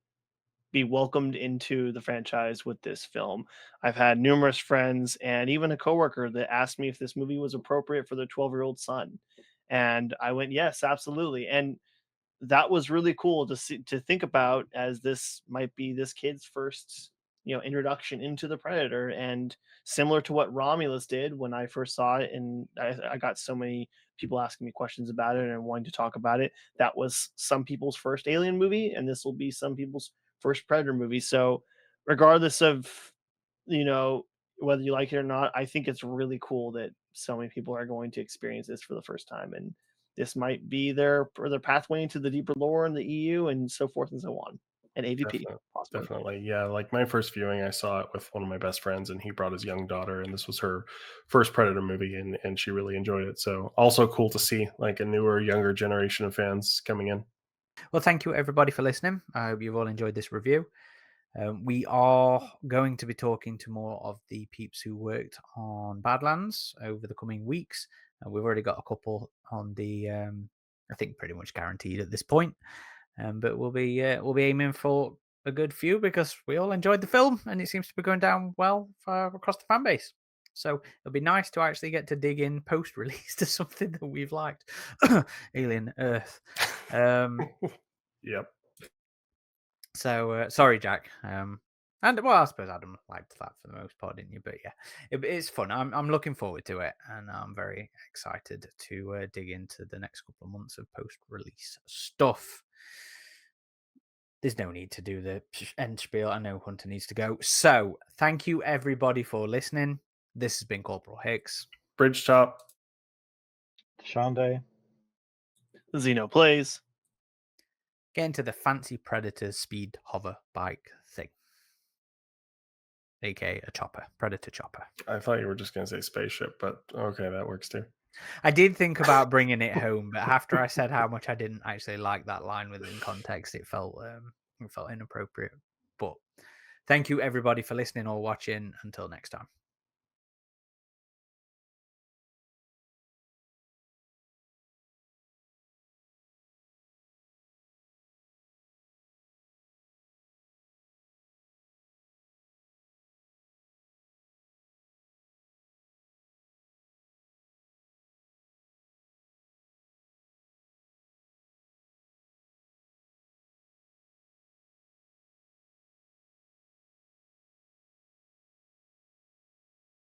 be welcomed into the franchise with this film. I've had numerous friends and even a coworker that asked me if this movie was appropriate for their 12-year-old son, and I went, yes, absolutely. And that was really cool to think about, as this might be this kid's first introduction into the Predator, and similar to what Romulus did when I first saw it, and I got so many people asking me questions about it and wanting to talk about it. That was some people's first Alien movie, and this will be some people's first Predator movie. So regardless of whether you like it or not, I think it's really cool that so many people are going to experience this for the first time, and this might be their pathway into the deeper lore in the EU and so forth and so on. And AvP, possibly. Definitely. Yeah. Like, my first viewing, I saw it with one of my best friends, and he brought his young daughter, and this was her first Predator movie, and she really enjoyed it. So also cool to see like a newer, younger generation of fans coming in. Well, thank you everybody for listening. I hope you've all enjoyed this review. We are going to be talking to more of the peeps who worked on Badlands over the coming weeks. We've already got a couple on the, I think pretty much guaranteed at this point. But we'll be aiming for a good few because we all enjoyed the film and it seems to be going down well across the fan base. So it'll be nice to actually get to dig in post-release to something that we've liked. Alien Earth. Yep. So sorry, Jack. And well, I suppose Adam liked that for the most part, didn't you? But yeah, it's fun. I'm looking forward to it, and I'm very excited to dig into the next couple of months of post-release stuff. There's no need to do the end spiel. I know Hunter needs to go. So thank you everybody for listening. This has been Corporal Hicks. RidgeTop. Dachande. TheXenoPlays. Get into the fancy Predator speed hover bike thing. AKA a chopper. Predator chopper. I thought you were just going to say spaceship, but okay, that works too. I did think about bringing it home, but after I said how much I didn't actually like that line within context, it felt inappropriate. But thank you everybody for listening or watching. Until next time.